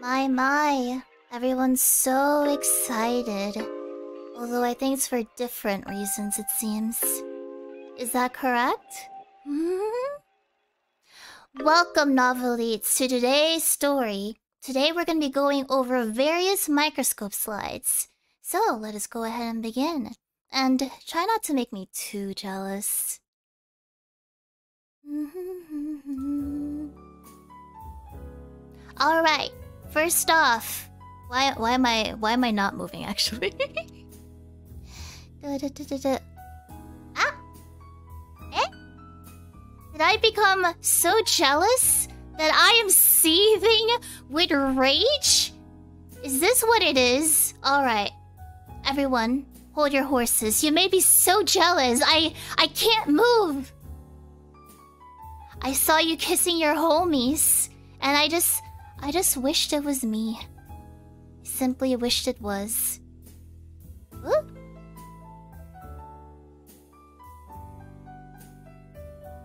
My. Everyone's so excited. Although I think it's for different reasons, it seems. Is that correct? Welcome, novelites, to today's story. Today we're going to be going over various microscope slides. So, let us go ahead and begin. And try not to make me too jealous. Alright, first off, why am I not moving actually? Ah! Eh? Did I become so jealous that I am seething with rage? Is this what it is? Alright. Everyone, hold your horses. You made me so jealous. I can't move. I saw you kissing your homies, and I just wished it was me. I simply wished it was. Ooh.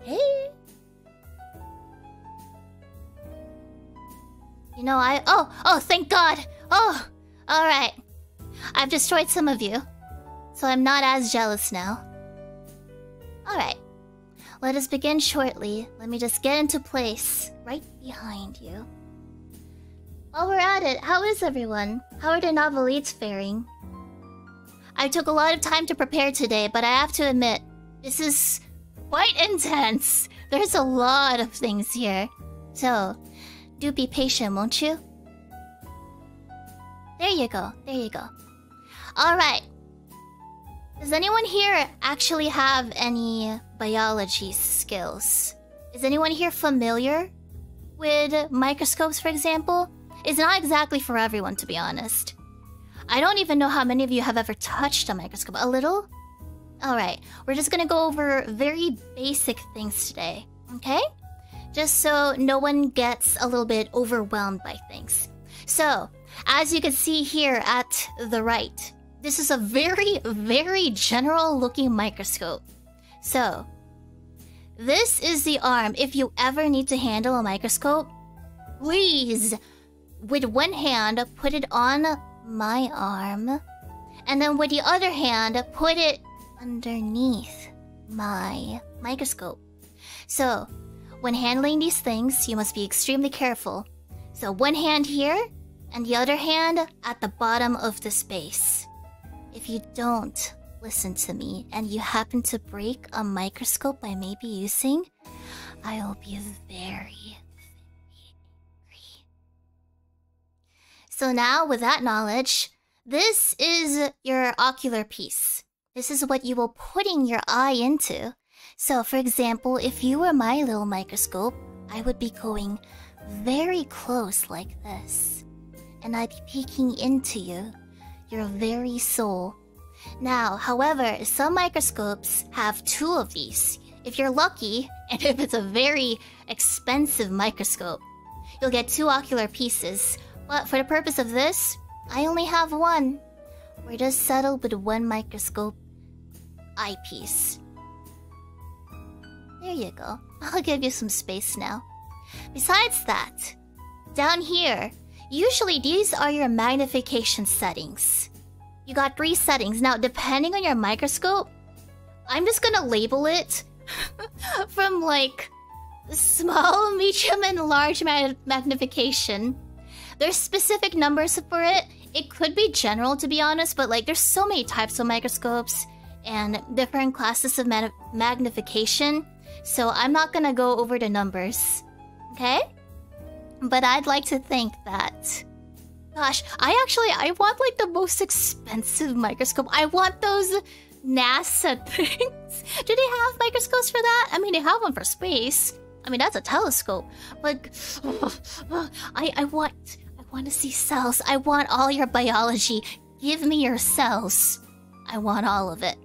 Hey. You know, oh, thank God. Oh, alright. I've destroyed some of you, so I'm not as jealous now. Alright. Let us begin shortly. Let me just get into place right behind you. While we're at it, how is everyone? How are the novelites faring? I took a lot of time to prepare today, but I have to admit, this is quite intense. There's a lot of things here. So, do be patient, won't you? There you go. There you go. Alright. Does anyone here actually have any biology skills? Is anyone here familiar with microscopes, for example? It's not exactly for everyone, to be honest. I don't even know how many of you have ever touched a microscope. A little? Alright, we're just gonna go over very basic things today, okay? Just so no one gets a little bit overwhelmed by things. So, as you can see here at the right, this is a very, very general-looking microscope. So, this is the arm. If you ever need to handle a microscope, please, with one hand, put it on my arm. And then with the other hand, put it underneath my microscope. So, when handling these things, you must be extremely careful. So, one hand here, and the other hand at the bottom of the space. If you don't listen to me and you happen to break a microscope I may be using, I'll be very angry. So now, with that knowledge, this is your ocular piece. This is what you will putting your eye into. So, for example, if you were my little microscope, I would be going very close like this. And I'd be peeking into you, your very soul. Now, however, some microscopes have two of these. If you're lucky, and if it's a very expensive microscope, you'll get two ocular pieces. But for the purpose of this, I only have one. We're just settled with one microscope eyepiece. There you go. I'll give you some space now. Besides that, down here, usually these are your magnification settings. You got 3 settings. Now, depending on your microscope, I'm just gonna label it from like small, medium, and large magnification. There's specific numbers for it. It could be general, to be honest, but like there's so many types of microscopes and different classes of magnification. So I'm not gonna go over the numbers, okay? But I'd like to think that... Gosh, I want like the most expensive microscope. I want those NASA things. Do they have microscopes for that? I mean, they have one for space. I mean, that's a telescope. But I want to see cells. I want all your biology. Give me your cells. I want all of it.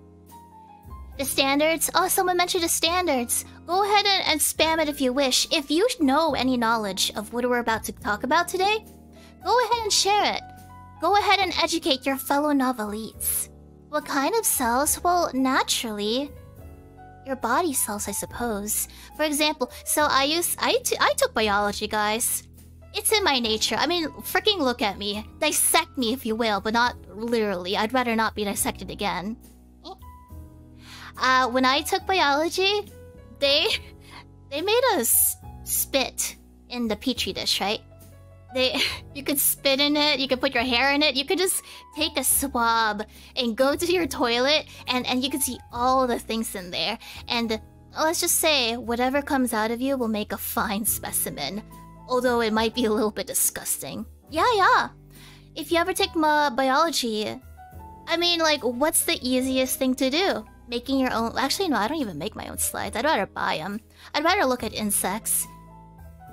The standards? Oh, someone mentioned the standards. Go ahead and spam it if you wish. If you know any knowledge of what we're about to talk about today, go ahead and share it. Go ahead and educate your fellow novelites. What kind of cells? Well, naturally, your body cells, I suppose. For example, so I took biology, guys. It's in my nature. I mean, freaking look at me. Dissect me if you will, but not literally. I'd rather not be dissected again. When I took biology, they made us spit in the petri dish, right? You could spit in it, you could put your hair in it, you could just take a swab and go to your toilet and you could see all the things in there. And let's just say, whatever comes out of you will make a fine specimen. Although it might be a little bit disgusting. Yeah. If you ever take biology, I mean, like, what's the easiest thing to do? Making your own... Actually, no, I don't even make my own slides. I'd rather buy them. I'd rather look at insects.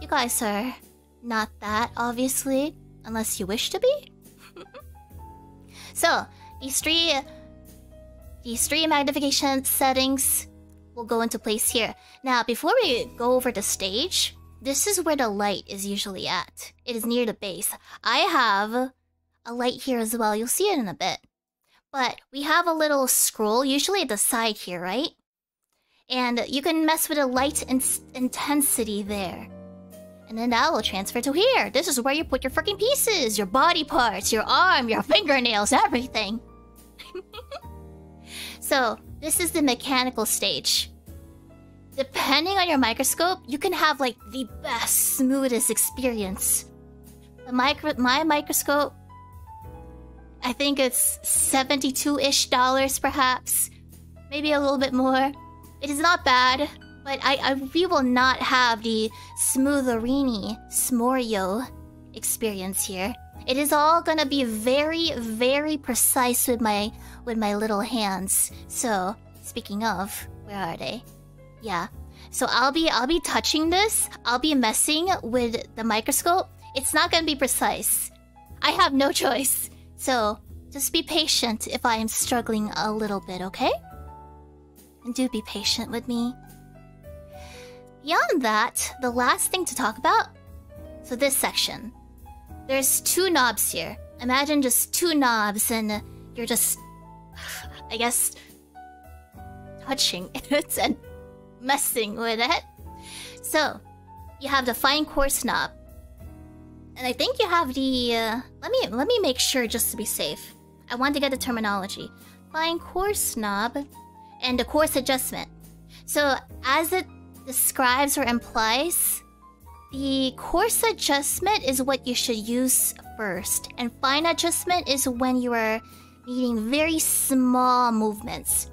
You guys are not that, obviously. Unless you wish to be. So, these three magnification settings will go into place here. Now, before we go over the stage... This is where the light is usually at. It is near the base. I have a light here as well. You'll see it in a bit. But we have a little scroll, usually at the side here, right? And you can mess with the light intensity there. And then that will transfer to here. This is where you put your freaking pieces. Your body parts, your arm, your fingernails, everything. So, this is the mechanical stage. Depending on your microscope, you can have like the best, smoothest experience. My microscope, I think it's $72-ish perhaps. Maybe a little bit more. It is not bad, but we will not have the smootherini Smorio experience here. It is all gonna be very, very precise with my little hands. So, speaking of, where are they? Yeah, so I'll be touching this. I'll be messing with the microscope. It's not gonna be precise. I have no choice. So just be patient if I am struggling a little bit, okay? And do be patient with me. Beyond that, the last thing to talk about. So this section, there's two knobs here. Imagine just two knobs, and you're just, I guess, touching it and messing with it. So, you have the fine coarse knob. And I think you have the... let me make sure just to be safe. I want to get the terminology. Fine coarse knob and the coarse adjustment. So, as it describes or implies, the coarse adjustment is what you should use first. And fine adjustment is when you are needing very small movements.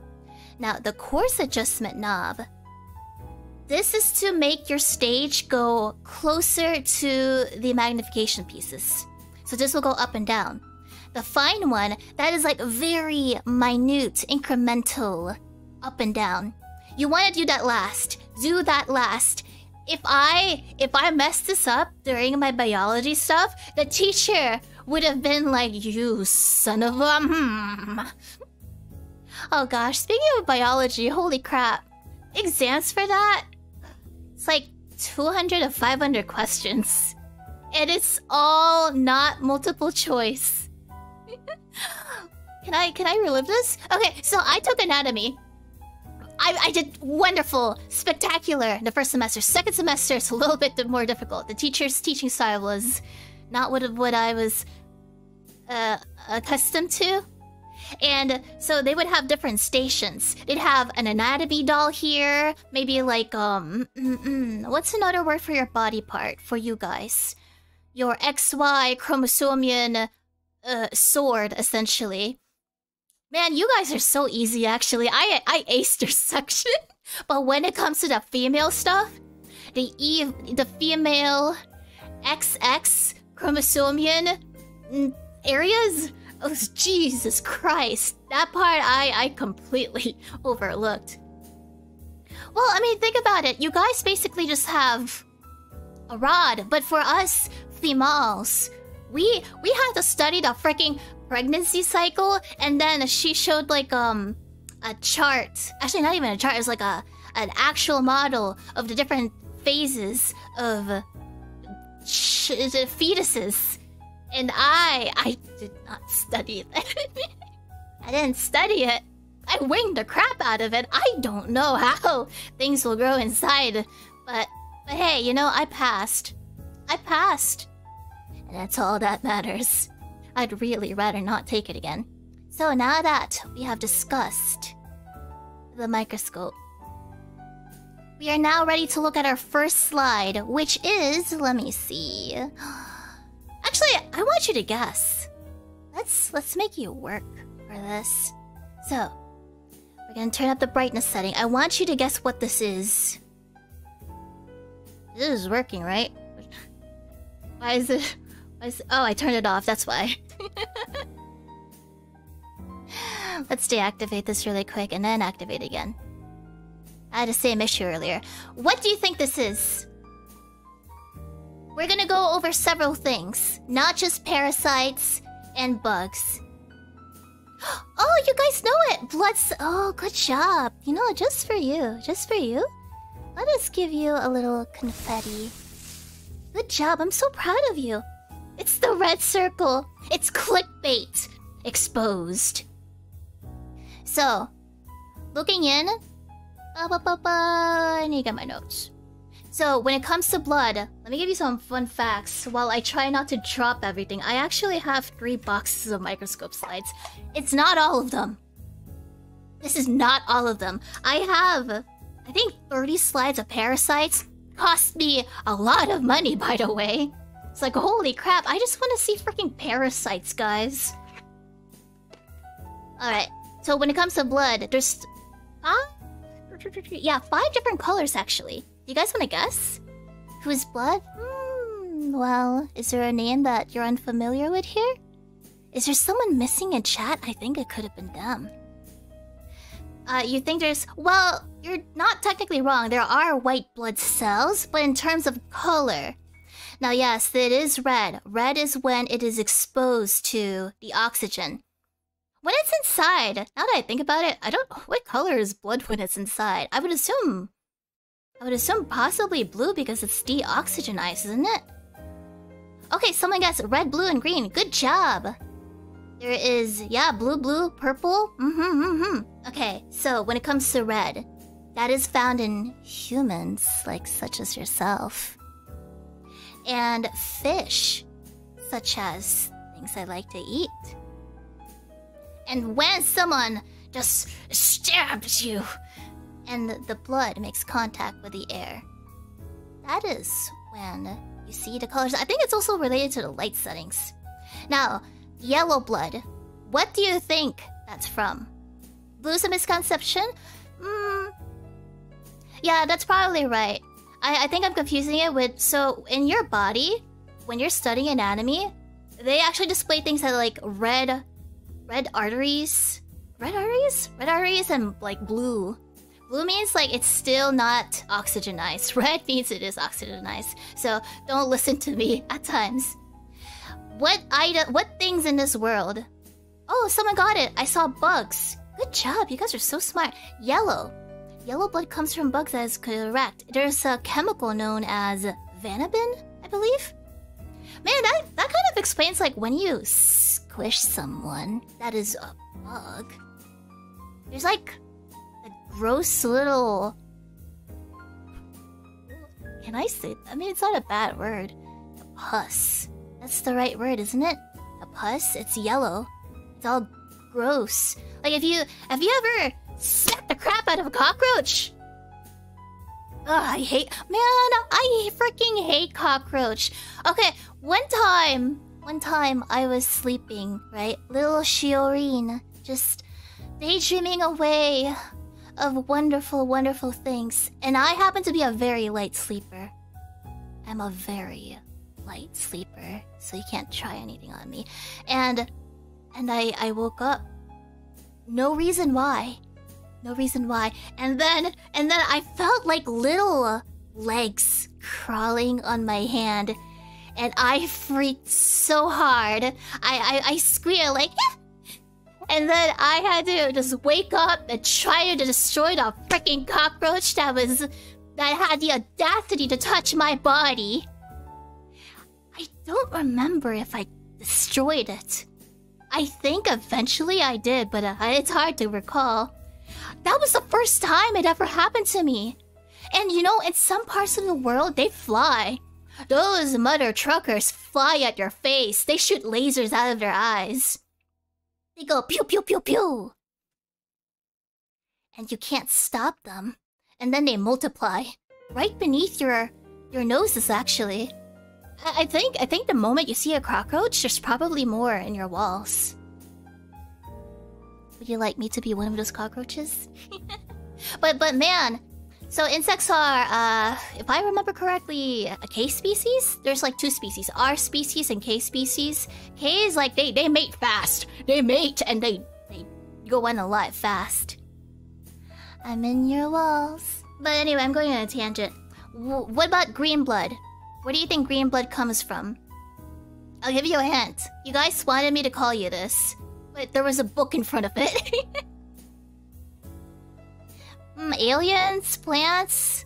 Now, the coarse adjustment knob, this is to make your stage go closer to the magnification pieces. So this will go up and down. The fine one, that is like very minute, incremental, up and down. You want to do that last. Do that last. If I mess this up during my biology stuff, the teacher would have been like, you son of a Oh gosh, speaking of biology, holy crap. Exams for that? It's like 200 to 500 questions. And it's all not multiple choice. Can I relive this? Okay, so I took anatomy. I did wonderful, spectacular the first semester. Second semester, it's a little bit more difficult. The teacher's teaching style was not what I was accustomed to. And so they would have different stations. They'd have an anatomy doll here. Maybe like, what's another word for your body part for you guys? Your XY chromosomian sword, essentially. Man, you guys are so easy, actually. I aced your section. But when it comes to the female stuff, the female XX chromosomian areas... Oh, Jesus Christ. That part I completely overlooked. Well, I mean, think about it. You guys basically just have a rod. But for us females, we had to study the freaking pregnancy cycle. And then she showed like a chart. Actually, not even a chart. It was like an actual model of the different phases of fetuses. And I did not study that. I didn't study it. I winged the crap out of it. I don't know how things will grow inside. But hey, you know, I passed. I passed. And that's all that matters. I'd really rather not take it again. So now that we have discussed the microscope, we are now ready to look at our first slide, which is... let me see. Actually, I want you to guess. Let's make you work for this. So, we're gonna turn up the brightness setting. I want you to guess what this is. This is working, right? Why is it... oh, I turned it off, that's why. Let's deactivate this really quick and then activate again. I had the same issue earlier. What do you think this is? We're gonna go over several things, not just parasites and bugs. Oh, you guys know it! Bloods. Oh, good job. You know, just for you. Just for you. Let us give you a little confetti. Good job. I'm so proud of you. It's the red circle. It's clickbait. Exposed. So, looking in. I need to get my notes. So, when it comes to blood, let me give you some fun facts while I try not to drop everything. I actually have 3 boxes of microscope slides. It's not all of them. This is not all of them. I have, I think, 30 slides of parasites. Cost me a lot of money, by the way. It's like, holy crap, I just want to see freaking parasites, guys. Alright, so when it comes to blood, there's... yeah, 5 different colors, actually. Do you guys want to guess? Whose blood? Well, is there a name that you're unfamiliar with here? Is there someone missing in chat? I think it could have been them. You think there's... well, you're not technically wrong. There are white blood cells, but in terms of color... now, yes, it is red. Red is when it is exposed to the oxygen. When it's inside, now that I think about it, I don't... what color is blood when it's inside? I would assume possibly blue because it's deoxygenized, isn't it? Okay, someone gets red, blue, and green. Good job. There is, yeah, blue, purple. Okay, so when it comes to red, that is found in humans, like such as yourself. And fish, such as things I like to eat. And when someone just stabs you, and the blood makes contact with the air, that is when you see the colors. I think it's also related to the light settings. Now, yellow blood. What do you think that's from? Blue's a misconception? Yeah, that's probably right. I think I'm confusing it with... so, in your body, when you're studying anatomy, they actually display things that like red arteries. Red arteries and like blue. Blue means like it's still not oxygenized. Red means it is oxygenized. So don't listen to me at times. What things in this world? Oh, someone got it. I saw bugs. Good job. You guys are so smart. Yellow. Yellow blood comes from bugs, that is correct. There's a chemical known as vanabin, I believe. Man, that kind of explains like when you squish someone that is a bug. There's like gross little... can I say... I mean, it's not a bad word. A pus. That's the right word, isn't it? A pus? It's yellow. It's all gross. Like, have you ever smacked the crap out of a cockroach? Ugh, I hate... man, I freaking hate cockroach. Okay, one time I was sleeping, right? Little Shiorine, just daydreaming away of wonderful, wonderful things. And I happen to be a very light sleeper. I'm a very light sleeper, so you can't try anything on me. And I woke up. No reason why. No reason why. And then I felt like little legs crawling on my hand. And I freaked so hard. I squealed like... and then I had to just wake up and try to destroy the freaking cockroach that had the audacity to touch my body. I don't remember if I destroyed it. I think eventually I did, but it's hard to recall. That was the first time it ever happened to me. And you know, in some parts of the world, they fly. Those mother truckers fly at your face. They shoot lasers out of their eyes. They go pew pew pew pew. And you can't stop them. And then they multiply. Right beneath your noses, actually. I think the moment you see a cockroach, there's probably more in your walls. Would you like me to be one of those cockroaches? But man, so insects are, if I remember correctly, a K species? There's like 2 species, R species and K species. K is like, they mate fast. They mate and they go unalive fast. I'm in your walls. But anyway, I'm going on a tangent. What about green blood? Where do you think green blood comes from? I'll give you a hint. You guys wanted me to call you this, but there was a book in front of it. Aliens? Plants?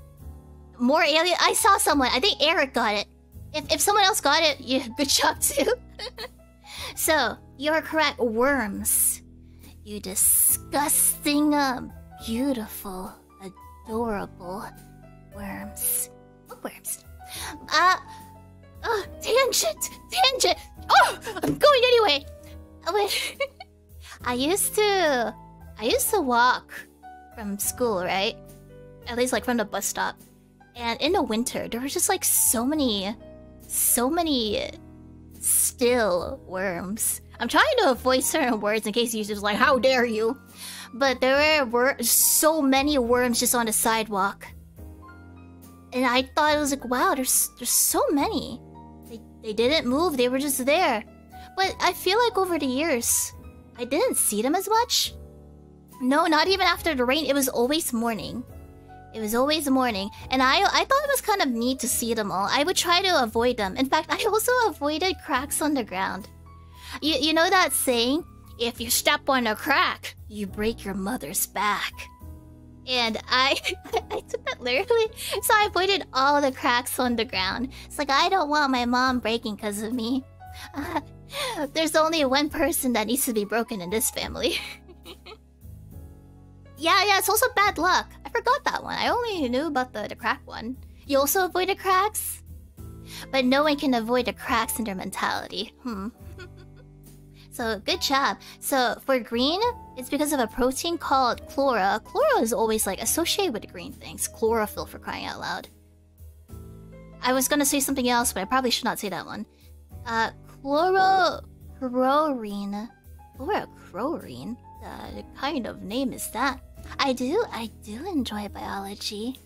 More alien? I saw someone. I think Eric got it. If someone else got it, yeah, good job too. So, you're correct. Worms. You disgusting, beautiful, adorable worms. Bookworms. Tangent! Oh! I'm going anyway! Wait. I used to walk from school, right? At least like from the bus stop. And in the winter, there were just like so many still worms. I'm trying to avoid certain words in case you're just like, how dare you? But there were so many worms just on the sidewalk. And I thought it was like, wow, there's so many. They didn't move, they were just there. But I feel like over the years, I didn't see them as much. No, not even after the rain. It was always morning. It was always morning. And I thought it was kind of neat to see them all. I would try to avoid them. In fact, I also avoided cracks on the ground. You know that saying? If you step on a crack, you break your mother's back. And I took that literally. So I avoided all the cracks on the ground. It's like, I don't want my mom breaking because of me. There's only one person that needs to be broken in this family. Yeah, it's also bad luck. I forgot that one. I only knew about the crack one. You also avoided cracks? But no one can avoid the cracks in their mentality. So, good job. So, for green, it's because of a protein called chlora. Chlora is always, like, associated with green things. Chlorophyll, for crying out loud. I was gonna say something else, but I probably should not say that one. Chlorochlorine. Chlorochlorine? The kind of name is that? I do enjoy biology.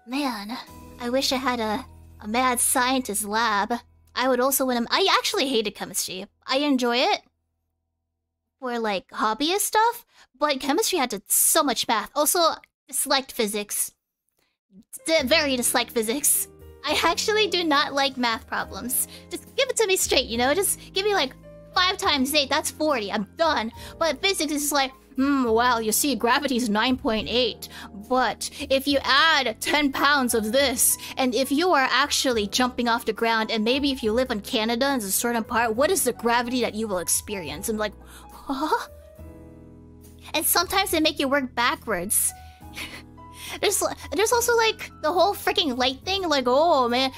Man, I wish I had a mad scientist lab. I would also win. I actually hated chemistry. I enjoy it for like hobbyist stuff, but chemistry had so much math. Also, disliked physics. Very disliked physics. I actually do not like math problems. Just give it to me straight, you know? Just give me like 5 times 8, that's 40. I'm done. But physics is like, well, you see, gravity is 9.8. But if you add 10 pounds of this, and if you are actually jumping off the ground, and maybe if you live in Canada in a certain part, what is the gravity that you will experience? I'm like, huh? And sometimes they make you work backwards. There's also like the whole freaking light thing. Like, oh man,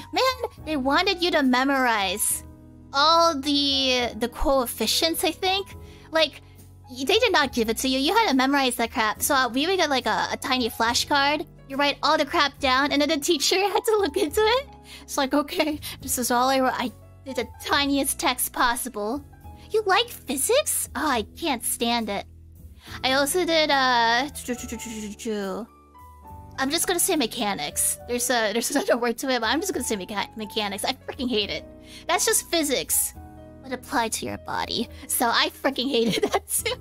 they wanted you to memorize all the coefficients, I think. Like, they did not give it to you. You had to memorize that crap. So we would get like a tiny flashcard. You write all the crap down, and then the teacher had to look into it. It's like, okay, this is all I wrote. I did the tiniest text possible. You like physics? Oh, I can't stand it. I also did I'm just gonna say mechanics. There's another word to it, but I'm just gonna say mechanics. I freaking hate it. That's just physics, but applied to your body. So I freaking hated that too.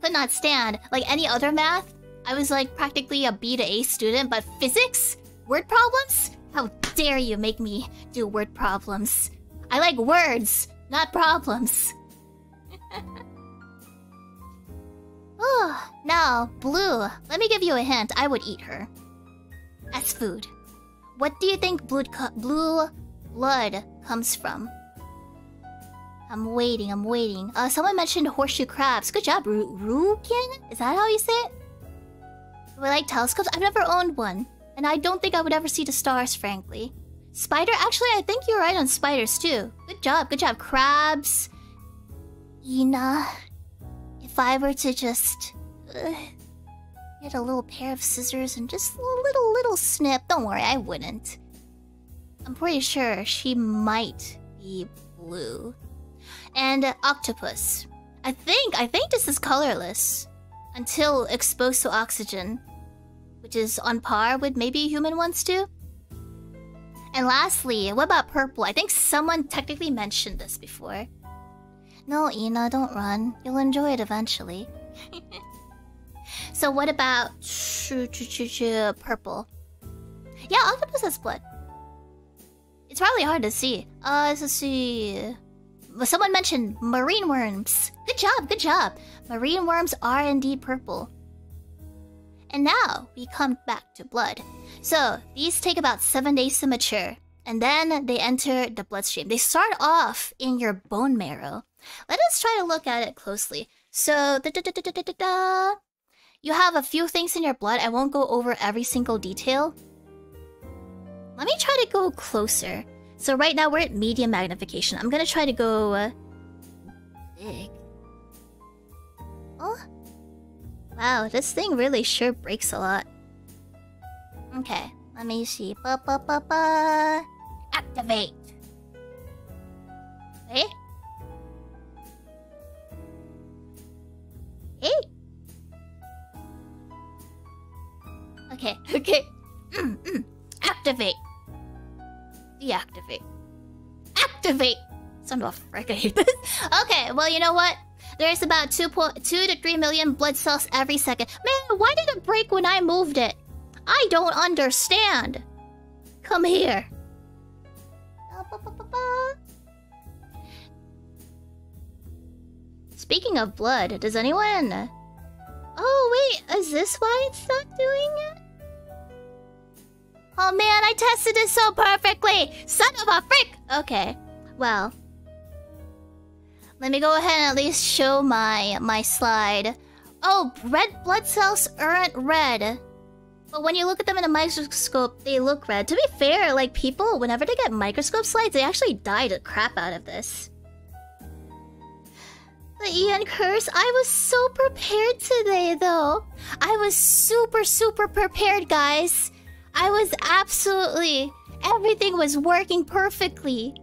Could not stand. Like any other math, I was like practically a B to A student, but physics? Word problems? How dare you make me do word problems? I like words, not problems. Oh, now, blue. Let me give you a hint. I would eat her. As food. What do you think blue blood comes from? I'm waiting. Someone mentioned horseshoe crabs. Good job, Rukin? Is that how you say it? Do I like telescopes? I've never owned one. And I don't think I would ever see the stars, frankly. Spider? Actually, I think you're right on spiders too. Good job, good job. Crabs. Ina. If I were to just... get a little pair of scissors and just a little snip. Don't worry, I wouldn't. I'm pretty sure she might be blue. And octopus. I think this is colorless. Until exposed to oxygen. Which is on par with maybe human ones too. And lastly, what about purple? I think someone technically mentioned this before. No, Ina, don't run. You'll enjoy it eventually. So what about purple? Yeah, octopus has blood. It's probably hard to see. Let's see. Someone mentioned marine worms. Good job, good job. Marine worms are indeed purple. And now we come back to blood. So these take about 7 days to mature. And then they enter the bloodstream. They start off in your bone marrow. Let us try to look at it closely. So, you have a few things in your blood. I won't go over every single detail. Let me try to go closer. So right now we're at medium magnification. I'm gonna try to go big. Oh, wow, this thing really sure breaks a lot. Okay, let me see. Activate. Hey. Hey. Okay. Activate. Deactivate. Activate! Son of a frick, I hate this. Okay, well, you know what? There's about 2 to 3 million blood cells every second. Man, why did it break when I moved it? I don't understand. Come here. Speaking of blood, does anyone... Oh, wait, is this why it's not doing it? Oh man, I tested it so perfectly! Son of a frick! Okay, well. Let me go ahead and at least show my slide. Oh, red blood cells aren't red. But when you look at them in a microscope, they look red. To be fair, like people, whenever they get microscope slides, they actually dye the crap out of this. The EN curse, I was so prepared today though. I was super prepared, guys. I was absolutely... Everything was working perfectly.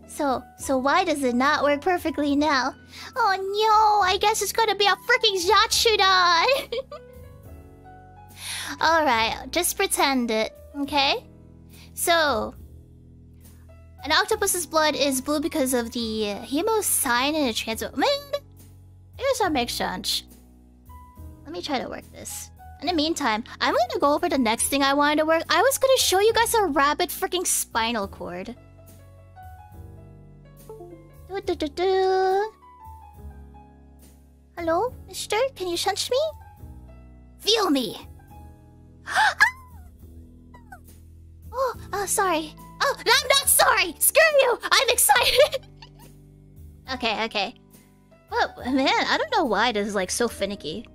So why does it not work perfectly now? Oh no, I guess it's gonna be a freaking Zatsudan! Alright, just pretend it, okay? So... An octopus's blood is blue because of the hemocyanin and the transfer... Man! It doesn't make sense. Let me try to work this. In the meantime, I'm gonna go over the next thing I wanted to work. I was gonna show you guys a rabbit freaking spinal cord. Hello, mister? Can you sense me? Feel me! Oh, sorry. Oh, I'm not sorry! Screw you! I'm excited! Okay. Oh, man, I don't know why this is like so finicky.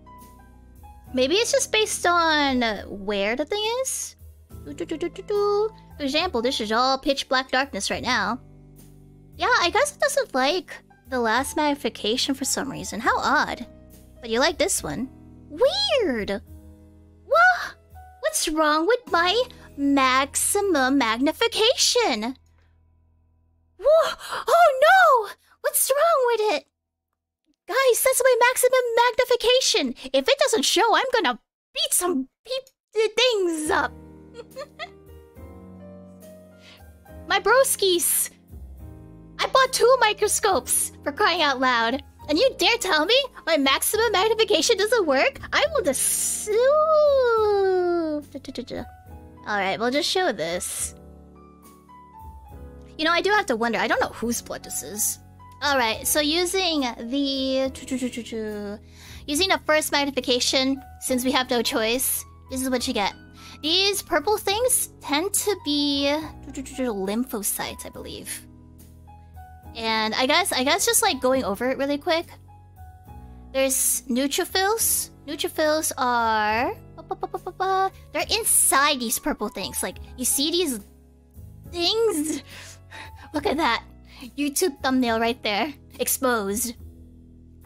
Maybe it's just based on where the thing is? For example, this is all pitch black darkness right now. Yeah, I guess it doesn't like the last magnification for some reason. How odd. But you like this one. Weird! What? What's wrong with my maximum magnification? Whoa! Oh no! What's wrong with it? Guys, that's my maximum magnification. If it doesn't show, I'm gonna beat some things up. My broskies. I bought 2 microscopes, for crying out loud. And you dare tell me my maximum magnification doesn't work? I will just sue. Alright, we'll just show this. You know, I do have to wonder. I don't know whose blood this is. Alright, so using the first magnification, since we have no choice, this is what you get. These purple things tend to be lymphocytes, I believe. And I guess just like going over it really quick. There's neutrophils. Neutrophils are... They're inside these purple things. Like, you see these things. Look at that. YouTube thumbnail right there. Exposed.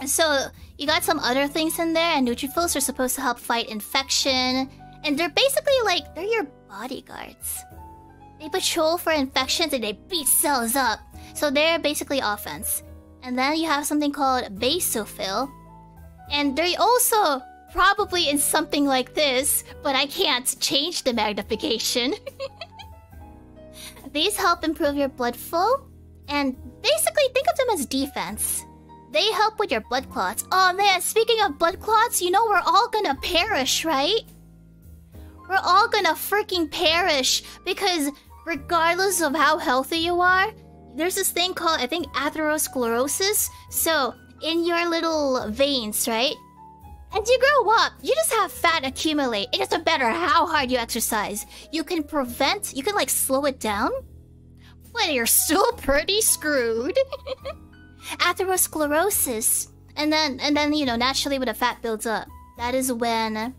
So, you got some other things in there, and neutrophils are supposed to help fight infection. And they're basically like, they're your bodyguards. They patrol for infections and they beat cells up. So they're basically offense. And then you have something called basophil. And they're also probably in something like this, but I can't change the magnification. These help improve your blood flow. And basically think of them as defense. They help with your blood clots. Oh man, speaking of blood clots, you know we're all gonna perish, right? We're all gonna freaking perish because regardless of how healthy you are, there's this thing called, I think, atherosclerosis. So, in your little veins, right? As you grow up, you just have fat accumulate. It doesn't matter how hard you exercise. You can like slow it down, but you're still pretty screwed. Atherosclerosis. And then, you know, naturally when the fat builds up, that is when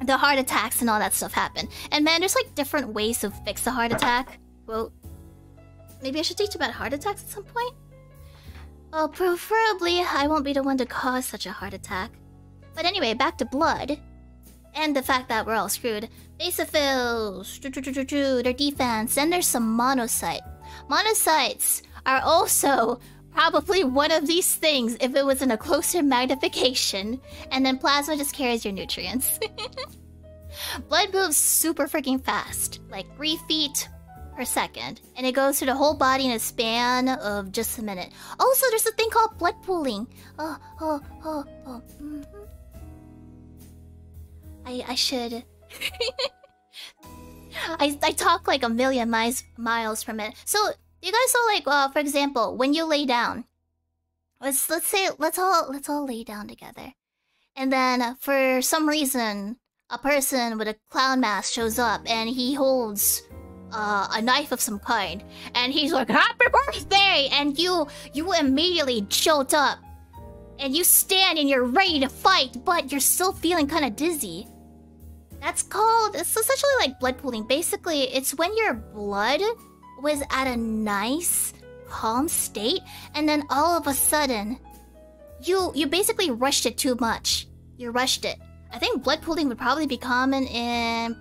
the heart attacks and all that stuff happen. And man, there's like different ways to fix a heart attack. Well, maybe I should teach about heart attacks at some point? Well, preferably I won't be the one to cause such a heart attack. But anyway, back to blood. And the fact that we're all screwed. Basophils, their defense, then there's some monocyte. Monocytes are also probably one of these things if it was in a closer magnification. And then plasma just carries your nutrients. Blood moves super freaking fast, like 3 feet per second. And it goes through the whole body in a span of just a minute. Also, there's a thing called blood pooling. I should... I talk like a million miles per minute. So, you guys saw like, for example, when you lay down. Let's all lay down together. And then, for some reason, a person with a clown mask shows up and he holds a knife of some kind. And he's like, "Happy birthday!" And you immediately jolt up. And you stand and you're ready to fight, but you're still feeling kind of dizzy. It's essentially like blood pooling. Basically, it's when your blood was at a nice, calm state, and then all of a sudden, you basically rushed it too much. You rushed it. I think blood pooling would probably be common in...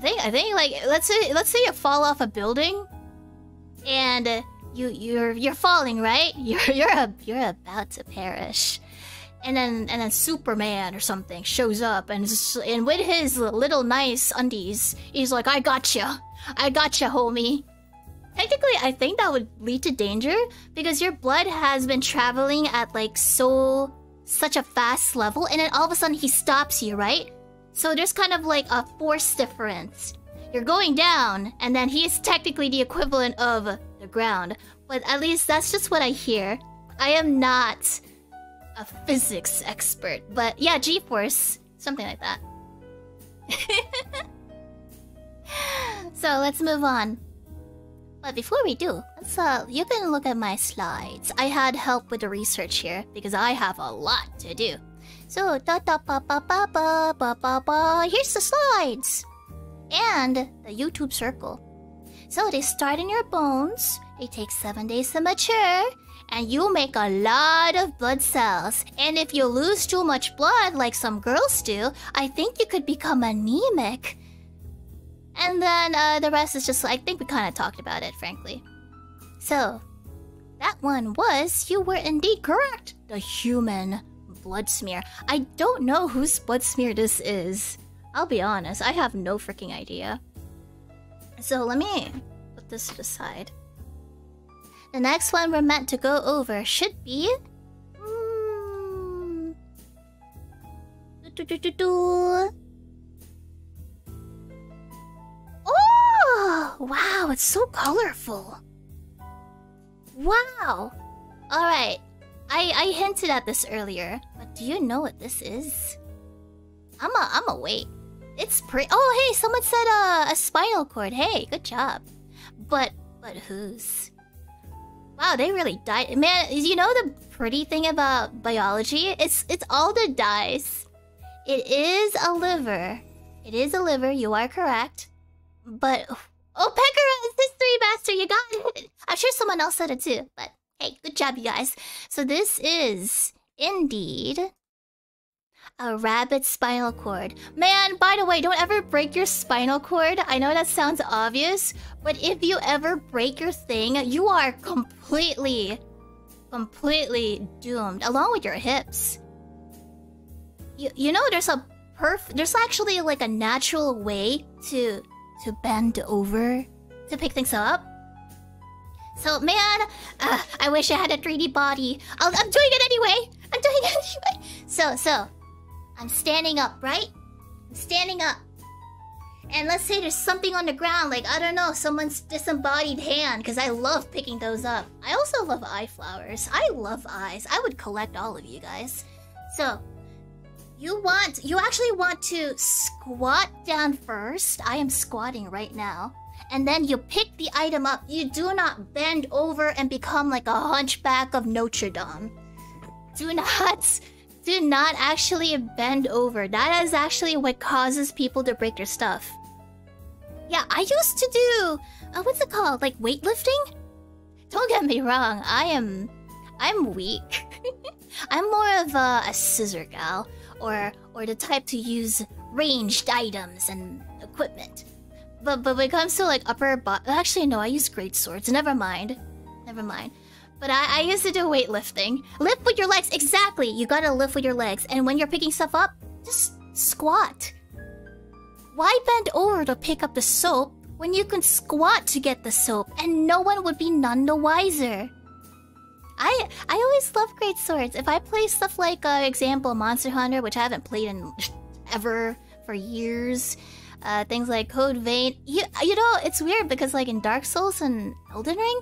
I think like, let's say you fall off a building, and you're falling, right? You're about to perish. And then Superman or something shows up and with his little nice undies, he's like, I gotcha, homie. Technically, I think that would lead to danger because your blood has been traveling at like such a fast level, and then all of a sudden he stops you, right? So there's kind of like a force difference. You're going down, and then he is technically the equivalent of the ground. But at least that's just what I hear. I am not a physics expert, but yeah, G-force, something like that. So let's move on. But before we do, you can look at my slides. I had help with the research here because I have a lot to do. So here's the slides and the YouTube circle. So they start in your bones. They take 7 days to mature. And you make a lot of blood cells. And if you lose too much blood, like some girls do, I think you could become anemic. And then the rest is just, I think we kind of talked about it, frankly. So, that one was, you were indeed correct. The human blood smear. I don't know whose blood smear this is. I'll be honest, I have no freaking idea. So let me put this to the side. The next one we're meant to go over should be... Oh! Wow, it's so colorful. Wow. Alright. I hinted at this earlier, but do you know what this is? I'ma wait. It's pretty... Oh, hey, someone said a spinal cord. Hey, good job. But whose? Wow, they really died. Man, you know the pretty thing about biology? It's all the dyes. It is a liver. It is a liver, you are correct. But... Oh, Pekara, History Master, you got it! I'm sure someone else said it too, but hey, good job, you guys. So this is, indeed, a rabbit spinal cord. Man, by the way, don't ever break your spinal cord. I know that sounds obvious, but if you ever break your thing, you are completely doomed, along with your hips. You know, there's actually like a natural way to bend over to pick things up. So man, I wish I had a 3D body. I'm doing it anyway. I'm doing it anyway. So I'm standing up, right? I'm standing up. And let's say there's something on the ground, like, I don't know, someone's disembodied hand, because I love picking those up. I also love eye flowers. I love eyes. I would collect all of you guys. So, you actually want to squat down first. I am squatting right now. And then you pick the item up. You do not bend over and become like a hunchback of Notre Dame. Do not actually bend over. That is actually what causes people to break their stuff. Yeah, I used to do... what's it called? Like weightlifting? Don't get me wrong. I'm weak. I'm more of a scissor gal. Or the type to use ranged items and equipment. But when it comes to like upper body... Actually, no, I use great swords. Never mind. But I used to do weightlifting. Lift with your legs. Exactly. You gotta lift with your legs. And when you're picking stuff up, just squat. Why bend over to pick up the soap when you can squat to get the soap and no one would be none the wiser? I always love great swords. If I play stuff like, example, Monster Hunter, which I haven't played in ever for years, things like Code Vein, you know, it's weird because like in Dark Souls and Elden Ring,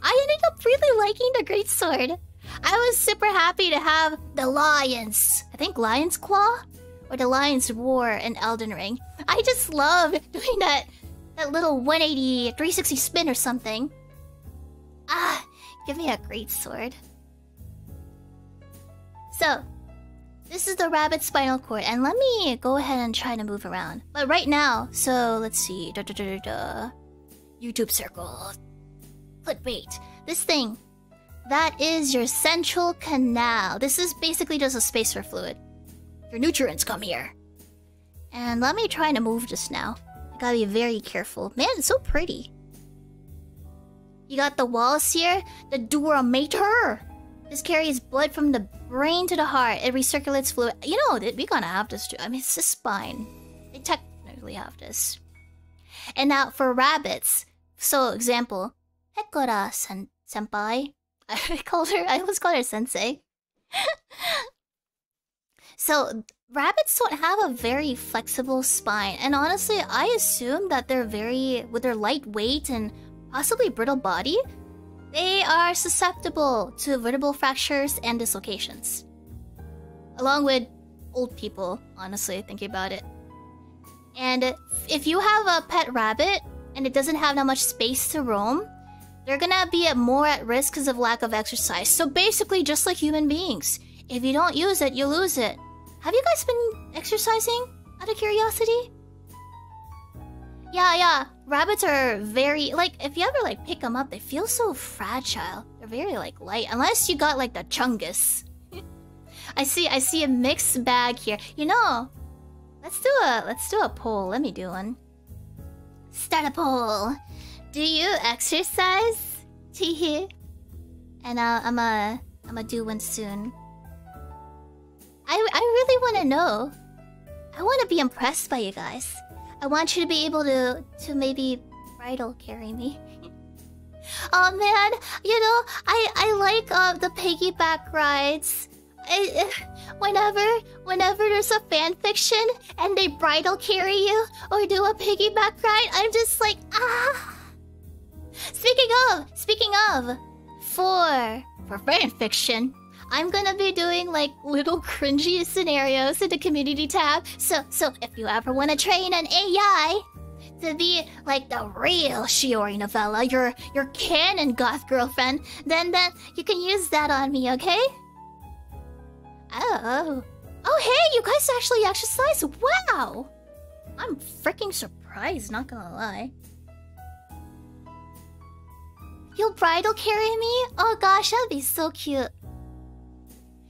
I ended up really liking the greatsword. I was super happy to have the Lion's, I think Lion's Claw? Or the Lion's Roar in Elden Ring. I just love doing that little 180, 360 spin or something. Ah, give me a greatsword. So, this is the rabbit spinal cord. And let me go ahead and try to move around. But right now, so let's see. YouTube circle. Clickbait. This thing, that is your central canal. This is basically just a space for fluid. Your nutrients come here. And let me try to move just now. I gotta be very careful. Man, it's so pretty. You got the walls here. The dura mater. This carries blood from the brain to the heart. It recirculates fluid. You know, we're gonna have this too. I mean, it's the spine. They technically have this. And now for rabbits. So, example. Hekora senpai. I almost called her sensei. So, rabbits don't have a very flexible spine. And honestly, I assume that they're with their light weight and possibly brittle body, they are susceptible to vertebral fractures and dislocations. Along with old people, honestly, thinking about it. And if you have a pet rabbit and it doesn't have that much space to roam, they're gonna be more at risk because of lack of exercise. So basically, just like human beings, if you don't use it, you lose it. Have you guys been exercising out of curiosity? Yeah. Rabbits are very, like, if you ever, like, pick them up, they feel so fragile. They're very, like, light. Unless you got, like, the chungus. I see a mixed bag here. You know, let's do a poll. Let me do one. Start a poll. Do you exercise? Teehee. And I'ma do one soon. I really want to know. I want to be impressed by you guys. I want you to be able to maybe bridal carry me. Oh man, you know, I like the piggyback rides. Whenever there's a fan fiction and they bridal carry you or do a piggyback ride, I'm just like, ah. Speaking of, for fan fiction, I'm gonna be doing like little cringy scenarios in the community tab. So if you ever want to train an AI to be like the real Shiori novella, your canon goth girlfriend, then you can use that on me, okay? Oh hey, you guys actually exercise? Wow! I'm freaking surprised, not gonna lie. You'll bridal carry me? Oh gosh, that'd be so cute.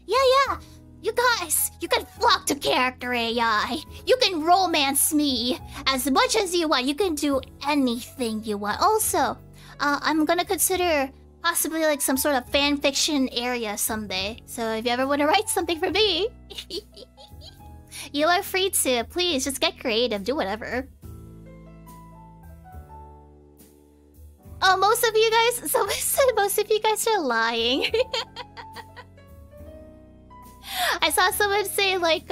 Yeah. You guys, you can flock to character AI. You can romance me as much as you want. You can do anything you want. Also, I'm gonna consider possibly like some sort of fan fiction area someday. So if you ever want to write something for me, you are free to. Please, just get creative. Do whatever. Oh, most of you guys... Someone said most of you guys are lying. I saw someone say, like,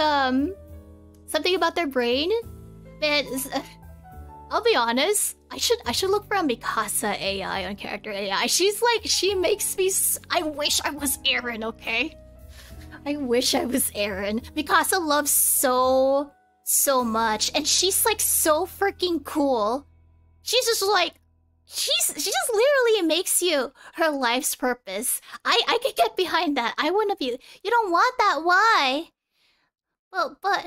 something about their brain. Man, I'll be honest. I should look for a Mikasa AI on character AI. She's like... She makes me... I wish I was Eren, okay? I wish I was Eren. Mikasa loves so much. And she's, like, so freaking cool. She's just, like... She just literally makes you her life's purpose. I could get behind that. I wouldn't be. You don't want that. Why? Well, but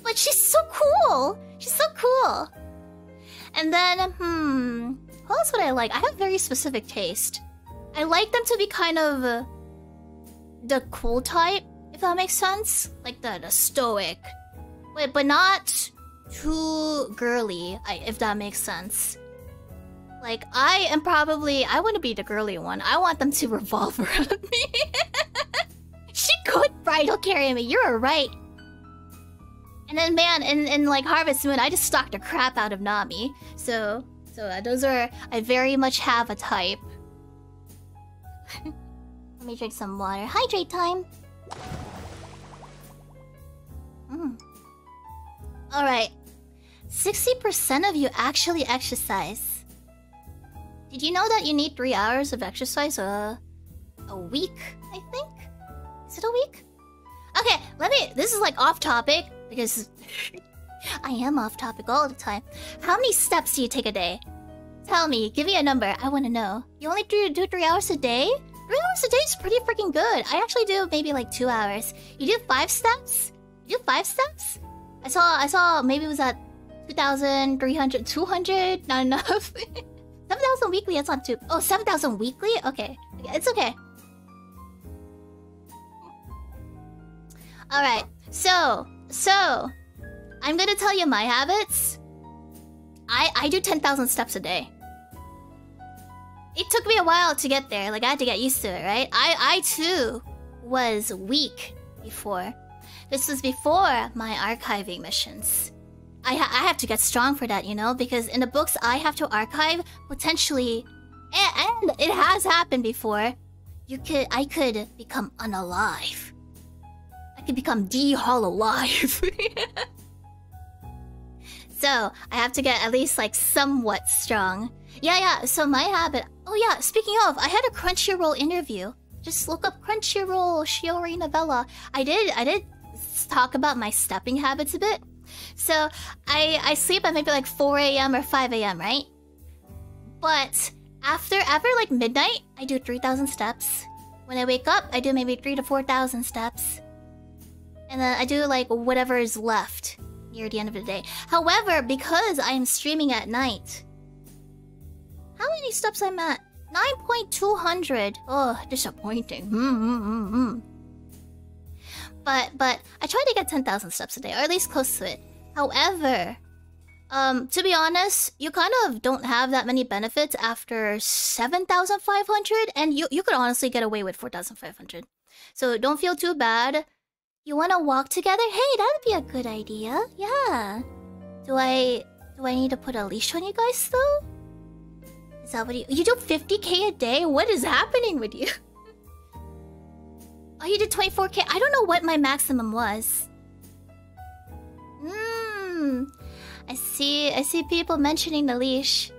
but she's so cool. She's so cool. And then what else would I like? I have very specific taste. I like them to be kind of the cool type, if that makes sense. Like the stoic, but not too girly, if that makes sense. Like, I want to be the girly one. I want them to revolve around me. She could bridal carry me, you're right. And then, man, in like Harvest Moon, I just stalked the crap out of Nami. So those are... I very much have a type. Let me drink some water. Hydrate time! Alright. 60% of you actually exercise. Did you know that you need 3 hours of exercise a week, I think? Is it a week? Okay, this is like off topic, because I am off topic all the time. How many steps do you take a day? Tell me, give me a number, I want to know. You only do 3 hours a day? 3 hours a day is pretty freaking good. I actually do maybe like 2 hours. You do 5 steps? You do 5 steps? I saw maybe it was at 2,300, 200, not enough. 7,000 weekly, that's not too... Oh, 7,000 weekly? Okay. It's okay. Alright. So... I'm gonna tell you my habits. I do 10,000 steps a day. It took me a while to get there. Like, I had to get used to it, right? I too was weak before. This was before my archiving missions. I have to get strong for that, you know? Because in the books I have to archive, potentially... And it has happened before. I could become unalive. I could become hololive. So, I have to get at least, like, somewhat strong. Yeah, so my habit... Oh yeah, speaking of, I had a Crunchyroll interview. Just look up Crunchyroll, Shiori novella. I did talk about my stepping habits a bit. So, I sleep at maybe like 4 AM or 5 AM, right? But after like midnight, I do 3,000 steps. When I wake up, I do maybe 3,000 to 4,000 steps. And then I do like whatever is left near the end of the day. However, because I'm streaming at night, how many steps I'm at? 9,200. Oh, disappointing. But I try to get 10,000 steps a day, or at least close to it. However, to be honest, you kind of don't have that many benefits after 7,500, and you could honestly get away with 4,500. So don't feel too bad. You want to walk together? Hey, that would be a good idea. Yeah. Do I need to put a leash on you guys though? Is that what you do 50k a day? What is happening with you? Oh, you did 24k. I don't know what my maximum was. I see people mentioning the leash.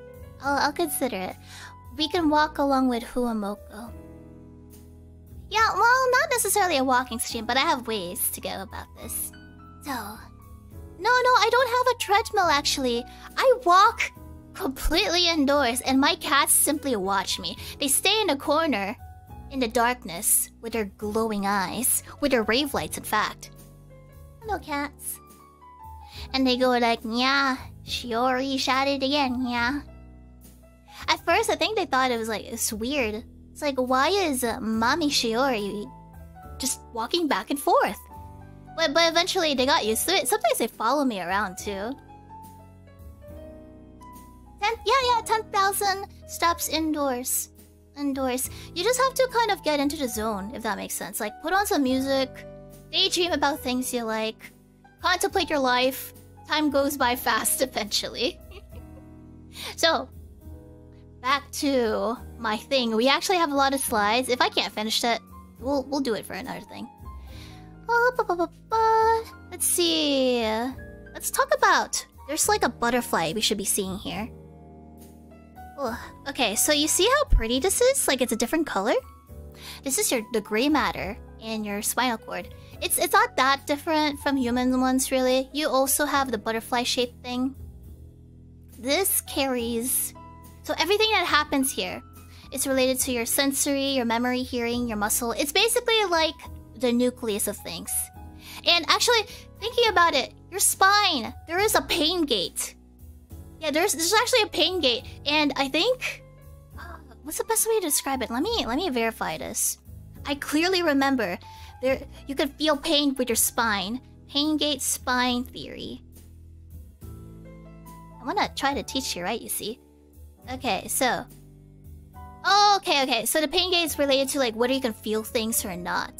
I'll consider it. We can walk along with Huamoko. Yeah, well, not necessarily a walking stream, but I have ways to go about this. So... No, I don't have a treadmill, actually. I walk completely indoors, and my cats simply watch me. They stay in a corner, in the darkness, with their glowing eyes. With their rave lights, in fact. Hello, cats. And they go like, yeah, Shiori shattered again, yeah. At first, I think they thought it was like, it's weird. It's like, why is Mommy Shiori just walking back and forth? But eventually they got used to it. Sometimes they follow me around too. 10,000 steps indoors. Indoors. You just have to kind of get into the zone, if that makes sense. Like, put on some music, daydream about things you like, contemplate your life. Time goes by fast eventually. So, back to my thing. We actually have a lot of slides. If I can't finish it, we'll do it for another thing. Let's see. Let's talk about... There's like a butterfly we should be seeing here. Oh, okay, so you see how pretty this is? Like it's a different color? This is the gray matter in your spinal cord. It's not that different from human ones, really. You also have the butterfly-shaped thing. This carries... So everything that happens here is related to your sensory, your memory, hearing, your muscle. It's basically like the nucleus of things. And actually, thinking about it, your spine, there is a pain gate. Yeah, there's actually a pain gate. And I think... what's the best way to describe it? Let me verify this. I clearly remember you can feel pain with your spine. Pain gate spine theory. I want to try to teach you, right? You see? Okay, so... Oh, okay. So the pain gate is related to like whether you can feel things or not.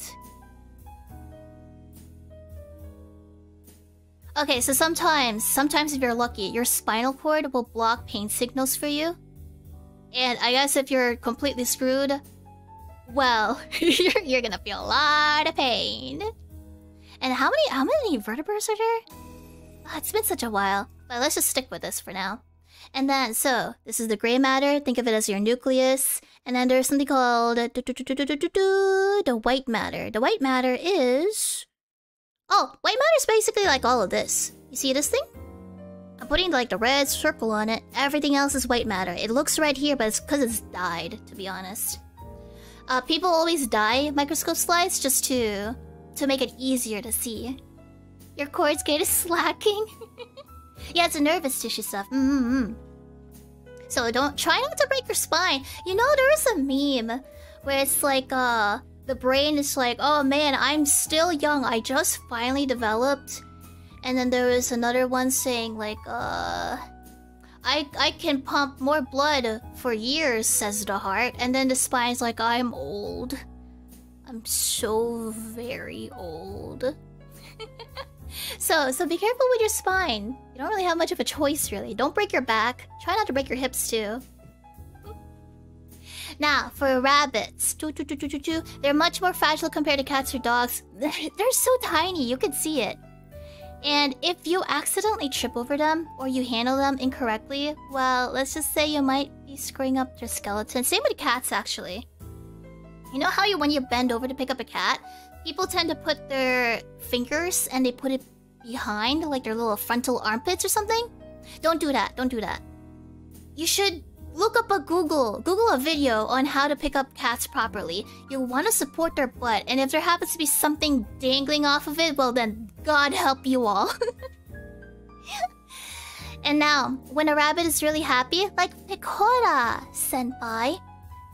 Okay, so sometimes if you're lucky, your spinal cord will block pain signals for you. And I guess if you're completely screwed, well, you're gonna feel a lot of pain. And how many vertebrae are there? Oh, it's been such a while, but let's just stick with this for now. And then, so, this is the gray matter. Think of it as your nucleus. And then there's something called the white matter. The white matter is... Oh, white matter is basically like all of this. You see this thing? I'm putting like the red circle on it. Everything else is white matter. It looks red here, but it's because it's dyed, to be honest. People always dye microscope slides just to make it easier to see. Your cords gate is slacking. Yeah, it's a nervous tissue stuff. So try not to break your spine. You know, there is a meme where it's like, the brain is like, oh man, I'm still young. I just finally developed. And then there was another one saying like, I can pump more blood for years, says the heart. And then the spine's like, I'm old. I'm so very old. So be careful with your spine. You don't really have much of a choice, really. Don't break your back. Try not to break your hips, too. Now, for rabbits. They're much more fragile compared to cats or dogs. They're so tiny, you can see it. And if you accidentally trip over them, or you handle them incorrectly, well, let's just say you might be screwing up their skeleton. Same with cats, actually. You know how when you bend over to pick up a cat, people tend to put their fingers and they put it behind, like their little frontal armpits or something? Don't do that, don't do that. You should look up Google a video on how to pick up cats properly. You'll want to support their butt, and if there happens to be something dangling off of it, well then, God help you all. And now, when a rabbit is really happy, like Picora senpai,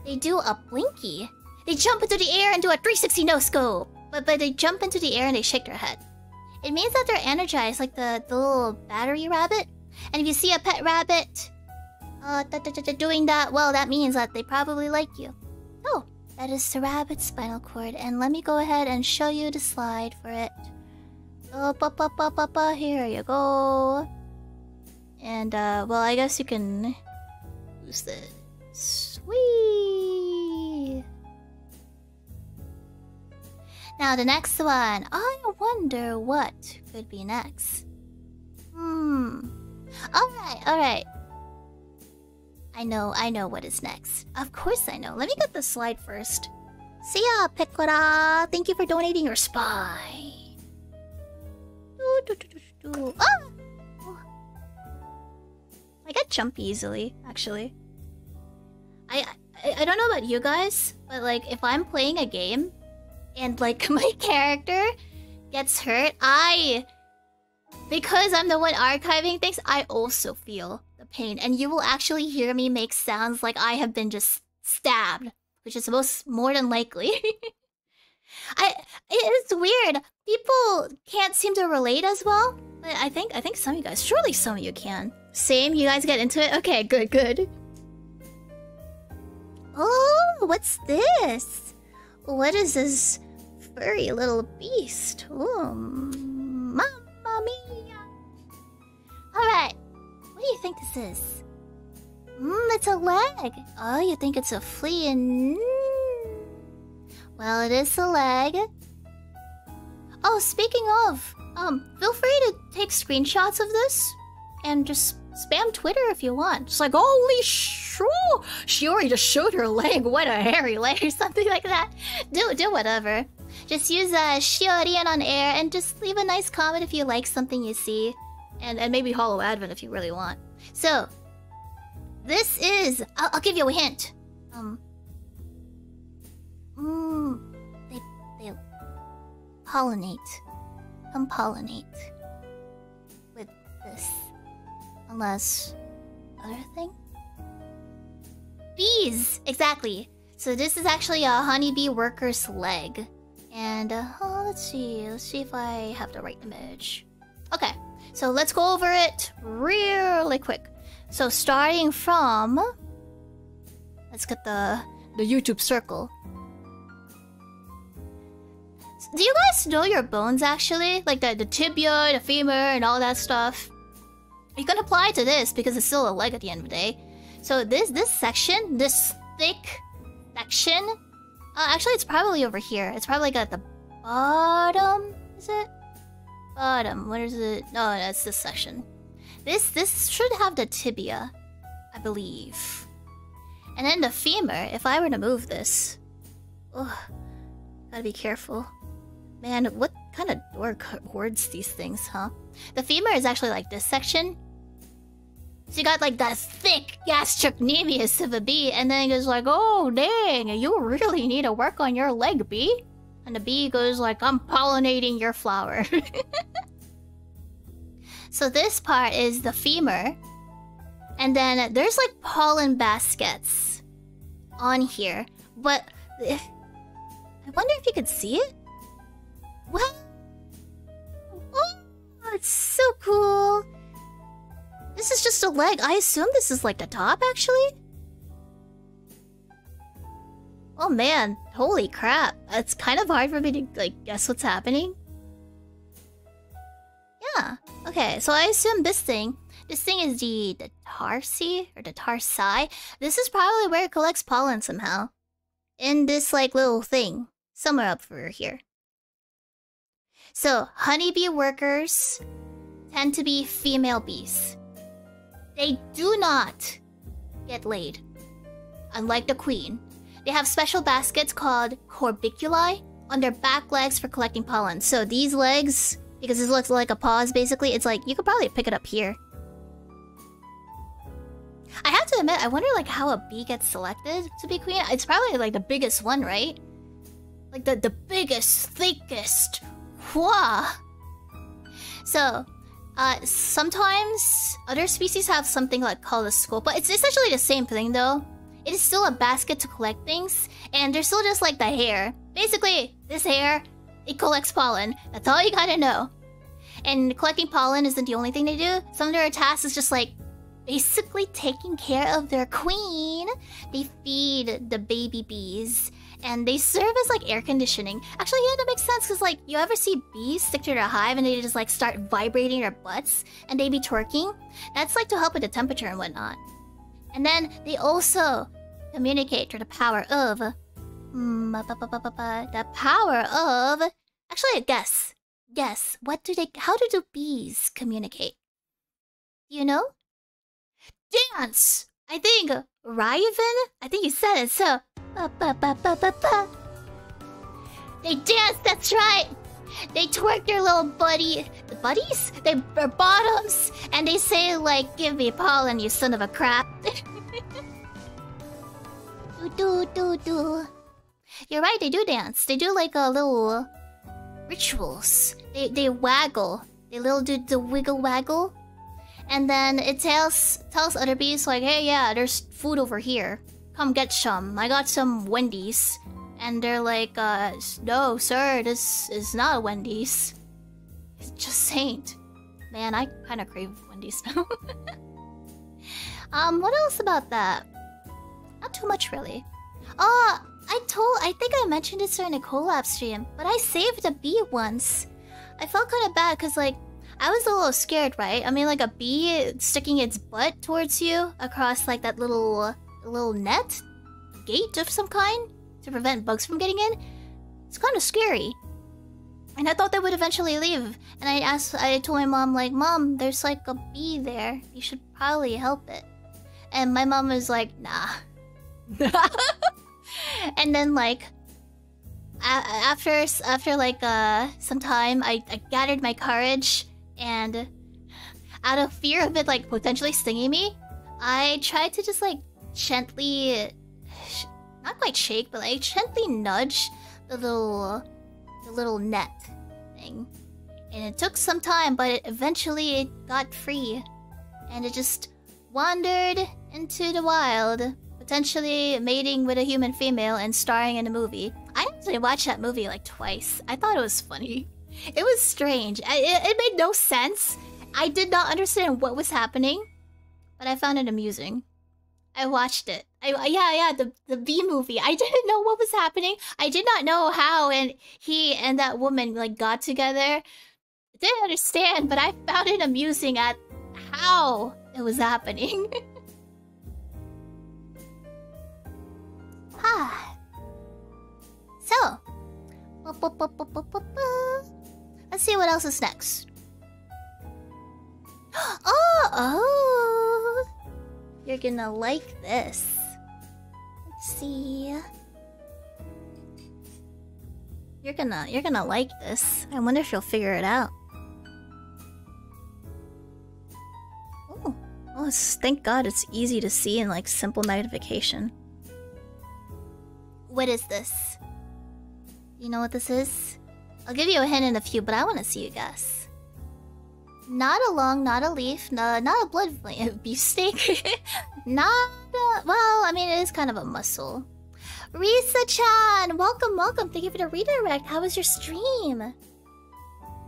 they do a blinky. They jump into the air and do a 360 no-scope. But they jump into the air and they shake their head. It means that they're energized, like the little battery rabbit. And if you see a pet rabbit doing that, well, that means that they probably like you. Oh, that is the rabbit spinal cord. And let me go ahead and show you the slide for it. Oh, here you go. And, well, I guess you can use this. Whee! Now, the next one. I wonder what could be next. Alright. I know what is next. Of course I know. Let me get the slide first. See ya, Picora! Thank you for donating your spine. Ah! I get jumpy easily, actually. I don't know about you guys, but like, if I'm playing a game and like my character gets hurt, I because I'm the one archiving things, I also feel the pain. And you will actually hear me make sounds like I have been just stabbed, which is more than likely. It's weird. People can't seem to relate as well. But I think some of you guys, surely some of you can. Same, you guys get into it? Okay, good. Oh, what's this? What is this furry little beast? Oh, mamma mia. Alright, what do you think this is? It's a leg. Oh, you think it's a flea and... Well, it is a leg. Oh, speaking of, feel free to take screenshots of this and just spam Twitter if you want. Just like, holy shoo! Shiori just showed her leg. What a hairy leg or something like that. Do whatever. Just use Shiori on air and just leave a nice comment if you like something you see. And maybe Hollow Advent if you really want. So, this is... I'll give you a hint. They pollinate. Come pollinate. With this. Unless... Other thing? Bees! Exactly. So this is actually a honeybee worker's leg. And, let's see if I have the right image. Okay, so let's go over it really quick. So starting from... Let's get the YouTube circle. Do you guys know your bones actually? Like the tibia, the femur, and all that stuff? You can apply to this because it's still a leg at the end of the day. So this section, this thick section... actually it's probably over here. It's probably like at the bottom, is it? Bottom, where is it? No, that's this section. This should have the tibia, I believe. And then the femur, if I were to move this... Ugh, gotta be careful. Man, what kind of door hoards these things, huh? The femur is actually like this section. So you got like that thick gastrocnemius of a bee, and then it goes like, oh dang, you really need to work on your leg, bee. And the bee goes like, I'm pollinating your flower. So this part is the femur. And then there's like pollen baskets on here. But I wonder if you could see it? What? Oh, it's so cool. This is just a leg. I assume this is like the top, actually. Oh man, holy crap. It's kind of hard for me to like guess what's happening. Yeah, okay, so I assume this thing is the tarsi, or the tarsi. This is probably where it collects pollen somehow. In this like little thing, somewhere up over here. So, honeybee workers tend to be female bees. They do not get laid. Unlike the queen, they have special baskets called corbiculi on their back legs for collecting pollen. So these legs, because this looks like a paws basically, it's like, you could probably pick it up here. I have to admit, I wonder like how a bee gets selected to be queen. It's probably like the biggest one, right? Like the biggest, thickest. Whoa! So, sometimes other species have something like called a scope, but it's essentially the same thing though. It is still a basket to collect things, and they're still just like the hair. Basically, this hair, it collects pollen. That's all you gotta know. And collecting pollen isn't the only thing they do. Some of their tasks is just like basically taking care of their queen. They feed the baby bees, and they serve as like air conditioning. Actually, yeah, that makes sense, because like, you ever see bees stick to their hive and they just like start vibrating their butts and they be twerking? That's like to help with the temperature and whatnot. And then they also communicate through the power of... the power of... Actually, guess. Guess. How do bees communicate? You know? Dance! I think Raven? I think you said it, so... They dance, that's right! They twerk their little buddies? Their bottoms, and they say like, give me pollen, you son of a crap. do. You're right, they do dance. They do like a little rituals. They waggle They little do the wiggle waggle. And then it tells other bees like, hey, yeah, there's food over here. Come get some. I got some Wendy's. And they're like, no, sir, this is not a Wendy's. It just ain't. Man, I kind of crave Wendy's now. What else about that? Not too much, really. I think I mentioned this during a collab stream, but I saved a bee once. I felt kind of bad because, like, I was a little scared, right? I mean, like, a bee sticking its butt towards you across, like, that little net? Gate of some kind? To prevent bugs from getting in? It's kind of scary. And I thought they would eventually leave. And I told my mom, like, Mom, there's, like, a bee there. You should probably help it. And my mom was like, nah. And then, like, after like some time, I gathered my courage, and out of fear of it like potentially stinging me, I tried to just like gently, not quite shake, but like gently nudge the little net thing. And it took some time, but eventually it got free, and it just wandered into the wild, potentially mating with a human female and starring in a movie. I actually watched that movie like twice. I thought it was funny. It was strange. It made no sense. I did not understand what was happening, but I found it amusing. I watched it. The bee movie. I didn't know what was happening. I did not know how and he and that woman like got together. I didn't understand, but I found it amusing at how it was happening. So, let's see what else is next. Oh, you're gonna like this. Let's see. You're gonna like this. I wonder if you'll figure it out. Oh, thank God it's easy to see in like simple magnification. What is this? You know what this is? I'll give you a hint in a few, but I want to see you guess. Not a lung, not a leaf, not a blood beefsteak. Not a... Well, I mean, it is kind of a muscle. Risa-chan! Welcome. Thank you for the redirect. How was your stream?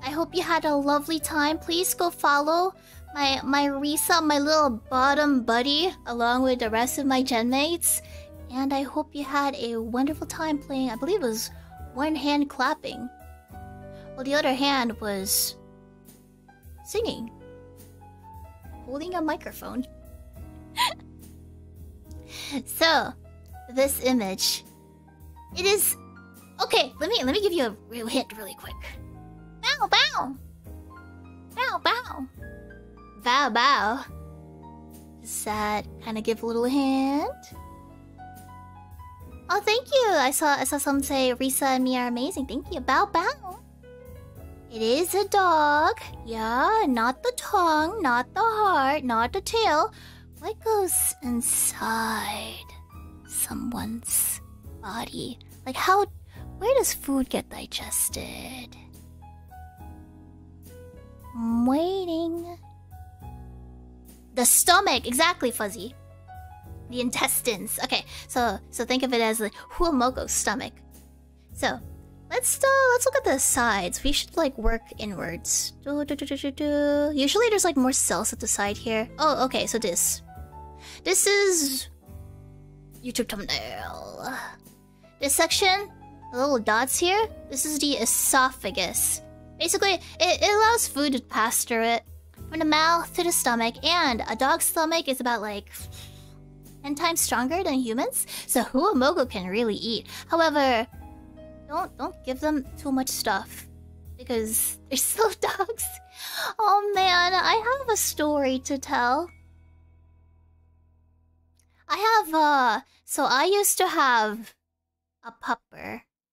I hope you had a lovely time. Please go follow my Risa, my little bottom buddy, along with the rest of my gen mates. And I hope you had a wonderful time playing. I believe it was one hand clapping, while the other hand was singing, holding a microphone. So, this image, it is okay. Let me give you a real hint really quick. Bow bow, bow bow, bow bow. Does that kind of give a little hint? Oh, thank you. I saw someone say Risa and me are amazing. Thank you. Bow bow. It is a dog. Yeah, not the tongue, not the heart, not the tail. What goes inside someone's body? Like where does food get digested? I'm waiting. The stomach, exactly, Fuzzy. The intestines. Okay, so think of it as the Huamoko's stomach. So let's look at the sides. We should like work inwards. Usually there's like more cells at the side here. Oh, okay. So this is YouTube thumbnail. This section, the little dots here. This is the esophagus. Basically, it allows food to pass through it from the mouth to the stomach, and a dog's stomach is about like 10 times stronger than humans, so Huamogo can really eat. However, don't give them too much stuff, because they're still dogs. Oh man, I have a story to tell. So I used to have a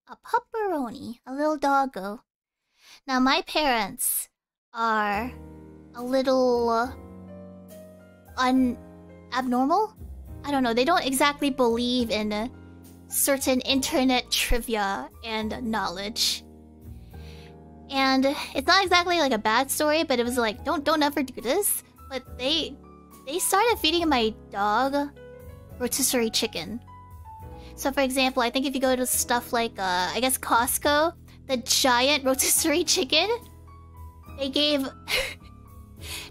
pupperoni, a little doggo. Now my parents are a little abnormal. I don't know, they don't exactly believe in certain internet trivia and knowledge. And it's not exactly like a bad story, but it was like, don't ever do this. But they started feeding my dog rotisserie chicken. So for example, I think if you go to stuff like I guess Costco, the giant rotisserie chicken, they gave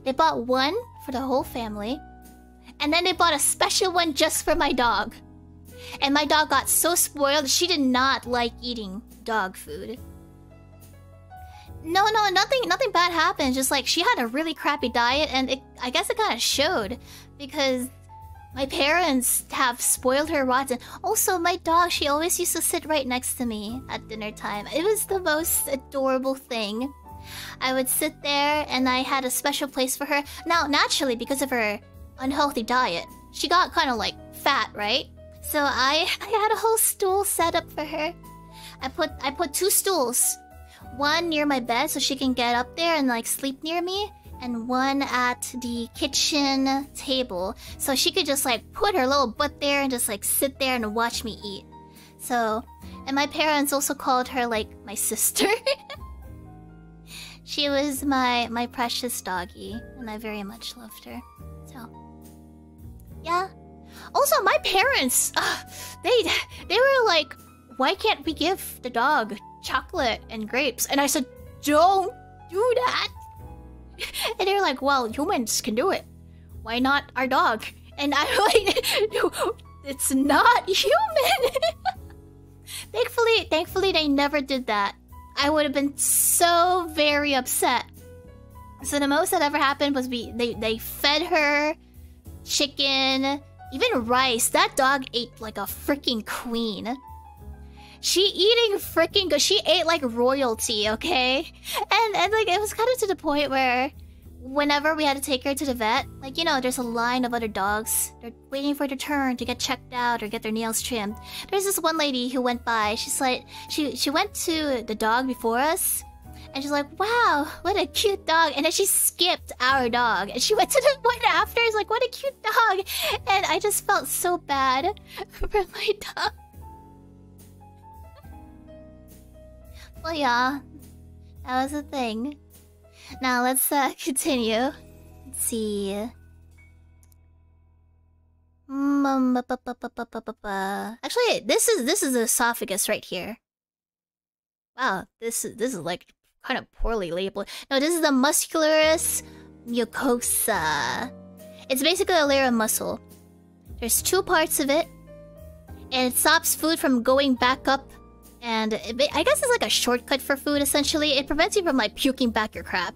they bought one for the whole family, and then they bought a special one just for my dog. And my dog got so spoiled, she did not like eating dog food. No, nothing bad happened. Just like she had a really crappy diet, and I guess it kind of showed because my parents have spoiled her rotten. Also, my dog, she always used to sit right next to me at dinner time. It was the most adorable thing. I would sit there and I had a special place for her. Now, naturally, because of her unhealthy diet, she got kind of like fat, right? So I had a whole stool set up for her. I put 2 stools. One near my bed so she can get up there and like sleep near me, and one at the kitchen table so she could just like put her little butt there and just like sit there and watch me eat. So, and my parents also called her like my sister. She was my precious doggy, and I very much loved her. So, yeah. Also, my parents, they were like, why can't we give the dog chocolate and grapes? And I said, don't do that. And they're like, well, humans can do it. Why not our dog? And I'm like, it's not human. Thankfully, they never did that. I would have been so very upset. So the most that ever happened was they fed her chicken, even rice. That dog ate like a freaking queen. She eating freaking good. She ate like royalty, okay? And like it was kind of to the point where whenever we had to take her to the vet, like, you know, there's a line of other dogs. They're waiting for their turn to get checked out or get their nails trimmed. There's this one lady who went by. She's like, she went to the dog before us, and she's like, wow, what a cute dog. And then she skipped our dog and she went to the one after. It's like, what a cute dog. And I just felt so bad for my dog. Well, yeah, that was a thing. Now let's continue. Let's see. Actually, this is the esophagus right here. Wow, this is like kind of poorly labeled. No, this is the muscularis mucosa. It's basically a layer of muscle. There's 2 parts of it, and it stops food from going back up. And I guess it's like a shortcut for food, essentially. It prevents you from, like, puking back your crap.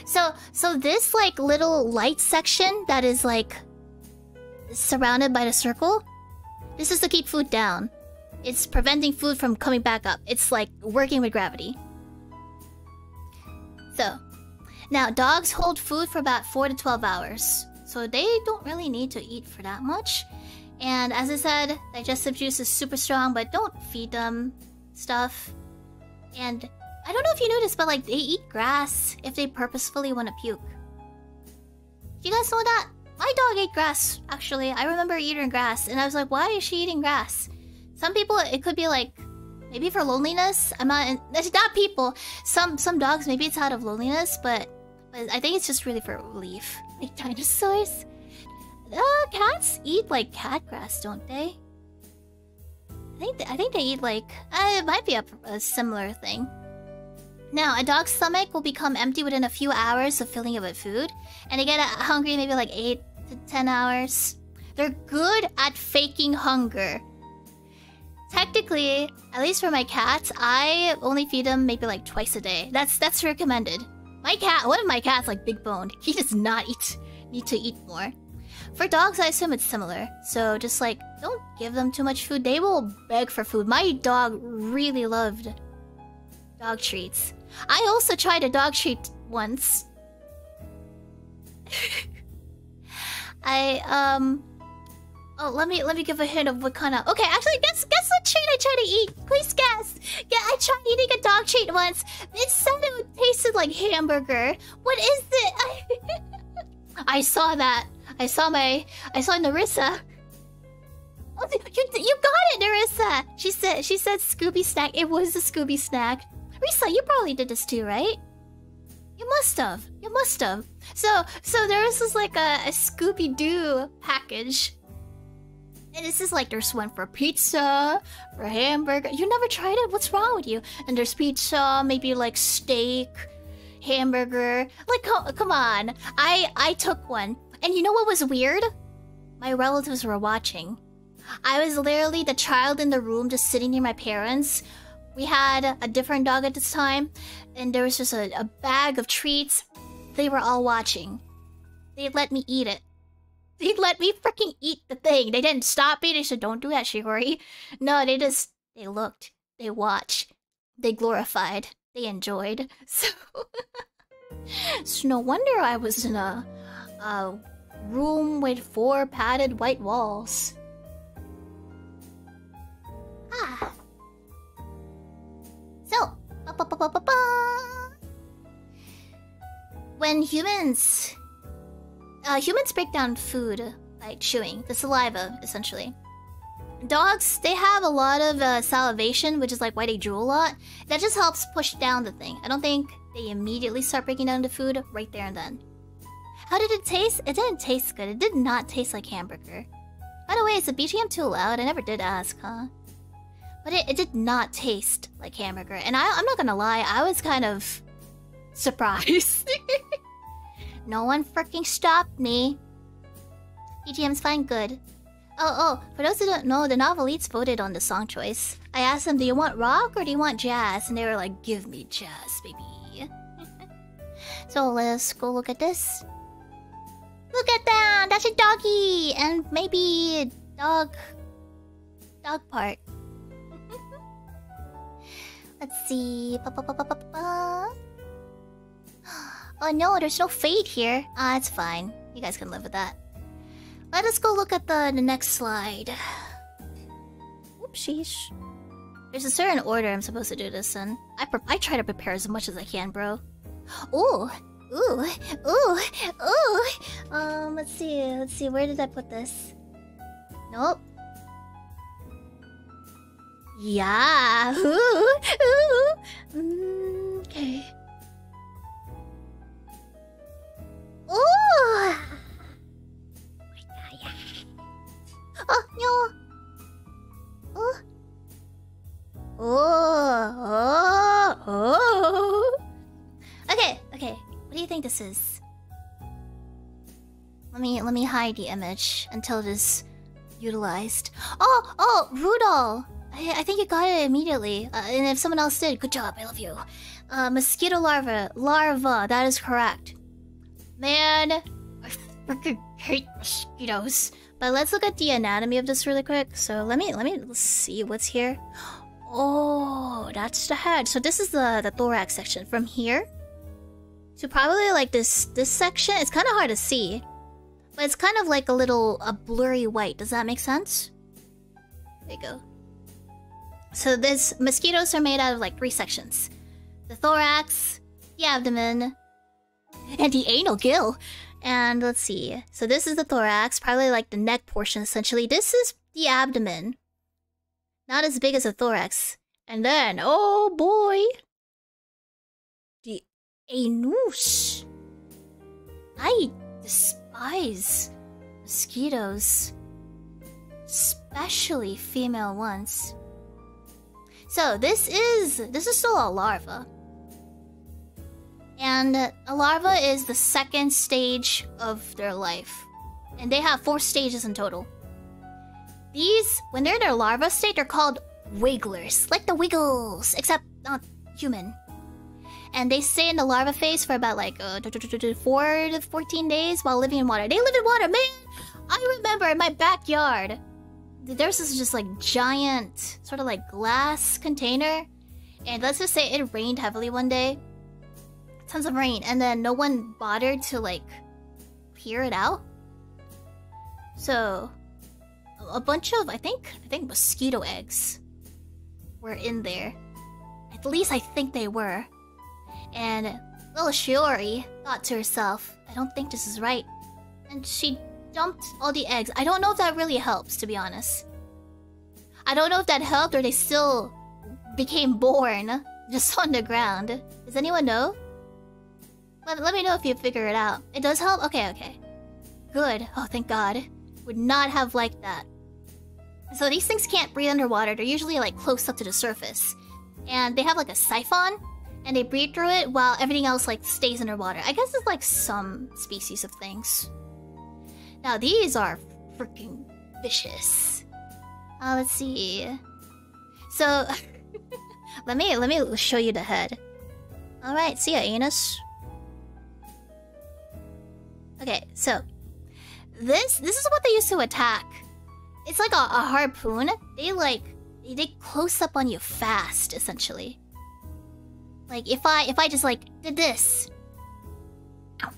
So this, like, little light section that is, like, surrounded by the circle, this is to keep food down. It's preventing food from coming back up. It's, like, working with gravity. So, now, dogs hold food for about 4 to 12 hours. So they don't really need to eat for that much. And as I said, digestive juice is super strong, but don't feed them stuff. And I don't know if you noticed, but like they eat grass if they purposefully want to puke. Do you guys know that? My dog ate grass, actually. I remember eating grass, and I was like, why is she eating grass? Some people, it could be like, maybe for loneliness. That's not people. Some dogs, maybe it's out of loneliness, but I think it's just really for relief. Like dinosaurs. Cats eat like cat grass, don't they? I think they eat like it might be a similar thing. Now, a dog's stomach will become empty within a few hours of filling it with food, and they get hungry maybe like 8 to 10 hours. They're good at faking hunger. Technically, at least for my cats, I only feed them maybe like twice a day. That's recommended. One of my cats, like big boned, he does not need to eat more. For dogs, I assume it's similar. So just like, don't give them too much food. They will beg for food. My dog really loved dog treats. I also tried a dog treat once. Oh, let me give a hint of what kind of... Okay, actually, guess what treat I tried to eat. Please guess. Yeah, I tried eating a dog treat once. It said it tasted like hamburger. What is it? I saw that. I saw Narissa. Oh, you got it, Narissa. She said Scooby snack. It was a Scooby snack. Risa, you probably did this too, right? You must have. You must have. So there was this like a Scooby-Doo package. And this is like there's one for pizza, for hamburger. You never tried it? What's wrong with you? And there's pizza, maybe like steak, hamburger. Like, come on. I took one. And you know what was weird? My relatives were watching. I was literally the child in the room just sitting near my parents. We had a different dog at this time. And there was just a bag of treats. They were all watching. They let me eat it. They let me freaking eat the thing. They didn't stop me. They said, don't do that, Shigori. No, they looked. They watched. They glorified. They enjoyed. So, so no wonder I was in a room with 4 padded white walls. Ah. So, when humans break down food by chewing, the saliva, essentially. Dogs, they have a lot of salivation, which is like why they drool a lot. That just helps push down the thing. I don't think they immediately start breaking down the food right there and then. How did it taste? It didn't taste good. It did not taste like hamburger. By the way, is the BGM too loud? I never did ask, huh? But it did not taste like hamburger. And I'm not gonna lie, I was kind of surprised. No one freaking stopped me. BGM's fine, good. Oh, for those who don't know, the Novelites voted on the song choice. I asked them, do you want rock or do you want jazz? And they were like, give me jazz, baby. So let's go look at this. Look at that! That's a doggy! And maybe a dog part. Let's see. Oh no, there's no fade here. Ah, it's fine. You guys can live with that. Let us go look at the next slide. Oopsies. There's a certain order I'm supposed to do this in. I try to prepare as much as I can, bro. Ooh. Let's see. Where did I put this? Nope. Yeah. Okay. Ooh. Oh my god, yeah. Oh no. Oh. Okay. What do you think this is? Let me hide the image until it is utilized. Oh, Rudolph. I think you got it immediately. And if someone else did, good job. I love you. Mosquito larva. That is correct. Man, I freaking hate mosquitoes. But let's look at the anatomy of this really quick. So let me see what's here. Oh, that's the head. So this is the thorax section. From here to probably like this section. It's kind of hard to see, but it's kind of like a blurry white. Does that make sense? There you go. So mosquitoes are made out of like 3 sections: the thorax, the abdomen, and the anal gill. And let's see. So this is the thorax, probably like the neck portion essentially. This is the abdomen. Not as big as the thorax. And then, oh boy, the anus. I despise mosquitoes, especially female ones. So this is still a larva. And a larva is the second stage of their life. And they have 4 stages in total. These, when they're in their larva state, they're called wigglers. Like the Wiggles, except not human. And they stay in the larva phase for about like 4 to 14 days while living in water. They live in water, man! I remember in my backyard, there's this just like giant, sort of like glass container. And let's just say it rained heavily one day. Tons of rain. And then no one bothered to like clear it out. So a bunch of, I think mosquito eggs were in there. At least I think they were. And little Shiori thought to herself, I don't think this is right. And she dumped all the eggs. I don't know if that really helps, to be honest. I don't know if that helped or they still became born Just on the ground. Does anyone know? Let me know if you figure it out. It does help? Okay, okay. Good. Oh, thank God. Would not have liked that. So these things can't breathe underwater. They're usually like close up to the surface. And they have like a siphon. And they breathe through it while everything else like stays underwater. I guess it's like some species of things. Now these are freaking vicious. Let's see. So let me show you the head. Alright, see ya, anus. Okay, so this is what they use to attack. It's like a harpoon. They close up on you fast, essentially. Like if I just like did this. Ow.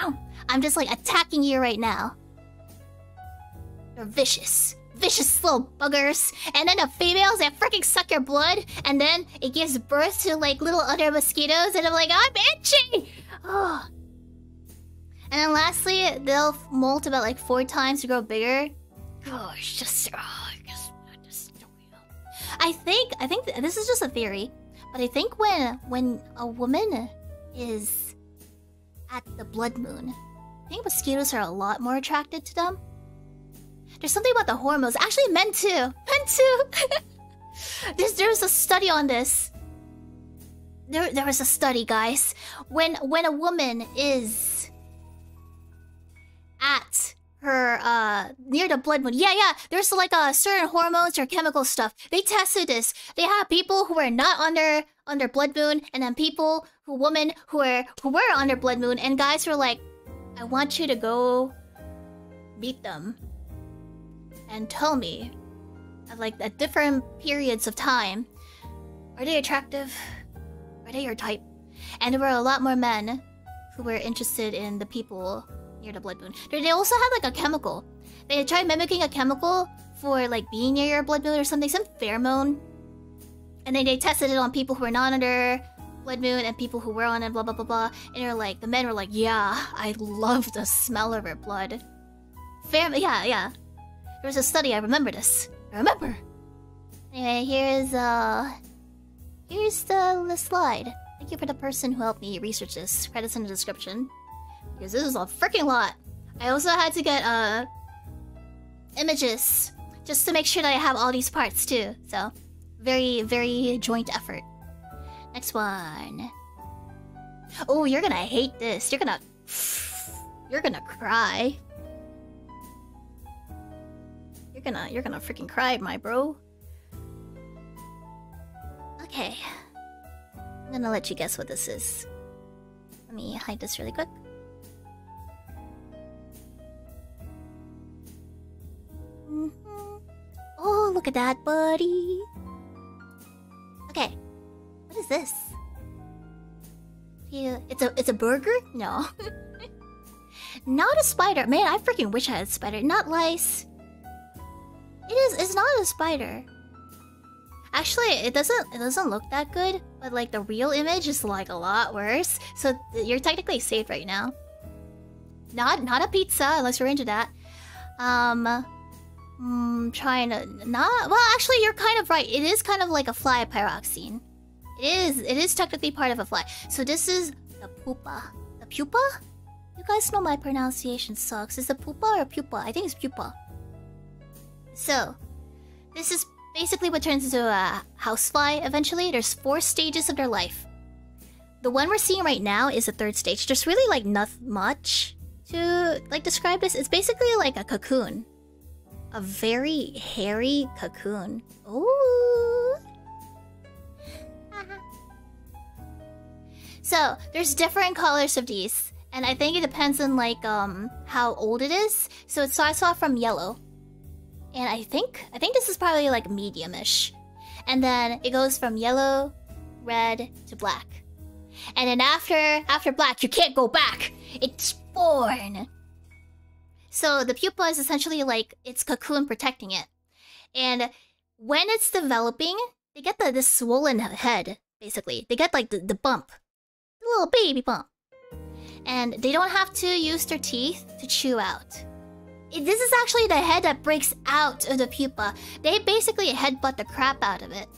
Ow. I'm just like attacking you right now. They're vicious. Vicious little buggers. And then the females that freaking suck your blood. And then it gives birth to like little other mosquitoes. And I'm like, I'm itchy! Oh. And then lastly, they'll molt about like 4 times to grow bigger. Gosh, just I think this is just a theory. But I think when a woman is at the blood moon, I think mosquitoes are a lot more attracted to them. There's something about the hormones. Actually, men too. Men too. There's a study on this. There was a study, guys. When a woman is at her near the blood moon, yeah, there's like certain hormones or chemical stuff. They tested this. They had people who were not on their blood moon, and then women who were on their blood moon, and guys were like, I want you to go meet them and tell me at different periods of time, are they attractive? Are they your type? And there were a lot more men who were interested in the people near the blood moon. They also had like a chemical. They tried mimicking a chemical for like being near your blood moon or something, some pheromone. And then they tested it on people who were not under blood moon and people who were on it, blah blah blah blah. And they're like, the men were like, yeah, I love the smell of her blood. Yeah. There was a study, I remember this. I remember. Anyway, here's the slide. Thank you for the person who helped me research this. Credits in the description. Because this is a freaking lot. I also had to get images just to make sure that I have all these parts too. So very, very joint effort. Next one. Oh, you're gonna hate this. You're gonna cry. You're gonna freaking cry, my bro. Okay. I'm gonna let you guess what this is. Let me hide this really quick. Oh, look at that, buddy. Okay. What is this? Yeah, it's a burger? No. Not a spider. Man, I freaking wish I had a spider. Not lice. It's not a spider. Actually, it doesn't look that good, but like the real image is like a lot worse. So you're technically safe right now. Not a pizza, unless you're into that. Trying to not. Well, actually, you're kind of right. It is kind of like a fly pyroxene. It is technically part of a fly. So this is the pupa. The pupa? You guys know my pronunciation sucks. Is it pupa or pupa? I think it's pupa. So, this is basically what turns into a housefly eventually. There's 4 stages of their life. The one we're seeing right now is the 3rd stage. There's really like not much to like describe this. It's basically like a cocoon. A very hairy cocoon. Ooh. So, there's different colors of these. And I think it depends on like how old it is. So it starts off from yellow. And I think this is probably like medium-ish. And then it goes from yellow, red to black. And then after black, you can't go back. It's born. So the pupa is essentially like its cocoon protecting it. And when it's developing, they get this swollen head, basically. They get like the bump. The little baby bump. And they don't have to use their teeth to chew out. This is actually the head that breaks out of the pupa. They basically headbutt the crap out of it.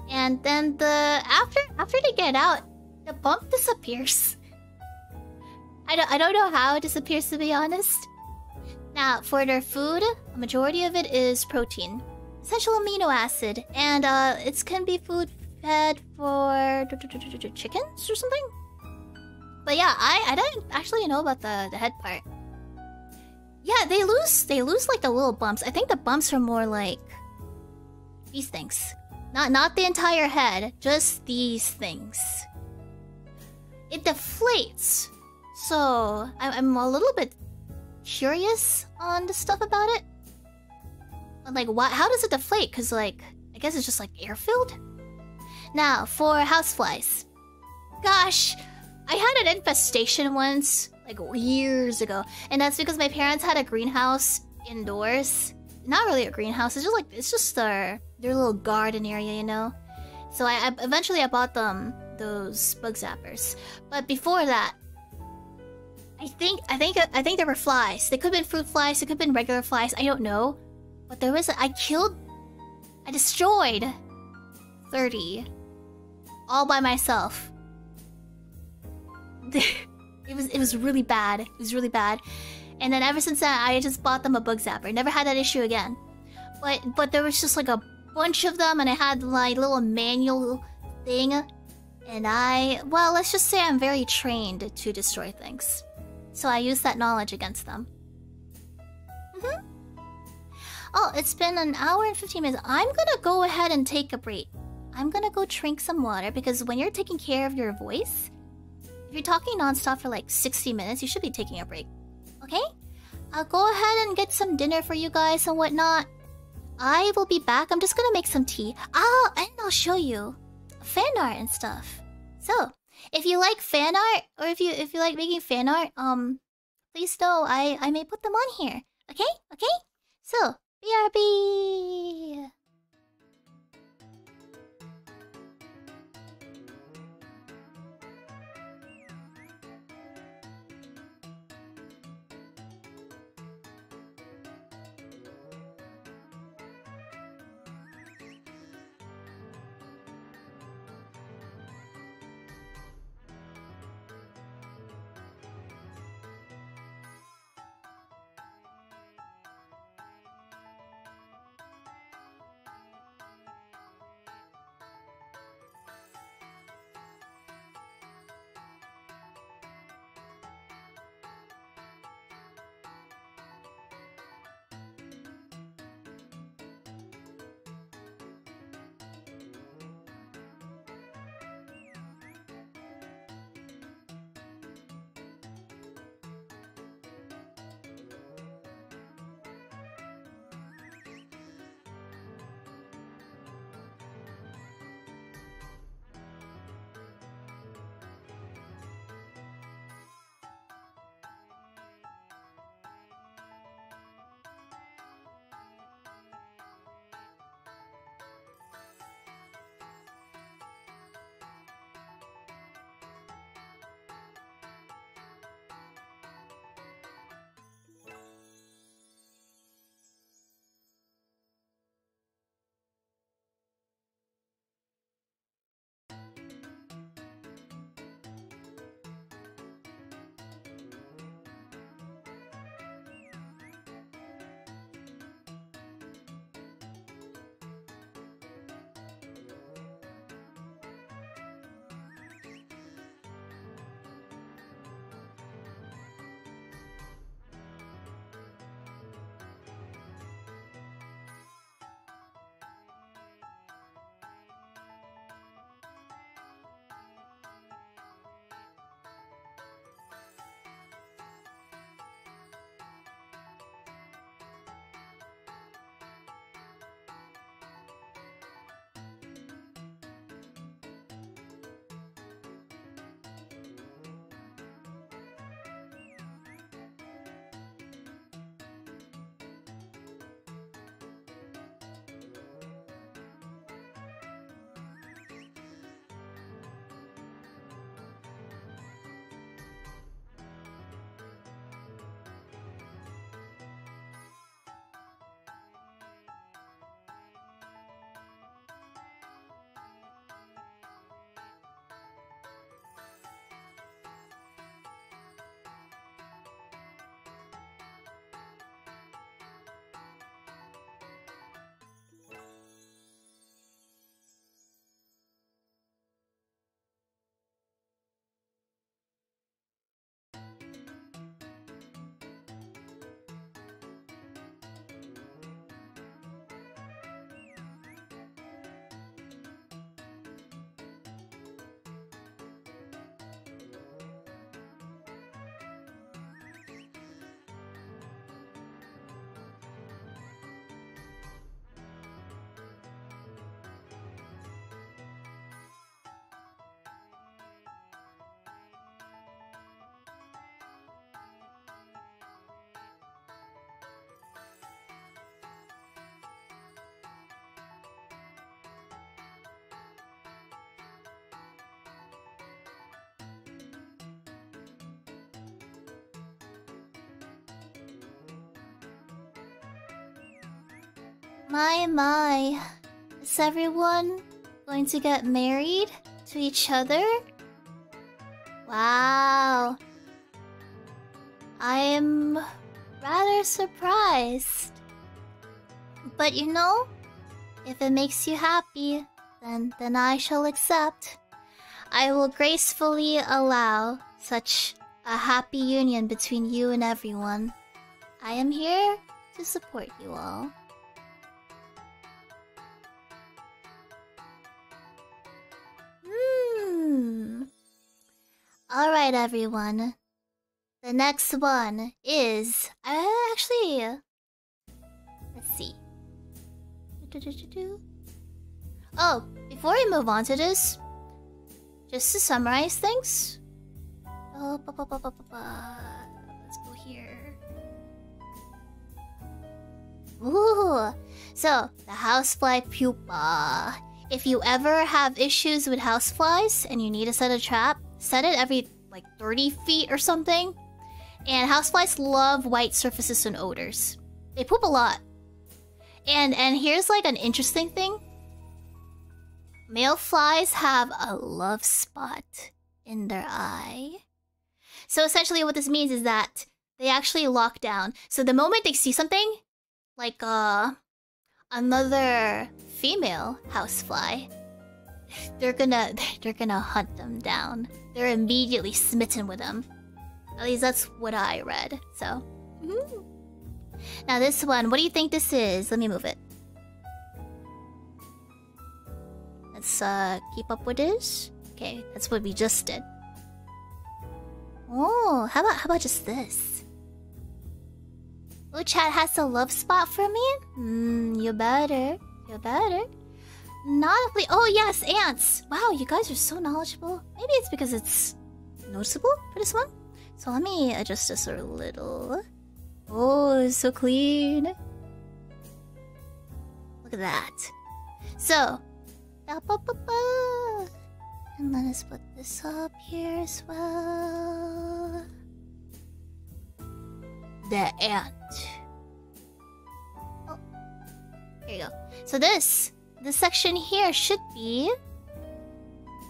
And then after they get out, the bump disappears. I don't know how it disappears, to be honest. Now, for their food, a majority of it is protein, essential amino acid, and it can be food fed for chickens or something. But yeah, I didn't actually know about the head part. Yeah, they lose like the little bumps. I think the bumps are more like these things, not the entire head, just these things. It deflates, so I'm a little bit curious on the stuff about it. Like, why? How does it deflate? Cause like, I guess it's just like air filled. Now for houseflies, gosh, I had an infestation once, like years ago, and that's because my parents had a greenhouse indoors. Not really a greenhouse. It's just their little garden area, you know. So I eventually bought them those bug zappers, but before that, I think there were flies. They could have been fruit flies. They could have been regular flies. I don't know. But there was I destroyed 30 all by myself. It was really bad. It was really bad. And then ever since then, I just bought them a bug zapper. Never had that issue again. But there was just like a bunch of them, and I had like little manual thing. And well, let's just say I'm very trained to destroy things. So I use that knowledge against them. Oh, it's been an hour and 15 minutes. I'm gonna go ahead and take a break. I'm gonna go drink some water, because when you're taking care of your voice, if you're talking nonstop for like 60 minutes, you should be taking a break. Okay? I'll go ahead and get some dinner for you guys and whatnot. I will be back. I'm just gonna make some tea. And I'll show you fan art and stuff. So, if you like fan art, or if you like making fan art, please know I may put them on here. Okay? Okay? So, BRB! My. Is everyone going to get married to each other? Wow. I am rather surprised. But you know, if it makes you happy, then I shall accept. I will gracefully allow such a happy union between you and everyone. I am here to support you all. Alright, everyone. The next one is... actually... let's see. Oh, before we move on to this, just to summarize things. Let's go here. Ooh, so the housefly pupa. If you ever have issues with houseflies and you need to set a trap, set it every like 30 feet or something. And houseflies love white surfaces and odors. They poop a lot. And here's like an interesting thing. Male flies have a love spot in their eye. So essentially what this means is that they actually lock down. So the moment they see something, like another female housefly, they're gonna hunt them down. They're immediately smitten with them. At least that's what I read. So now this one, what do you think this is? Let me move it. Let's keep up with this. Okay, that's what we just did. Oh, how about just this? Uchat has a love spot for me? You better. Not a oh yes, ants! Wow, you guys are so knowledgeable. Maybe it's because it's noticeable for this one. So let me adjust this a little. Oh, it's so clean. Look at that. So, and let us put this up here as well. The ant. Oh, here you go. So this section here should be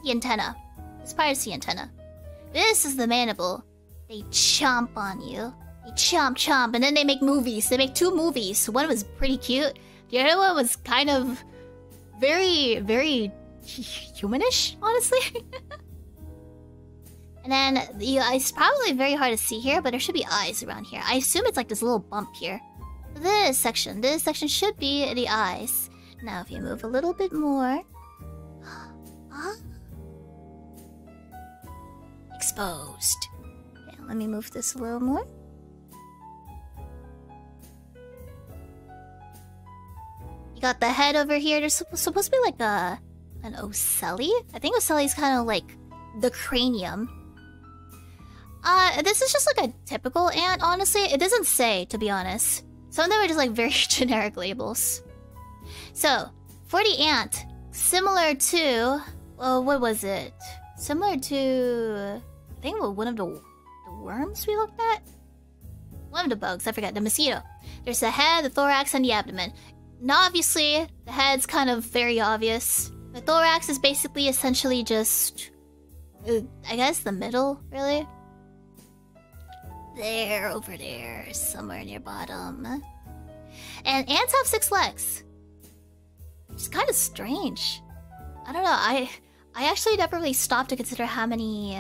the antenna. This part is the antenna. This is the mandible. They chomp on you. They chomp, and then they make movies. They make 2 movies. One was pretty cute. The other one was kind of very, very humanish, honestly. And then it's probably very hard to see here, but there should be eyes around here. I assume it's like this little bump here. This section should be the eyes. Now if you move a little bit more... exposed. Okay, let me move this a little more. You got the head over here. There's supposed to be like an ocelli? I think ocelli is kind of like the cranium. This is just like a typical ant, honestly. It doesn't say, to be honest. Some of them are just like very generic labels. So, for the ant, similar to... what was it? Similar to... I think one of the worms we looked at? One of the bugs, I forgot. The mosquito. There's the head, the thorax, and the abdomen. Now, obviously, the head's kind of very obvious. The thorax is basically essentially just... I guess the middle, really? There, over there, somewhere near bottom. And ants have 6 legs. Which is kind of strange. I don't know, I actually never really stopped to consider how many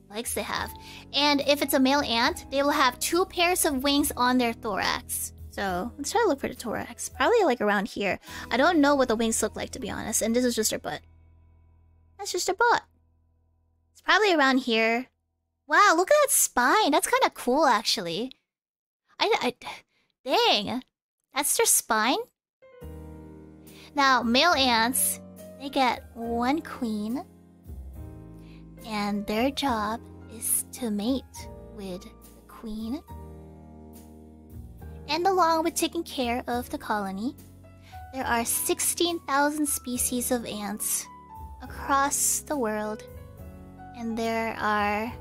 legs they have. And if it's a male ant, they will have 2 pairs of wings on their thorax. So, let's try to look for the thorax. Probably like around here. I don't know what the wings look like, to be honest. And this is just their butt. That's just their butt. It's probably around here. Wow, look at that spine. That's kind of cool, actually. Dang. That's their spine? Now, male ants, they get 1 queen. And their job is to mate with the queen. And along with taking care of the colony, there are 16,000 species of ants across the world. And there are...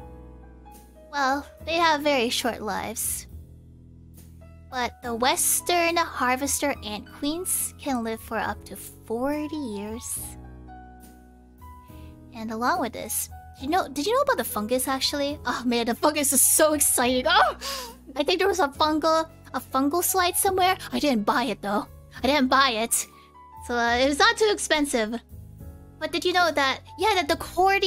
well, they have very short lives. But the Western harvester ant queens can live for up to 40 years. And along with this, did you know about the fungus actually? Oh man, the fungus is so exciting. Oh! I think there was a fungal slide somewhere. I didn't buy it though. I didn't buy it. So it was not too expensive. But did you know that, yeah, that the how do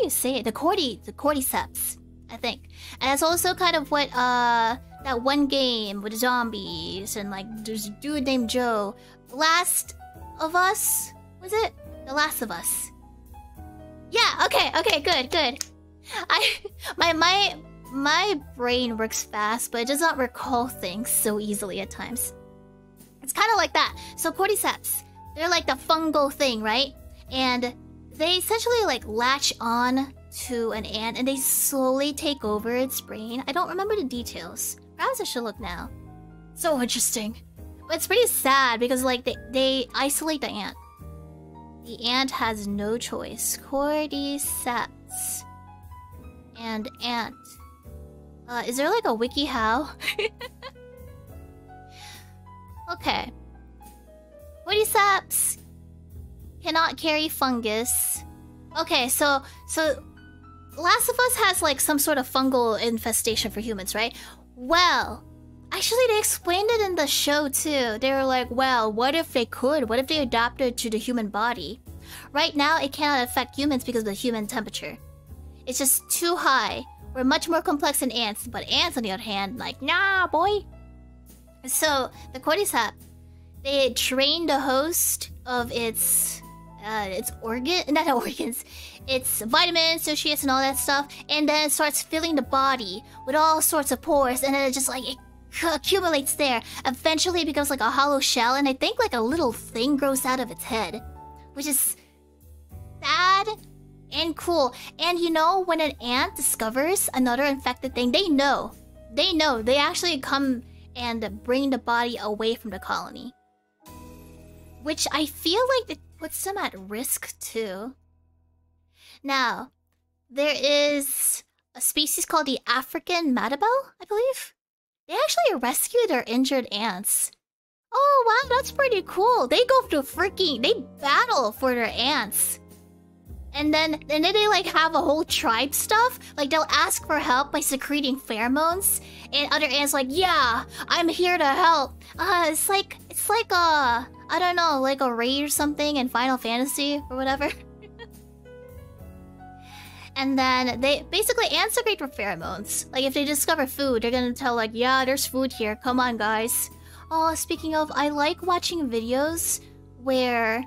you say it? The cordyceps, I think. And it's also kind of what, that one game with zombies and like there's a dude named Joe. Last of Us? Was it? The Last of Us. Yeah, okay, good. My brain works fast, but it does not recall things so easily at times. It's kind of like that. So cordyceps, they're like the fungal thing, right? And they essentially like latch on to an ant and they slowly take over its brain. I don't remember the details. Perhaps I should look now. So interesting. But it's pretty sad because like they isolate the ant. The ant has no choice. Cordyceps. And ant. Is there like a wiki how? Okay. Cordyceps cannot carry fungus. Okay, so Last of Us has like some sort of fungal infestation for humans, right? Well, actually they explained it in the show too. They were like, well, what if they could? What if they adapted to the human body? Right now, it cannot affect humans because of the human temperature. It's just too high. We're much more complex than ants, but ants on the other hand, like, nah, boy. So, the cordyceps, they train the host of its its vitamins, nutrients, and all that stuff, and then it starts filling the body with all sorts of pores, and then it just like it accumulates there. Eventually, it becomes like a hollow shell, and I think like a little thing grows out of its head, which is sad and cool. And you know, when an ant discovers another infected thing, they know. They actually come and bring the body away from the colony, which I feel like it puts them at risk too. Now, there is a species called the African Madabel, I believe. They actually rescue their injured ants. Oh wow, that's pretty cool. They go to they battle for their ants. And then they like have a whole tribe stuff. Like they'll ask for help by secreting pheromones, and other ants like, yeah, I'm here to help. It's like I don't know, like a raid or something in Final Fantasy or whatever. And then they basically ants are great for pheromones. Like if they discover food, they're gonna tell like, yeah, there's food here. Come on, guys. Oh, speaking of, I like watching videos where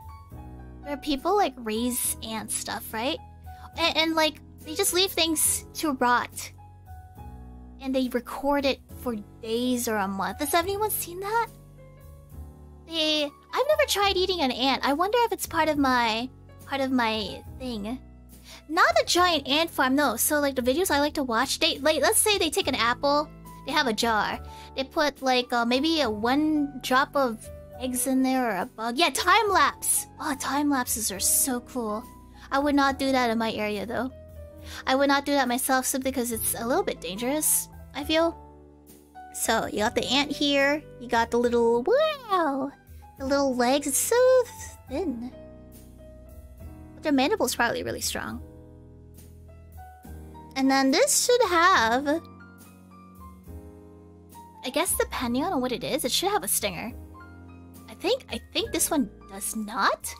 people like raise ant stuff, right? And like they just leave things to rot, and they record it for days or a month. Has anyone seen that? I've never tried eating an ant. I wonder if it's part of my thing. Not a giant ant farm, no. So like the videos I like to watch, they like, let's say they take an apple, they have a jar, they put like maybe a 1 drop of eggs in there or a bug. Yeah, time lapse. Oh, time lapses are so cool. I would not do that in my area though. I would not do that myself simply because it's a little bit dangerous, I feel. So you got the ant here. You got the little, wow, the little legs. It's so thin. But their mandible's probably really strong. And then this should have, I guess depending on what it is, it should have a stinger. I think this one does not.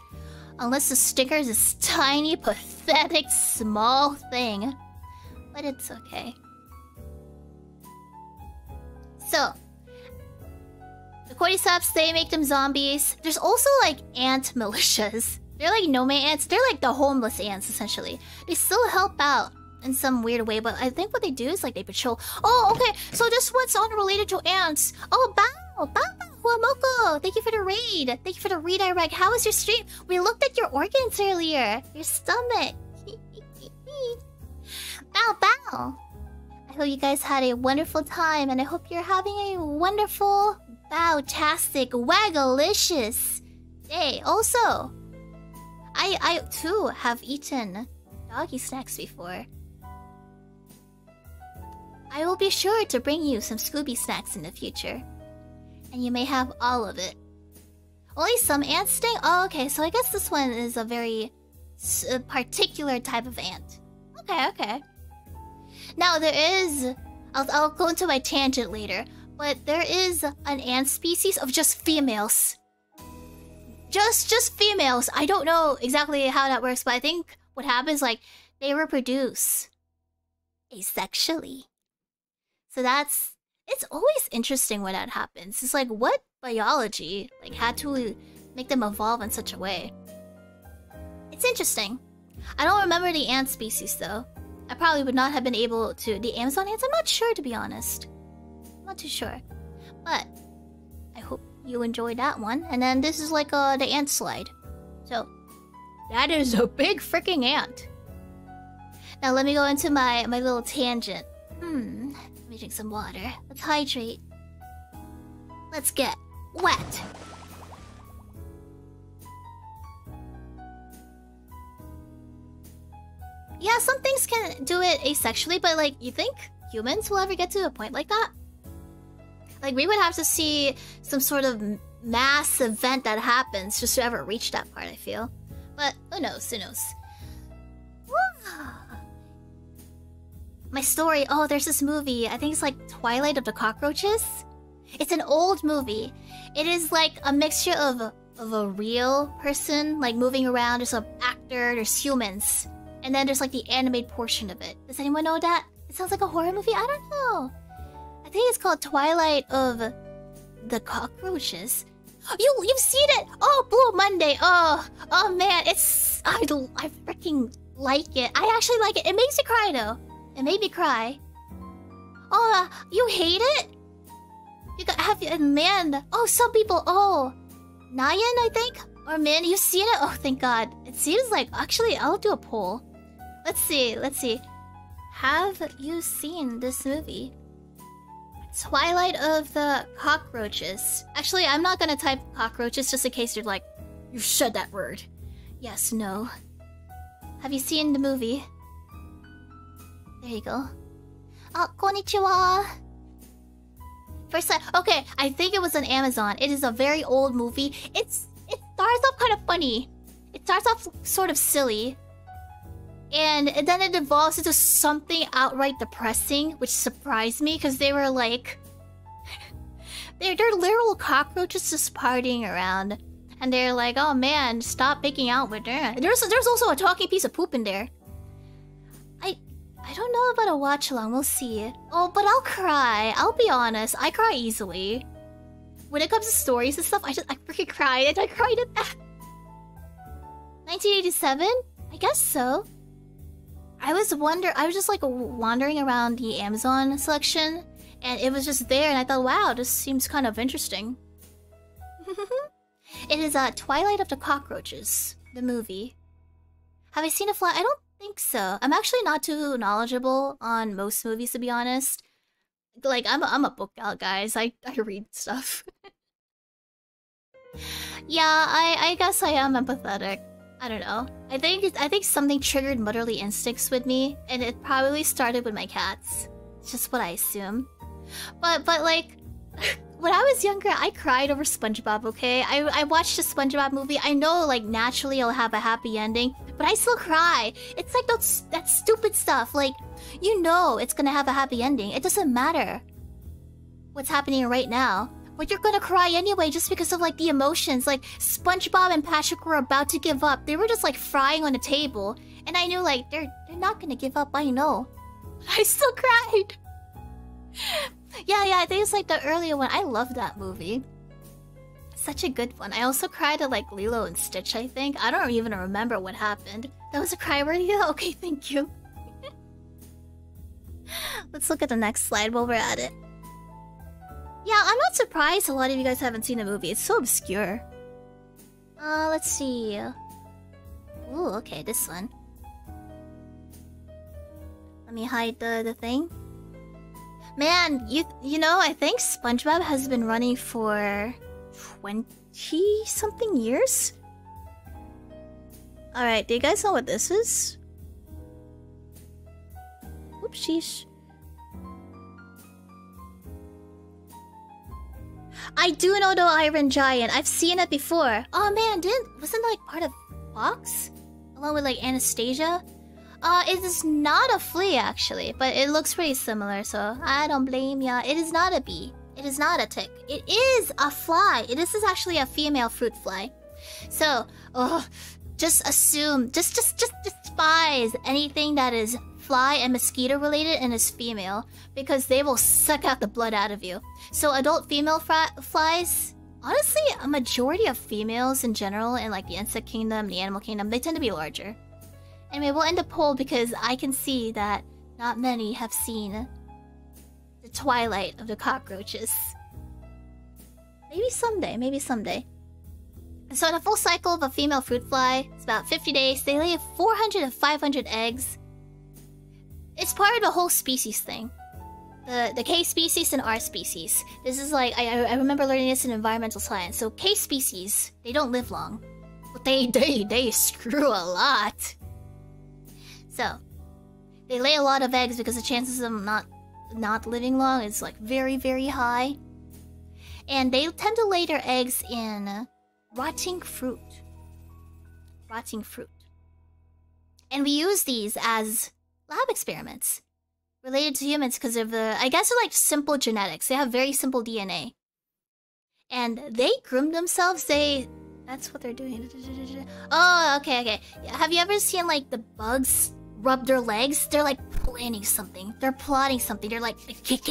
Unless the stinger is this tiny, pathetic, small thing. But it's okay. So, the cordyceps, they make them zombies. There's also like ant militias. They're like nomad ants. They're like the homeless ants, essentially. They still help out in some weird way, but I think what they do is like they patrol. Oh, okay. So this one's unrelated to ants. Oh, Bao! Moko, thank you for the raid. Thank you for the redirect. How was your stream? We looked at your organs earlier. Your stomach. Bao. I hope you guys had a wonderful time, and I hope you're having a wonderful, bow-tastic, wagalicious day. Also, I too have eaten doggy snacks before. I will be sure to bring you some Scooby snacks in the future. And you may have all of it. Only some ants sting? Oh, okay, so I guess this one is a very particular type of ant. Okay, okay. Now there is... I'll go into my tangent later, but there is an ant species of just females. Just females. I don't know exactly how that works, but I think what happens, like, they reproduce asexually. So that's... It's always interesting when that happens. It's like, what biology, like, had to make them evolve in such a way? It's interesting. I don't remember the ant species, though. I probably would not have been able to... The Amazon ants? I'm not sure, to be honest. I'm not too sure. But I hope you enjoyed that one. And then this is like the ant slide. So, that is a big freaking ant. Now let me go into my little tangent. Let me drink some water. Let's hydrate. Let's get wet. Yeah, some things can do it asexually, but like, you think humans will ever get to a point like that? Like, we would have to see some sort of mass event that happens just to ever reach that part, I feel. But who knows, who knows. My story, oh, there's this movie, I think it's like Twilight of the Cockroaches. It's an old movie. It is like a mixture of a real person, like moving around. There's an actor, there's humans. And then there's like the animated portion of it. Does anyone know that? It sounds like a horror movie? I don't know. I think it's called Twilight of the Cockroaches. You've seen it! Oh, Blue Monday! Oh man, it's... I freaking like it. I actually like it. It makes me cry though. It made me cry. Oh, you hate it? Man. Oh, some people. Oh, Nayan, I think, or Min. You've seen it? Oh, thank God. It seems like actually I'll do a poll. Let's see. Let's see. Have you seen this movie? Twilight of the Cockroaches. Actually, I'm not gonna type cockroaches just in case you're like, you said that word. Yes, no. Have you seen the movie? There you go. Ah, konnichiwa. First time. Okay, I think it was on Amazon. It is a very old movie. It starts off kind of funny. It starts off sort of silly. And then it evolves into something outright depressing, which surprised me because they were like... they're literal cockroaches just partying around. And they're like, oh man, stop making out with her. There's also a talking piece of poop in there. I don't know about a watch along, we'll see. Oh, but I'll cry. I'll be honest, I cry easily. When it comes to stories and stuff, I freaking cried, and I cried at that. 1987? I guess so. I was just like wandering around the Amazon selection, and it was just there, and I thought, wow, this seems kind of interesting. It is Twilight of the Cockroaches, the movie. Have I seen a fly? I don't think so. I'm actually not too knowledgeable on most movies, to be honest. Like, I'm a book gal, guys. I read stuff. Yeah, I guess I am empathetic. I don't know. I think something triggered motherly instincts with me, and it probably started with my cats. It's just what I assume. But like, when I was younger, I cried over SpongeBob, okay? I watched the SpongeBob movie. I know, like, naturally I'll have a happy ending, but I still cry. It's like that stupid stuff. Like, you know it's gonna have a happy ending. It doesn't matter what's happening right now. But you're gonna cry anyway just because of, like, the emotions. Like, SpongeBob and Patrick were about to give up. They were just, like, frying on the table. And I knew, like, they're not gonna give up, I know. I still cried. Yeah, I think it's like the earlier one. I love that movie. Such a good one. I also cried at like Lilo and Stitch, I think. I don't even remember what happened. That was a cry worthy? Okay, thank you. Let's look at the next slide while we're at it. Yeah, I'm not surprised a lot of you guys haven't seen the movie. It's so obscure. Let's see. Ooh, okay, this one. Let me hide the thing. Man, you know, I think SpongeBob has been running for 20-something years? Alright, do you guys know what this is? Oopsies. I do know the Iron Giant. I've seen it before. Oh man, wasn't like part of Fox? Along with like Anastasia? It is not a flea actually, but it looks pretty similar, so I don't blame ya. It is not a bee. It is not a tick. It is a fly. This is actually a female fruit fly. So, just assume, just despise anything that is fly and mosquito related and is female, because they will suck out the blood out of you. So adult female flies, honestly, a majority of females in general in like the insect kingdom, the animal kingdom, they tend to be larger. Anyway, we'll end the poll because I can see that not many have seen the twilight of the cockroaches. Maybe someday, maybe someday. So the full cycle of a female fruit fly is about 50 days. They lay 400 to 500 eggs. It's part of the whole species thing. The K species and R species. This is like, I remember learning this in environmental science. So K species, they don't live long. But they screw a lot. So, they lay a lot of eggs because the chances of them not living long is like very, very high. And they tend to lay their eggs in rotting fruit. Rotting fruit. And we use these as lab experiments related to humans because of the, I guess they're like simple genetics. They have very simple DNA. And they groom themselves. That's what they're doing. Oh, okay. Have you ever seen like the bugs rub their legs? They're like planning something. They're plotting something. They're like kick.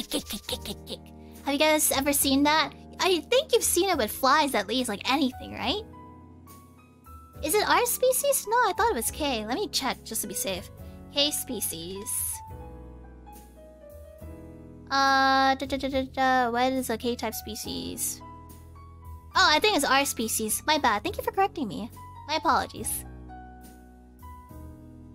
Have you guys ever seen that? I think you've seen it with flies at least, like anything, right? Is it R species? No, I thought it was K. Let me check just to be safe. K species. What is a K-type species? Oh, I think it's R species. My bad. Thank you for correcting me. My apologies.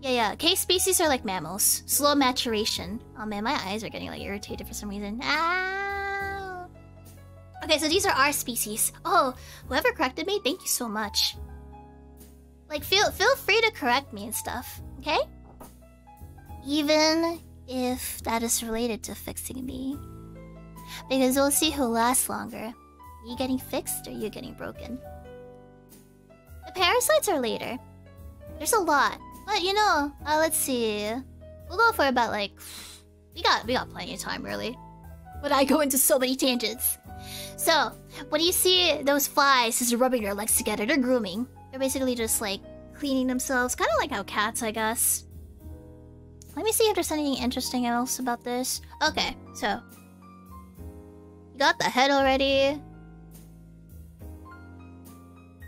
Yeah. K species are like mammals. Slow maturation. Oh man, my eyes are getting like irritated for some reason. Ow! Okay, so these are R species. Oh, whoever corrected me, thank you so much. Like, feel free to correct me and stuff, okay? Even if that is related to fixing me. Because we'll see who lasts longer. Me getting fixed or you getting broken. The parasites are later. There's a lot. But you know, let's see. We'll go for about like... We got plenty of time, really. But I go into so many tangents. So, when you see those flies just rubbing their legs together, they're grooming. They're basically just like cleaning themselves. Kind of like how cats, I guess. Let me see if there's anything interesting else about this. Okay, so... You got the head already.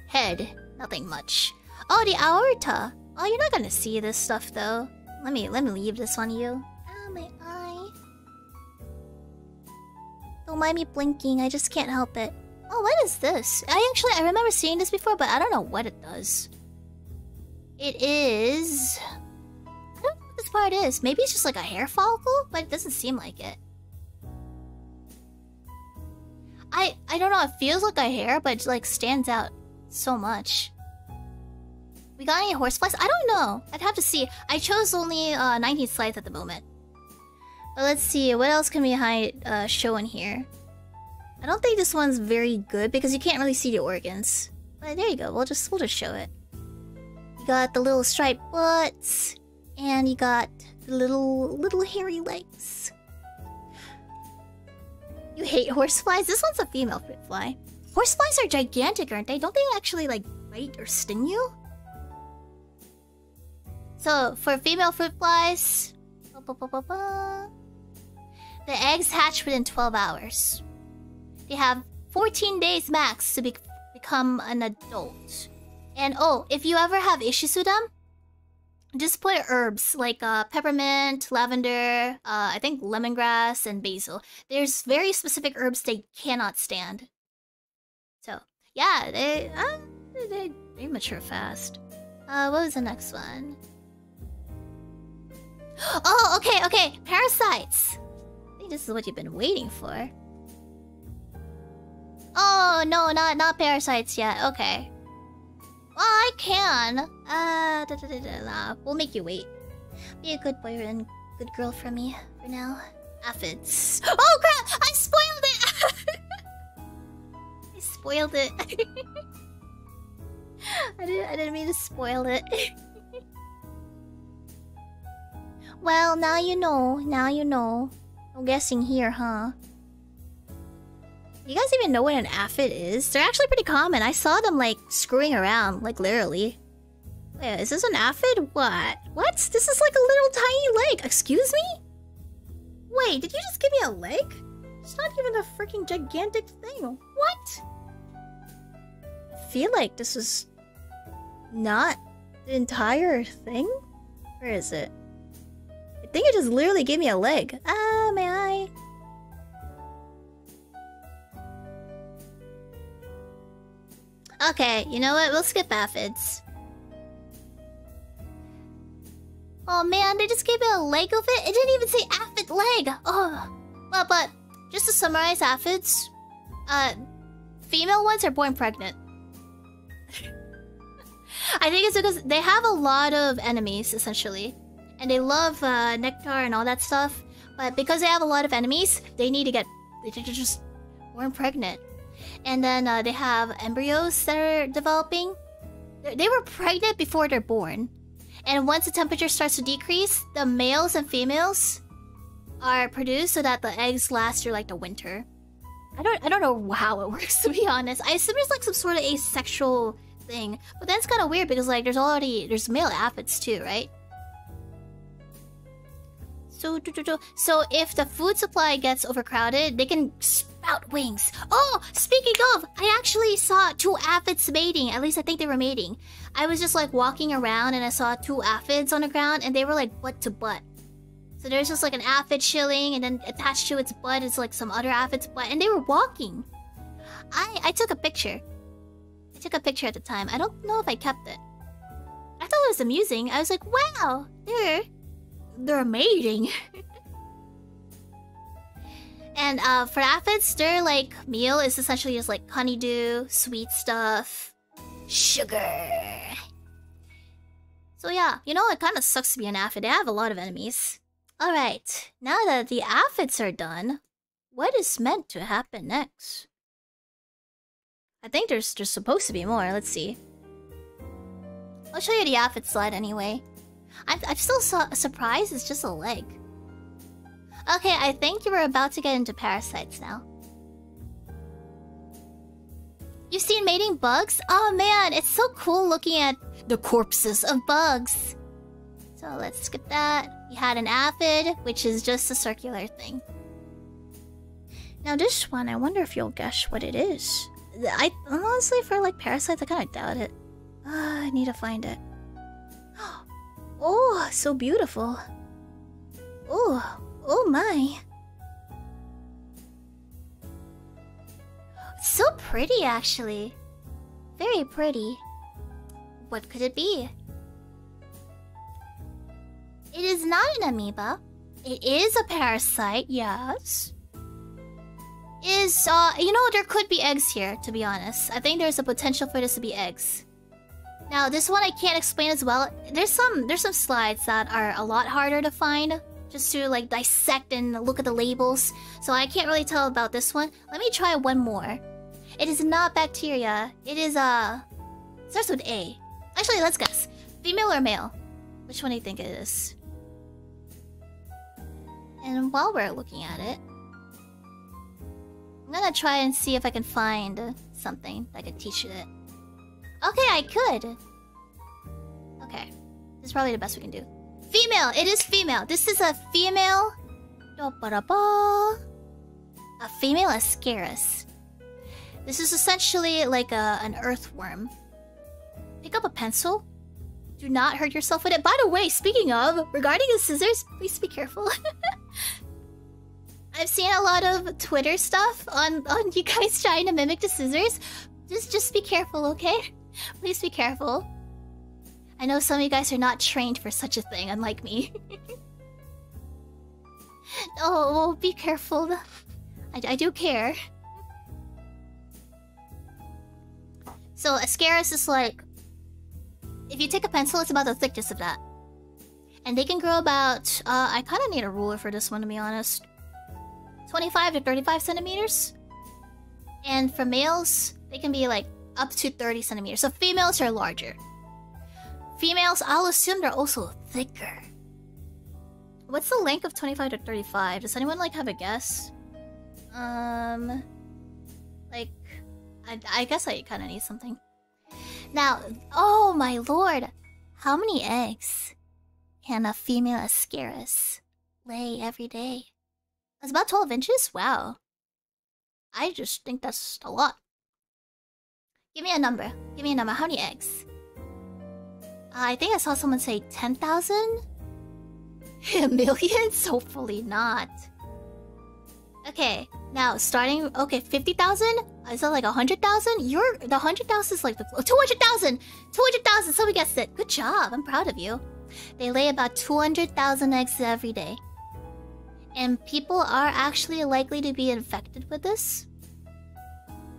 Head. Nothing much. Oh, the aorta. Oh, you're not gonna see this stuff though. Let me leave this on you. Ah, my eye. Don't mind me blinking, I just can't help it. Oh, what is this? I remember seeing this before, but I don't know what it does. It is... I don't know what this part is. Maybe it's just like a hair follicle, but it doesn't seem like it. I don't know, it feels like a hair, but it like stands out so much. We got any horseflies? I don't know. I'd have to see. I chose only 19 slides at the moment. But let's see. What else can we show in here? I don't think this one's very good because you can't really see the organs. But there you go. We'll just show it. You got the little striped butts, and you got the little hairy legs. You hate horseflies? This one's a female fruit fly. Horseflies are gigantic, aren't they? Don't they actually like bite or sting you? So, for female fruit flies... The eggs hatch within 12 hours. They have 14 days max to become an adult. And oh, if you ever have issues with them, just put herbs like peppermint, lavender, I think lemongrass, and basil. There's very specific herbs they cannot stand. So, yeah, they mature fast. What was the next one? Oh, okay. Parasites. I think this is what you've been waiting for. Oh, no, not parasites yet. Okay. Well, I can. We'll make you wait. Be a good boy and good girl for me for now. Aphids. Oh, crap! I spoiled it! spoiled it. I didn't mean to spoil it. Well, now you know. Now you know. No guessing here, huh? You guys even know what an aphid is? They're actually pretty common. I saw them, like, screwing around, like, literally. Wait, is this an aphid? What? What? This is like a little tiny leg. Excuse me? Wait, did you just give me a leg? It's not even a freaking gigantic thing. What? I feel like this is not the entire thing? Where is it? I think it just literally gave me a leg. Ah, may I? Okay, you know what? We'll skip aphids. Oh man, they just gave me a leg of it? It didn't even say aphid leg! Oh. Well, but just to summarize aphids, female ones are born pregnant. I think it's because they have a lot of enemies, essentially. And they love nectar and all that stuff. But because they have a lot of enemies, they're just born pregnant. And then they have embryos that are developing. They were pregnant before they're born. And once the temperature starts to decrease, the males and females are produced so that the eggs last through like the winter. I don't know how it works, to be honest. I assume it's like some sort of asexual thing. But that's kind of weird because like there's male aphids too, right? So if the food supply gets overcrowded, they can spout wings. Oh, speaking of, I actually saw 2 aphids mating. At least I think they were mating. I was just like walking around and I saw 2 aphids on the ground and they were like butt to butt. So there's just like an aphid chilling and then attached to its butt is like some other aphid's butt and they were walking. I took a picture. I took a picture at the time. I don't know if I kept it. I thought it was amusing. I was like, wow, they're mating. And for aphids, their like meal is essentially just like honeydew, sweet stuff, sugar. So yeah, you know, it kind of sucks to be an aphid. They have a lot of enemies. Alright, now that the aphids are done, what is meant to happen next? I think there's supposed to be more. Let's see. I'll show you the aphid slide anyway. I'm still surprised it's just a leg. Okay, I think you were about to get into parasites now. You've seen mating bugs? Oh man, it's so cool looking at the corpses of bugs. So let's skip that. You had an aphid, which is just a circular thing. Now this one, I wonder if you'll guess what it is. Honestly, for like parasites, I kind of doubt it. I need to find it. Oh, so beautiful. Oh my. It's so pretty, actually. Very pretty. What could it be? It is not an amoeba. It is a parasite, yes. You know, there could be eggs here, to be honest. I think there's a potential for this to be eggs. Now, this one I can't explain as well. There's some slides that are a lot harder to find, just to like dissect and look at the labels. So I can't really tell about this one. Let me try one more. It is not bacteria. It is it starts with A. Actually, let's guess. Female or male? Which one do you think it is? And while we're looking at it, I'm gonna try and see if I can find something that could teach you it. Okay, I could. Okay. This is probably the best we can do. Female! It is female. This is a female... A female Ascaris. This is essentially like an earthworm. Pick up a pencil. Do not hurt yourself with it. By the way, speaking of, regarding the scissors, please be careful. I've seen a lot of Twitter stuff on you guys trying to mimic the scissors. Just be careful, okay? Please be careful. I know some of you guys are not trained for such a thing, unlike me. Oh, be careful. I do care. So, Ascaris is like... If you take a pencil, it's about the thickness of that. And they can grow about... I kind of need a ruler for this one, to be honest. 25 to 35 centimeters. And for males, They can be like up to 30 centimeters. So females are larger. Females, I'll assume they're also thicker. What's the length of 25 to 35? Does anyone like have a guess? Like, I guess I kind of need something. Now, oh my lord, how many eggs can a female Ascaris lay every day? That's about 12 inches? Wow. I just think that's a lot. Give me a number. Give me a number. How many eggs? I think I saw someone say 10,000? Millions? Hopefully not. Okay, now starting... Okay, 50,000? Is that like 100,000? The 100,000 is like the... 200,000! 200,000! Somebody guessed it. Good job. I'm proud of you. They lay about 200,000 eggs every day. And people are actually likely to be infected with this.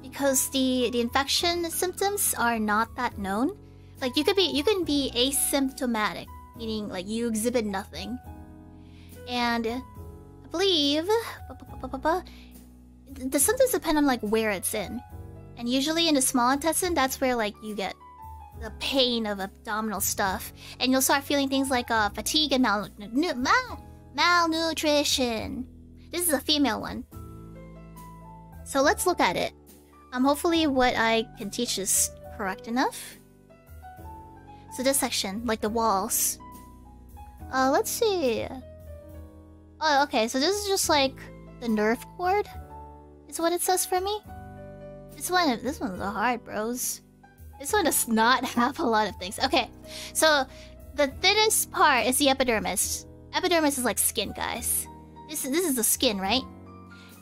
Because the infection symptoms are not that known. Like you can be asymptomatic, meaning like you exhibit nothing. And I believe the symptoms depend on like where it's in. And usually in the small intestine, that's where like you get the pain of abdominal stuff. And you'll start feeling things like fatigue and malnutrition. This is a female one. So let's look at it. Hopefully what I can teach is correct enough. So this section, like the walls. Let's see. Oh, okay, so this is just like the nerve cord. Is what it says for me. This one's hard, bros. This one does not have a lot of things. Okay, so the thinnest part is the epidermis. Epidermis is like skin, guys. This is the skin, right?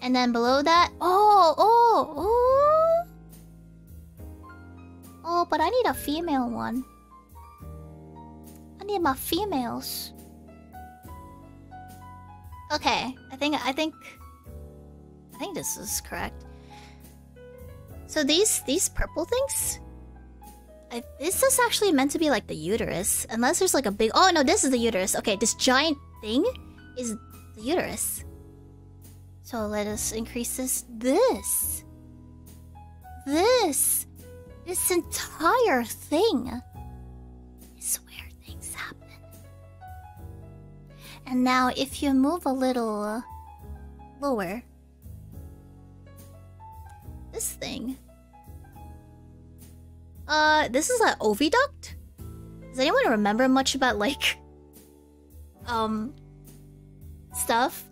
And then below that, oh, but I need a female one. I need my females. Okay, I think this is correct. So these purple things, this is actually meant to be like the uterus, unless there's like a big. Oh no, this is the uterus. Okay, this giant thing is the uterus. So let us increase this. This entire thing is where things happen. And now if you move a little lower, this thing. This is an oviduct? Does anyone remember much about like stuff?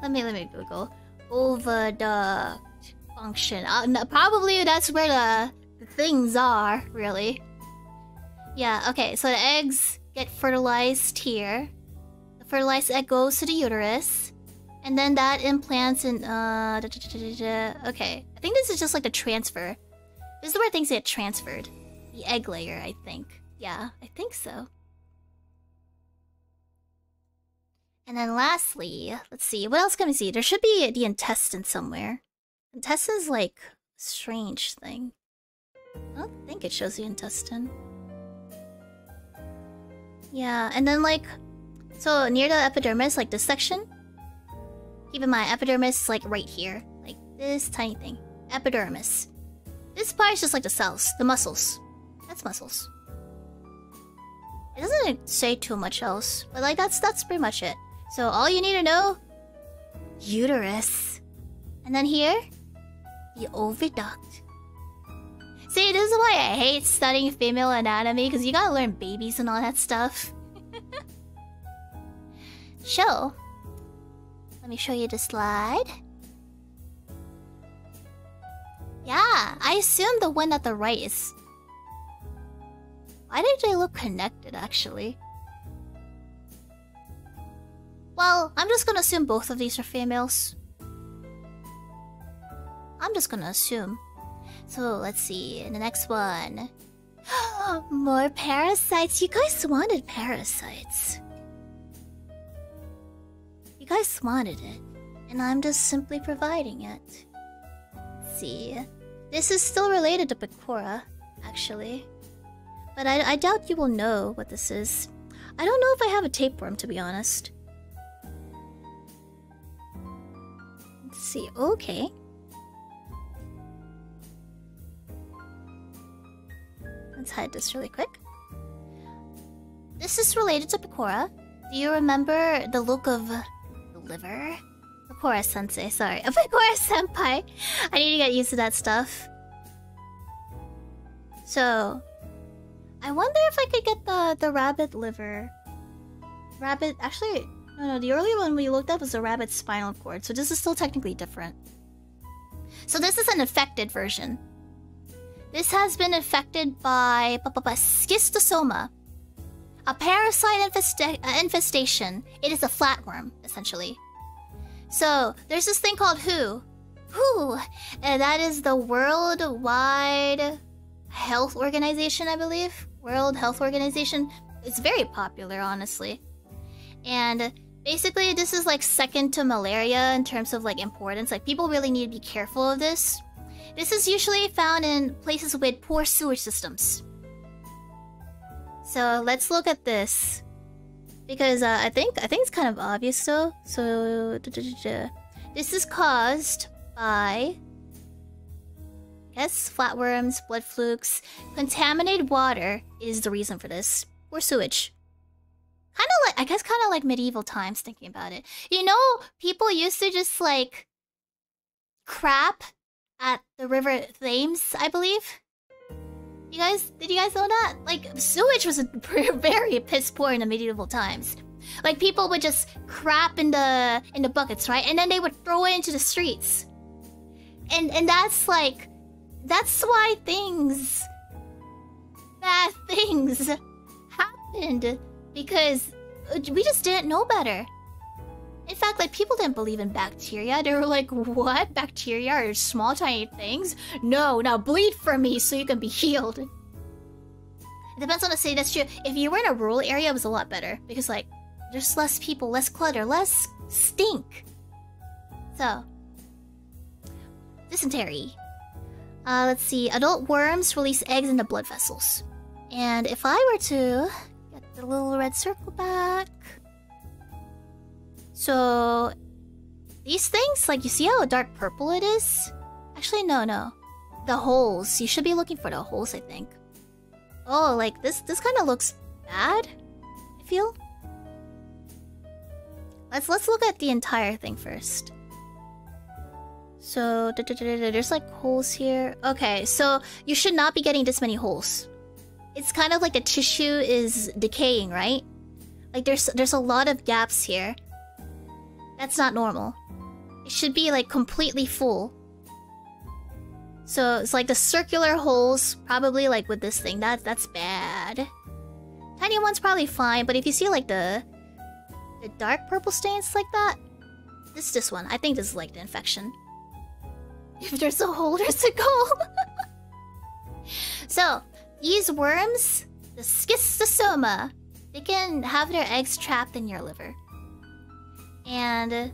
let me Google oviduct function. Probably that's where the things are, really. Yeah, okay, so the eggs get fertilized here. The fertilized egg goes to the uterus. And then that implants in okay. I think this is just like the transfer. This is where things get transferred. The egg layer, I think. Yeah, I think so. And then lastly, let's see, what else can we see? There should be the intestine somewhere. Intestine's like a strange thing. I don't think it shows the intestine. Yeah, and then like, so near the epidermis, like this section. Keep in mind, epidermis is like right here. Like this tiny thing. Epidermis. This part is just like the cells, the muscles. That's muscles. It doesn't say too much else, but like that's pretty much it. So all you need to know, uterus. And then here, the oviduct. See, this is why I hate studying female anatomy, because you gotta learn babies and all that stuff. So, let me show you the slide. Yeah, I assume the one at the right is... Why did they look connected, actually? Well, I'm just gonna assume both of these are females. I'm just gonna assume. So, let's see, in the next one. More parasites. You guys wanted parasites. You guys wanted it. And I'm just simply providing it. Let's see. This is still related to Pecora, actually. But I doubt you will know what this is. I don't know if I have a tapeworm, to be honest. Let's see. Okay. Let's hide this really quick. This is related to Pecora. Do you remember the look of the liver? Pecora sensei, sorry. Pecora senpai! I need to get used to that stuff. So, I wonder if I could get the rabbit liver. Rabbit, actually, no, the earlier one we looked up was the rabbit spinal cord, so this is still technically different. So this is an affected version. This has been affected by schistosoma, a parasite infestation. It is a flatworm, essentially. So there's this thing called WHO, and that is the Worldwide Health Organization, I believe. World Health Organization. It's very popular, honestly. And basically, this is like second to malaria in terms of like importance. Like, people really need to be careful of this. This is usually found in places with poor sewage systems. So let's look at this, because I think it's kind of obvious though. So this is caused by, yes, flatworms, blood flukes. Contaminated water is the reason for this. Poor sewage. Kind of like, I guess, kind of like medieval times, thinking about it. You know, people used to just like crap at the river Thames, I believe. Did you guys know that? Like, sewage was very piss poor in the medieval times. Like, people would just crap in the buckets, right? And then they would throw it into the streets. And that's like, that's why bad things happened, because we just didn't know better. In fact, like, people didn't believe in bacteria. They were like, what? Bacteria are small, tiny things? No, now bleed for me so you can be healed. It depends on the city, that's true. If you were in a rural area, it was a lot better. Because, like, there's less people, less clutter, less stink. So, dysentery. Let's see. Adult worms release eggs in the blood vessels. And if I were to get the little red circle back... So, these things, like, you see how dark purple it is? Actually, no. The holes. You should be looking for the holes, I think. Oh, like, this kind of looks bad, I feel. Let's look at the entire thing first. So, there's, like, holes here. Okay, so you should not be getting this many holes. It's kind of like the tissue is decaying, right? Like, there's a lot of gaps here. That's not normal. It should be, like, completely full. So, it's like the circular holes, probably, like, with this thing. That's bad. Tiny one's probably fine, but if you see, like, the dark purple stains like that... This one. I think this is, like, the infection. If there's a hole, there's a goal! So, these worms, the schistosoma, they can have their eggs trapped in your liver. And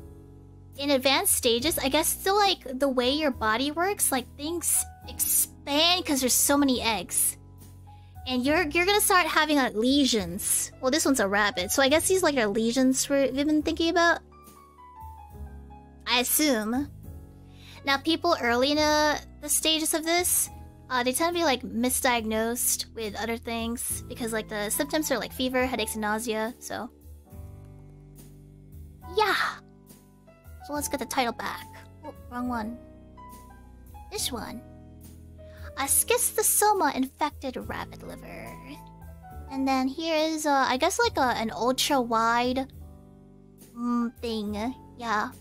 in advanced stages, I guess still, like, the way your body works, like, things expand because there's so many eggs. And you're gonna start having, like, lesions. Well, this one's a rabbit, so I guess these, like, are lesions we've been thinking about. I assume. Now, people early in the stages of this, they tend to be, like, misdiagnosed with other things. Because, like, the symptoms are, like, fever, headaches, and nausea, so... Yeah! So let's get the title back. Oh, wrong one. This one. A schistosoma infected rabbit liver. And then here is, I guess, like an ultra-wide thing. Yeah.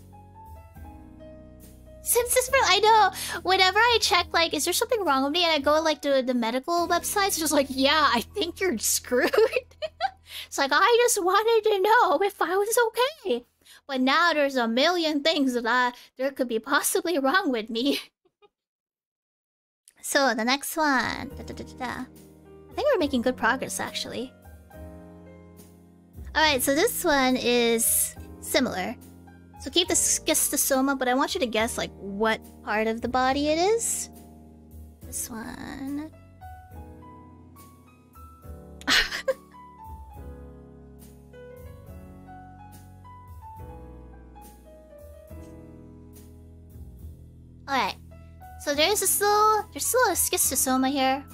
Since this, I know, whenever I check, like, is there something wrong with me? And I go, like, to the medical websites, it's just like, yeah, I think you're screwed. It's like, I just wanted to know if I was okay. But now there's a million things that there could be possibly wrong with me. So, the next one. I think we're making good progress, actually. Alright, so this one is similar. So keep the schistosoma, but I want you to guess, like, what part of the body it is. This one. Alright. So there's still a schistosoma here.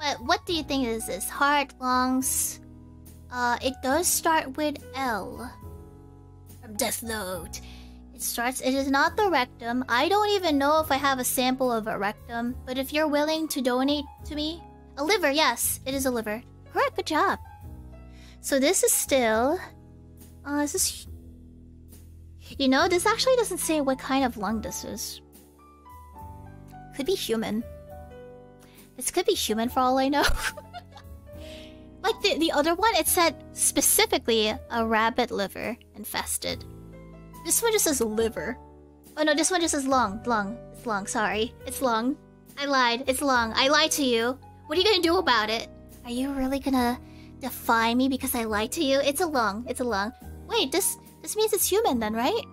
But what do you think is this? Heart, lungs. It does start with L. From Death Note. It is not the rectum. I don't even know if I have a sample of a rectum. But if you're willing to donate to me... A liver, yes. It is a liver. Correct, good job. So this is still... this is... You know, this actually doesn't say what kind of lung this is. Could be human. This could be human for all I know. Like the other one, it said specifically a rabbit liver infested. This one just says liver. Oh no, this one just says lung. Lung. It's lung, sorry. It's lung. I lied. It's lung. I lied to you. What are you gonna do about it? Are you really gonna defy me because I lied to you? It's a lung. It's a lung. Wait, this means it's human then, right?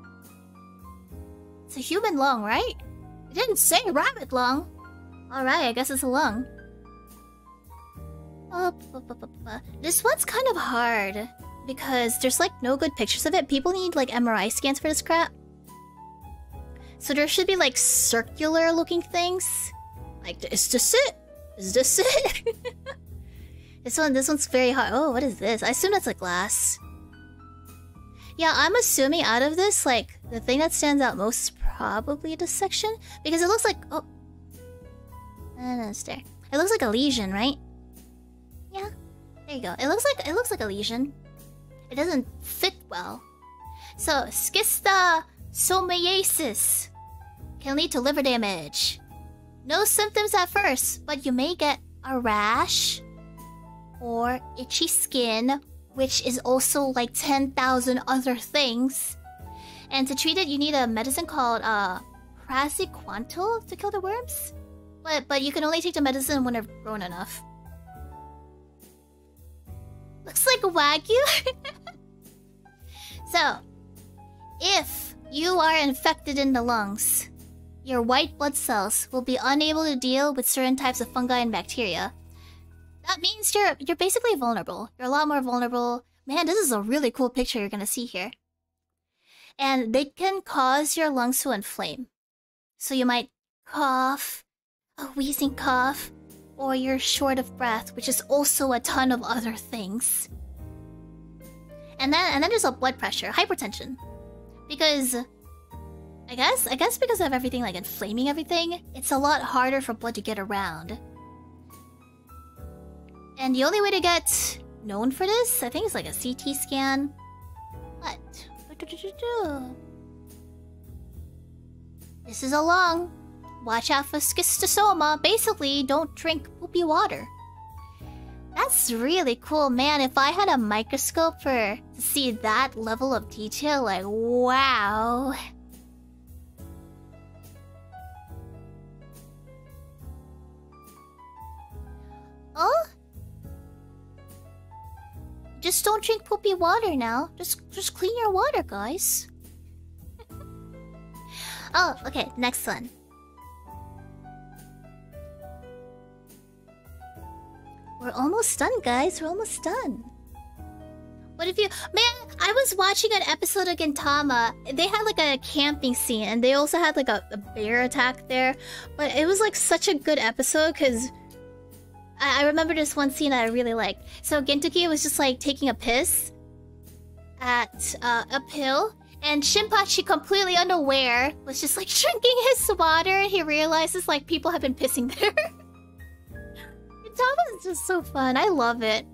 It's a human lung, right? It didn't say rabbit lung. Alright, I guess it's a lung. This one's kind of hard because there's like no good pictures of it. People need like MRI scans for this crap. So there should be like circular looking things. Like, is this it? Is this it? This one's very hard. Oh, what is this? I assume that's a glass. Yeah, I'm assuming out of this, like, the thing that stands out most is probably this section. Because it looks like... Oh. No, it's there. It looks like a lesion, right? Yeah. There you go. It looks like a lesion. It doesn't fit well. So, schistosomiasis can lead to liver damage. No symptoms at first, but you may get a rash or itchy skin, which is also like 10,000 other things. And to treat it, you need a medicine called praziquantel to kill the worms. But you can only take the medicine when they're grown enough. Looks like a wagyu. So, if you are infected in the lungs, your white blood cells will be unable to deal with certain types of fungi and bacteria. That means you're basically vulnerable. You're a lot more vulnerable. Man, this is a really cool picture you're gonna see here. And they can cause your lungs to inflame. So you might cough, a wheezing cough, or you're short of breath, which is also a ton of other things. And then there's a blood pressure, hypertension. Because I guess because of everything like inflaming everything, it's a lot harder for blood to get around. And the only way to get known for this, I think, is like a CT scan. What? This is a lung. Watch out for schistosoma. Basically, don't drink poopy water. That's really cool, man. If I had a microscope to see that level of detail, like, wow. Oh? Just don't drink poopy water now. Just clean your water, guys. Oh, okay, next one. We're almost done, guys. We're almost done. What if you... Man, I was watching an episode of Gintama. They had like a camping scene, and they also had like a bear attack there. But it was like such a good episode, because I remember this one scene that I really liked. So Gintoki was just like taking a piss at a pill, and Shinpachi, completely unaware, was just like drinking his water, and he realizes like people have been pissing there. Gintama is just so fun. I love it.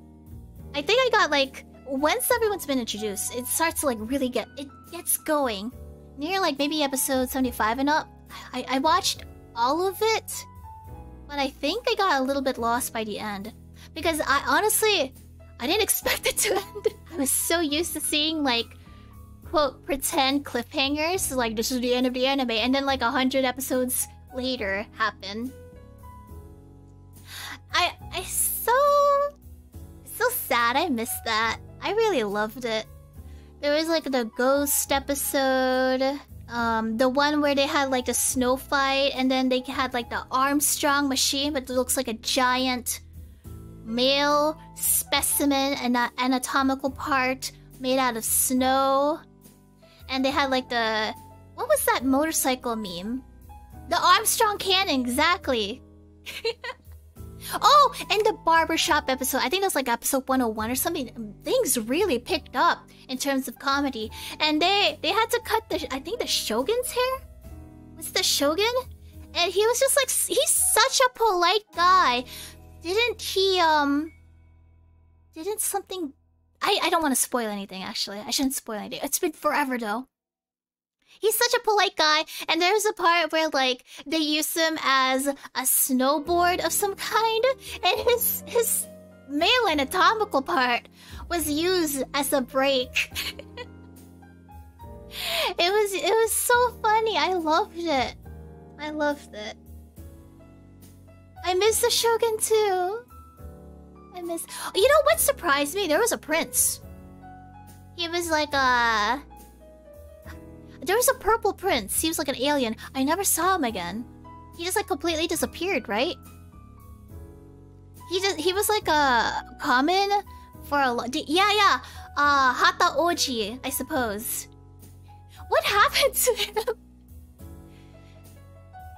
I think I got like, once everyone's been introduced, it starts to like really gets going. Near like maybe episode 75 and up. I watched all of it, but I think I got a little bit lost by the end. Because I didn't expect it to end. I was so used to seeing like, quote, pretend cliffhangers. Like, this is the end of the anime. And then like 100 episodes later happen. So sad I missed that. I really loved it. There was like the ghost episode. The one where they had like the snow fight, and then they had like the Armstrong machine, but it looks like a giant male specimen and an anatomical part made out of snow. And they had like the... What was that motorcycle meme? The Armstrong cannon, exactly. Oh, and the barbershop episode, I think that's like episode 101 or something. Things really picked up in terms of comedy. And they had to cut I think the Shogun's hair? Was the Shogun? And he was just like, he's such a polite guy. Didn't he, didn't something... I don't want to spoil anything, actually. I shouldn't spoil anything. It's been forever, though. He's such a polite guy, and there's a part where, like, they use him as a snowboard of some kind, and his male anatomical part was used as a brake. It was so funny. I loved it. I loved it. I miss the Shogun too. You know what surprised me? There was a prince. He was like a... There was a purple prince. He was like an alien. I never saw him again. He just like completely disappeared, right? He was like a common for a lot. Yeah. Hata Oji, I suppose. What happened to him?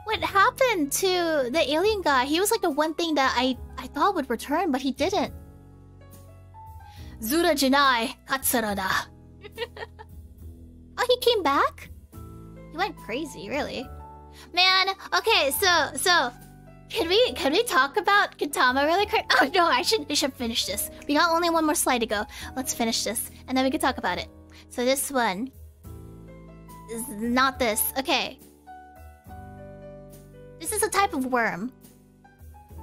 What happened to the alien guy? He was like the one thing that I thought would return, but he didn't. Zura Jinai Katsurada. Oh, he came back? He went crazy, really. Man, okay, so can we talk about Gintama really quick? Oh no, I should finish this. We got only one more slide to go. Let's finish this, and then we can talk about it. So this one is not this. Okay. This is a type of worm.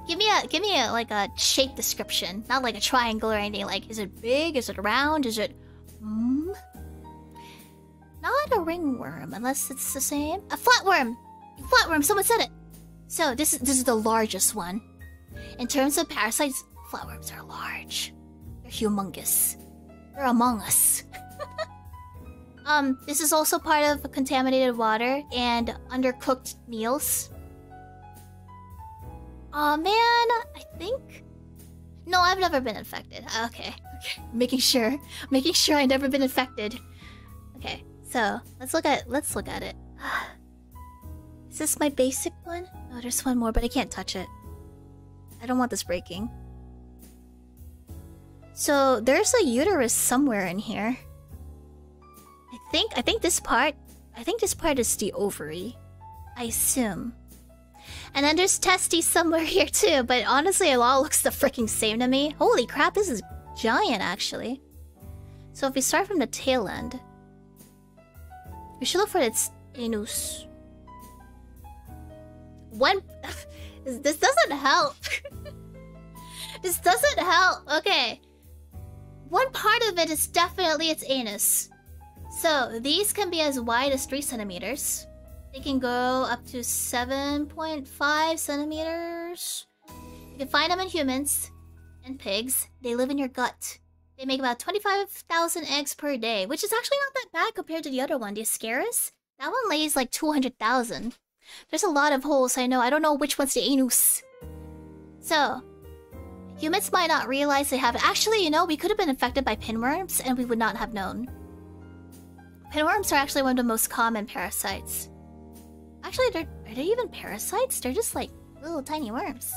Give me a like a shape description, not like a triangle or anything. Like, is it big? Is it round? Is it not a ringworm, unless it's the same. A flatworm. Flatworm. Someone said it. So this is the largest one. In terms of parasites, flatworms are large. They're humongous. They're among us. This is also part of contaminated water and undercooked meals. Oh man, I think... No, I've never been infected. Okay. Making sure I've never been infected. Okay, so let's look at it. Is this my basic one? No, there's one more, but I can't touch it. I don't want this breaking. So there's a uterus somewhere in here. I think this part is the ovary. I assume. And then there's testes somewhere here too, but honestly it all looks the freaking same to me. Holy crap, this is giant actually. So if we start from the tail end, we should look for its anus. This doesn't help. This doesn't help. Okay. One part of it is definitely its anus. So these can be as wide as 3 centimeters. They can go up to 7.5 centimeters. You can find them in humans and pigs. They live in your gut. They make about 25,000 eggs per day, which is actually not that bad compared to the other one, the Ascaris. That one lays like 200,000. There's a lot of holes, I know. I don't know which one's the anus. So, humans might not realize they have it. Actually, you know, we could have been infected by pinworms and we would not have known. Pinworms are actually one of the most common parasites. Actually, are they even parasites? They're just like little tiny worms.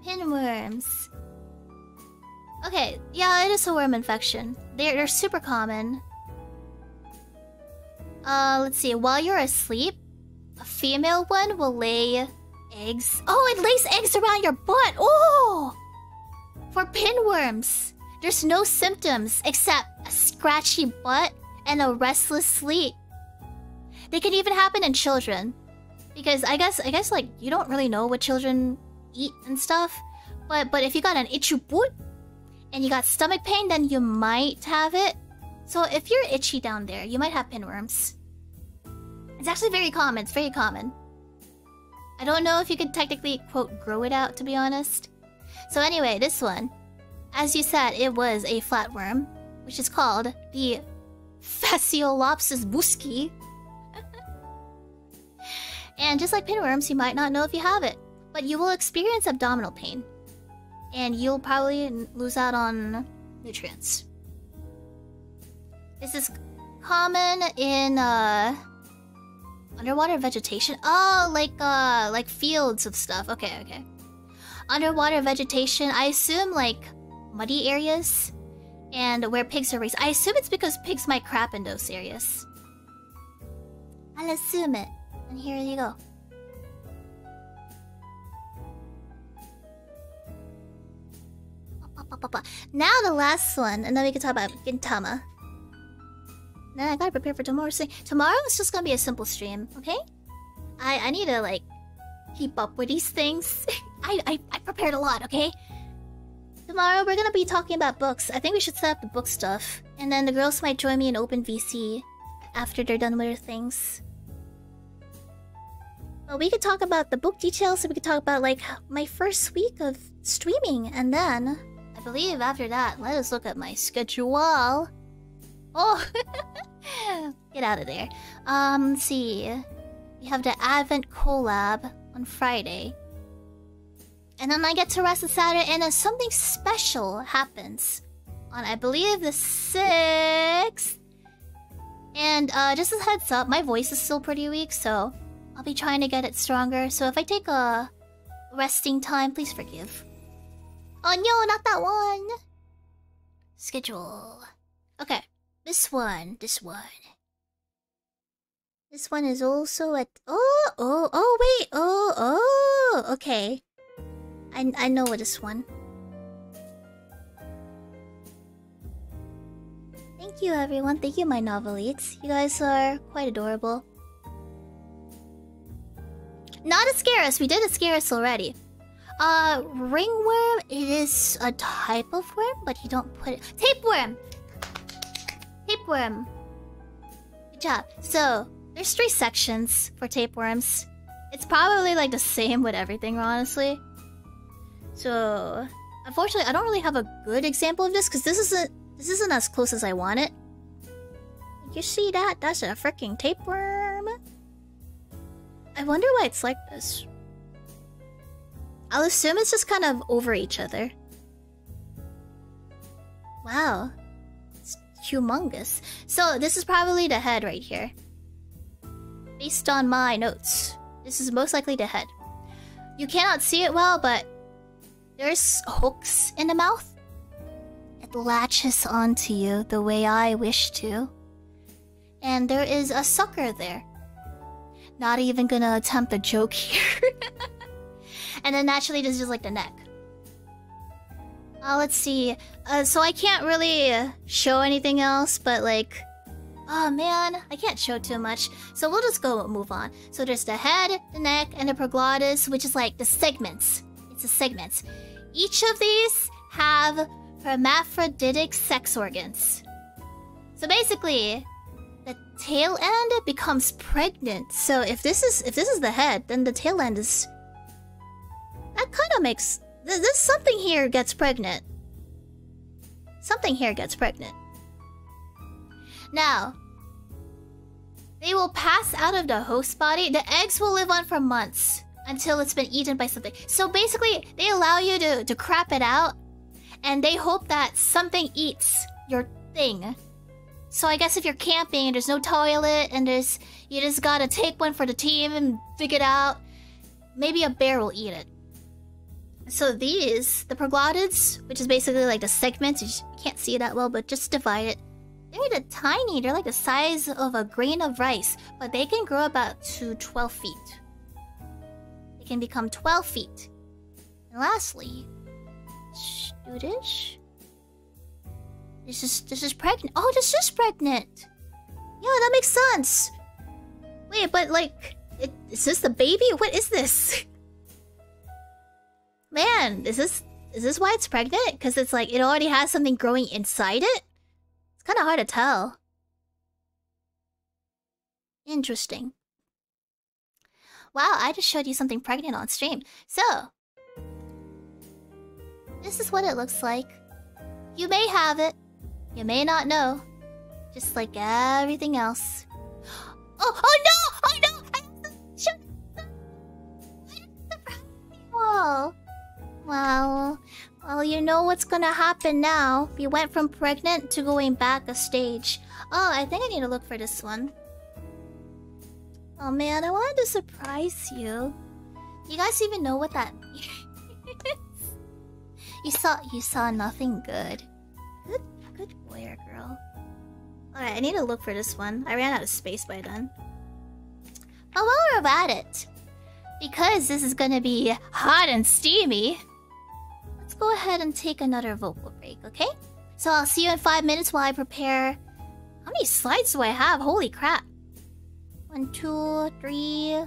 Pinworms. Okay, yeah, it is a worm infection. They're super common. Let's see. While you're asleep, a female one will lay eggs. Oh, it lays eggs around your butt. Oh! For pinworms, there's no symptoms except a scratchy butt and a restless sleep. They can even happen in children. Because I guess like you don't really know what children eat and stuff. But if you got an itchy butt and you got stomach pain, then you might have it. So if you're itchy down there, you might have pinworms. It's actually very common. It's very common. I don't know if you could technically, quote, grow it out, to be honest. So anyway, this one. As you said, it was a flatworm, which is called the Phaseolopsis busci. And just like pinworms, you might not know if you have it. But you will experience abdominal pain. And you'll probably lose out on nutrients. This is common in underwater vegetation. Oh, like fields of stuff. Okay. Underwater vegetation, I assume like muddy areas. And where pigs are raised. I assume it's because pigs might crap in those areas. I'll assume it. And here you go. Now the last one, and then we can talk about Gintama. Then I gotta prepare for tomorrow's stream. Tomorrow is just gonna be a simple stream, okay? I need to like keep up with these things. I prepared a lot, okay? Tomorrow we're gonna be talking about books. I think we should set up the book stuff. And then the girls might join me in open VC after they're done with their things. But we could talk about the book details, and we could talk about like my first week of streaming, and then I believe after that, let us look at my schedule. Oh, get out of there. Let's see. We have the Advent collab on Friday. And then I get to rest on Saturday, and then something special happens on, I believe, the 6th. And just a heads up, my voice is still pretty weak, so I'll be trying to get it stronger. So if I take a resting time, please forgive. Oh no, not that one! Schedule. Okay, this one. This one is also at... Oh, wait, okay. I know this one. Thank you, everyone. Thank you, my novelites. You guys are quite adorable. Not a Scarus. We did a Scarus already. Ringworm. It is a type of worm, but you don't put it... Tapeworm! Tapeworm. Good job. So, there's 3 sections for tapeworms. It's probably like the same with everything, honestly. So, unfortunately, I don't really have a good example of this because this isn't as close as I want it. You see that? That's a freaking tapeworm. I wonder why it's like this. I'll assume it's just kind of over each other. Wow. It's humongous. So, this is probably the head right here. Based on my notes, this is most likely the head. You cannot see it well, but there's hooks in the mouth. It latches onto you the way I wish to. And there is a sucker there. Not even gonna attempt a joke here. And then naturally this is just like the neck. Let's see. So I can't really show anything else, but like... Oh man, I can't show too much. So we'll just move on. So there's the head, the neck, and the proglottis, which is like the segments. It's the segments. Each of these have hermaphroditic sex organs. So basically, the tail end becomes pregnant. So if this is the head, then the tail end is... That kind of makes... This something here gets pregnant. Something here gets pregnant. Now, they will pass out of the host body. The eggs will live on for months until it's been eaten by something. So basically, they allow you to crap it out, and they hope that something eats your thing. So I guess if you're camping and there's no toilet and you just gotta take one for the team and dig it out, maybe a bear will eat it. So these, the proglottids, which is basically like the segments, you can't see it that well, but just divide it. They're tiny, they're like the size of a grain of rice, but they can grow about to 12 feet. They can become 12 feet. And lastly, do this. This is pregnant. Oh, this is pregnant. Yeah, that makes sense. Wait, but like, is this the baby? What is this? Man, is this why it's pregnant? Because it's like it already has something growing inside it? It's kind of hard to tell. Interesting. Wow, I just showed you something pregnant on stream. So, this is what it looks like. You may have it. You may not know. Just like everything else. Oh no! Oh no! I have to shut Whoa. Well, you know what's gonna happen now. We went from pregnant to going back a stage. Oh, I think I need to look for this one. Oh man, I wanted to surprise you. You guys even know what that... You saw nothing good. Good boy or girl. Alright, I need to look for this one. I ran out of space by then. But while we're at it, because this is gonna be hot and steamy, let's go ahead and take another vocal break, okay? So I'll see you in 5 minutes while I prepare... How many slides do I have? Holy crap. 1, 2, 3...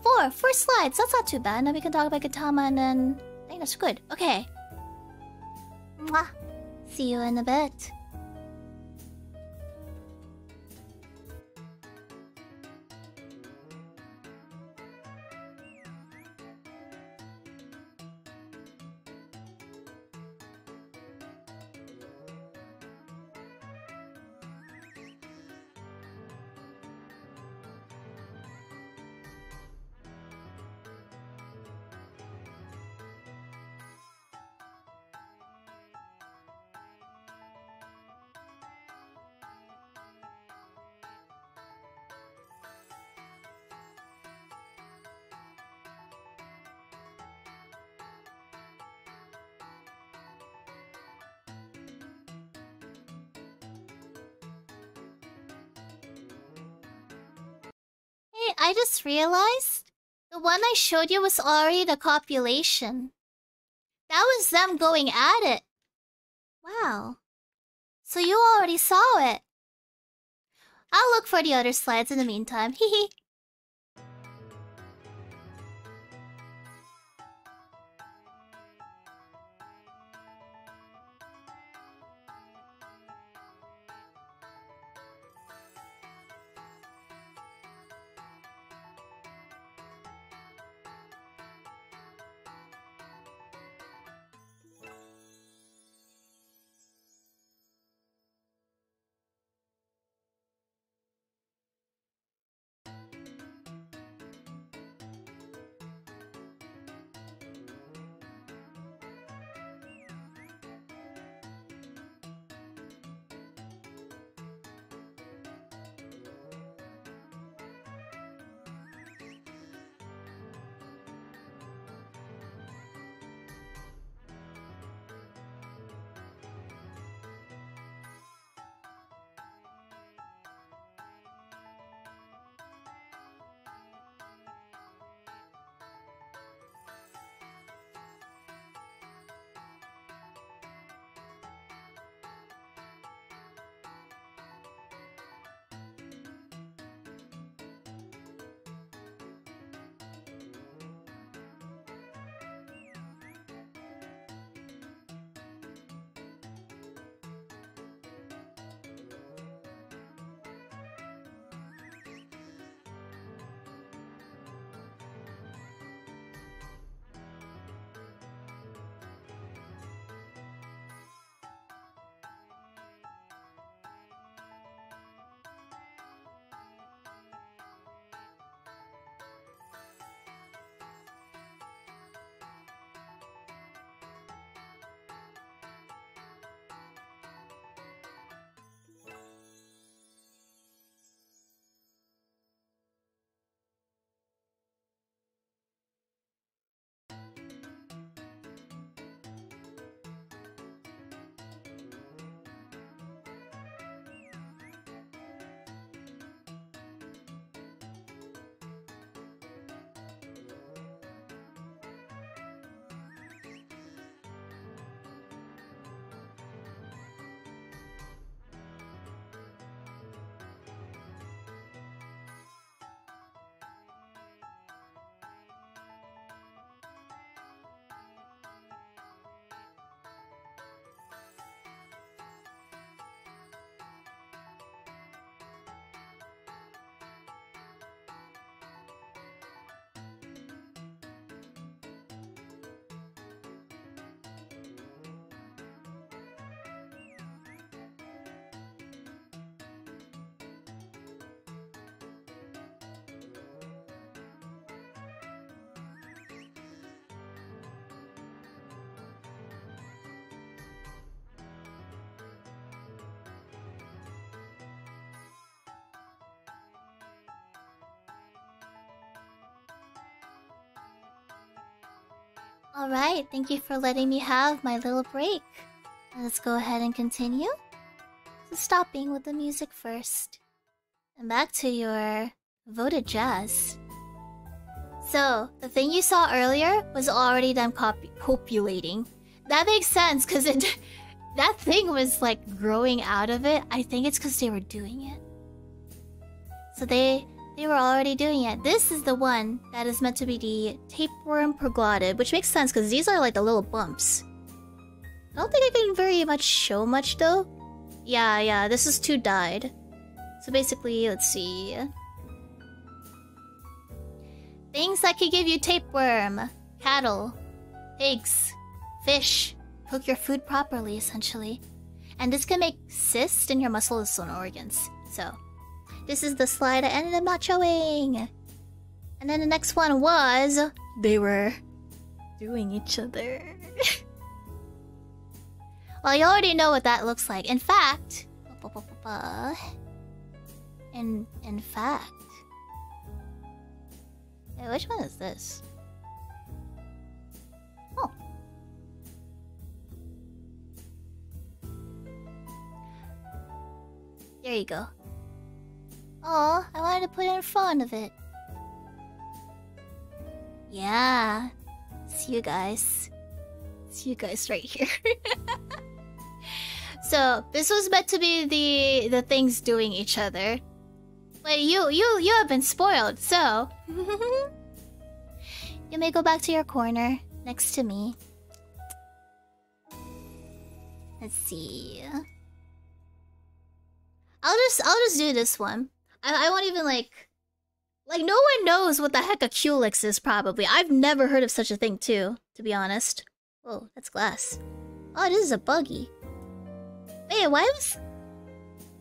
4 slides. That's not too bad. Now we can talk about Gintama and then... I think that's good. Okay. Mwah. See you in a bit. Hey, I just realized the one I showed you was already the copulation. That was them going at it. Wow. So you already saw it. I'll look for the other slides in the meantime. Hehe. Alright, thank you for letting me have my little break. Let's go ahead and continue. So stopping with the music first. And back to your voted jazz. So, the thing you saw earlier was already them copulating. That makes sense, because that thing was like growing out of it. I think it's because they were doing it. So they were already doing it. This is the one that is meant to be the tapeworm proglotid, which makes sense because these are like the little bumps. I don't think I can very much show much though. Yeah, this is 2 dyed. So basically, let's see. Things that could give you tapeworm. Cattle. Pigs. Fish. Cook your food properly, essentially. And this can make cysts in your muscles and organs. So, this is the slide I ended up not showing. And then the next one was... they were doing each other. Well, you already know what that looks like. In fact... In fact... Hey, which one is this? Oh. There you go. Oh, I wanted to put it in front of it. Yeah. It's you guys. It's you guys right here. So, this was meant to be the things doing each other. But you have been spoiled, so... You may go back to your corner, next to me. Let's see... I'll just do this one. I won't even like no one knows what the heck a Culex is probably. I've never heard of such a thing too, to be honest. Whoa, that's glass. Oh, this is a buggy. Wait, why was...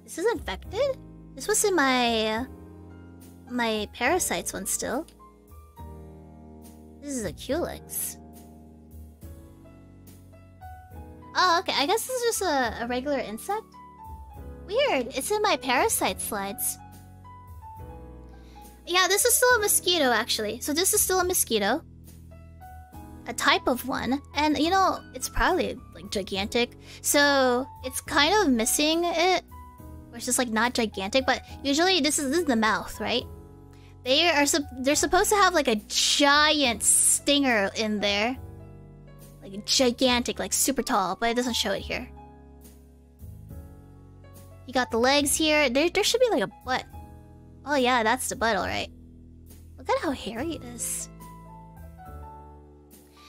This is infected? This was in my Parasites one still. This is a Culex. Oh, okay, I guess this is just a regular insect? Weird, it's in my Parasite slides. Yeah, this is still a mosquito, actually. So this is still a mosquito. A type of one. And, you know, it's probably, like, gigantic. So, it's kind of missing it. Or it's just, like, not gigantic. But usually, this is the mouth, right? They're supposed to have, like, a giant stinger in there. Like, gigantic, like, super tall. But it doesn't show it here. You got the legs here. There should be, like, a butt. Oh yeah, that's the butt, alright. Look at how hairy it is.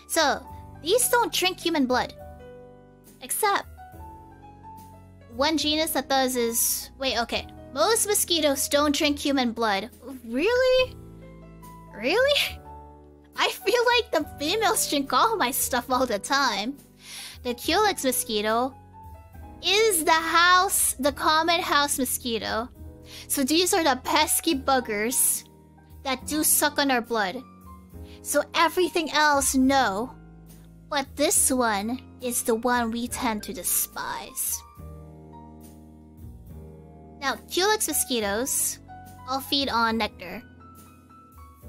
So, these don't drink human blood. Except... one genus that does is... Wait, okay. Most mosquitoes don't drink human blood. Really? Really? I feel like the females drink all my stuff all the time. The Culex mosquito is the common house mosquito. So these are the pesky buggers that do suck on our blood. So everything else, no. But this one is the one we tend to despise. Now, Culex mosquitoes all feed on nectar.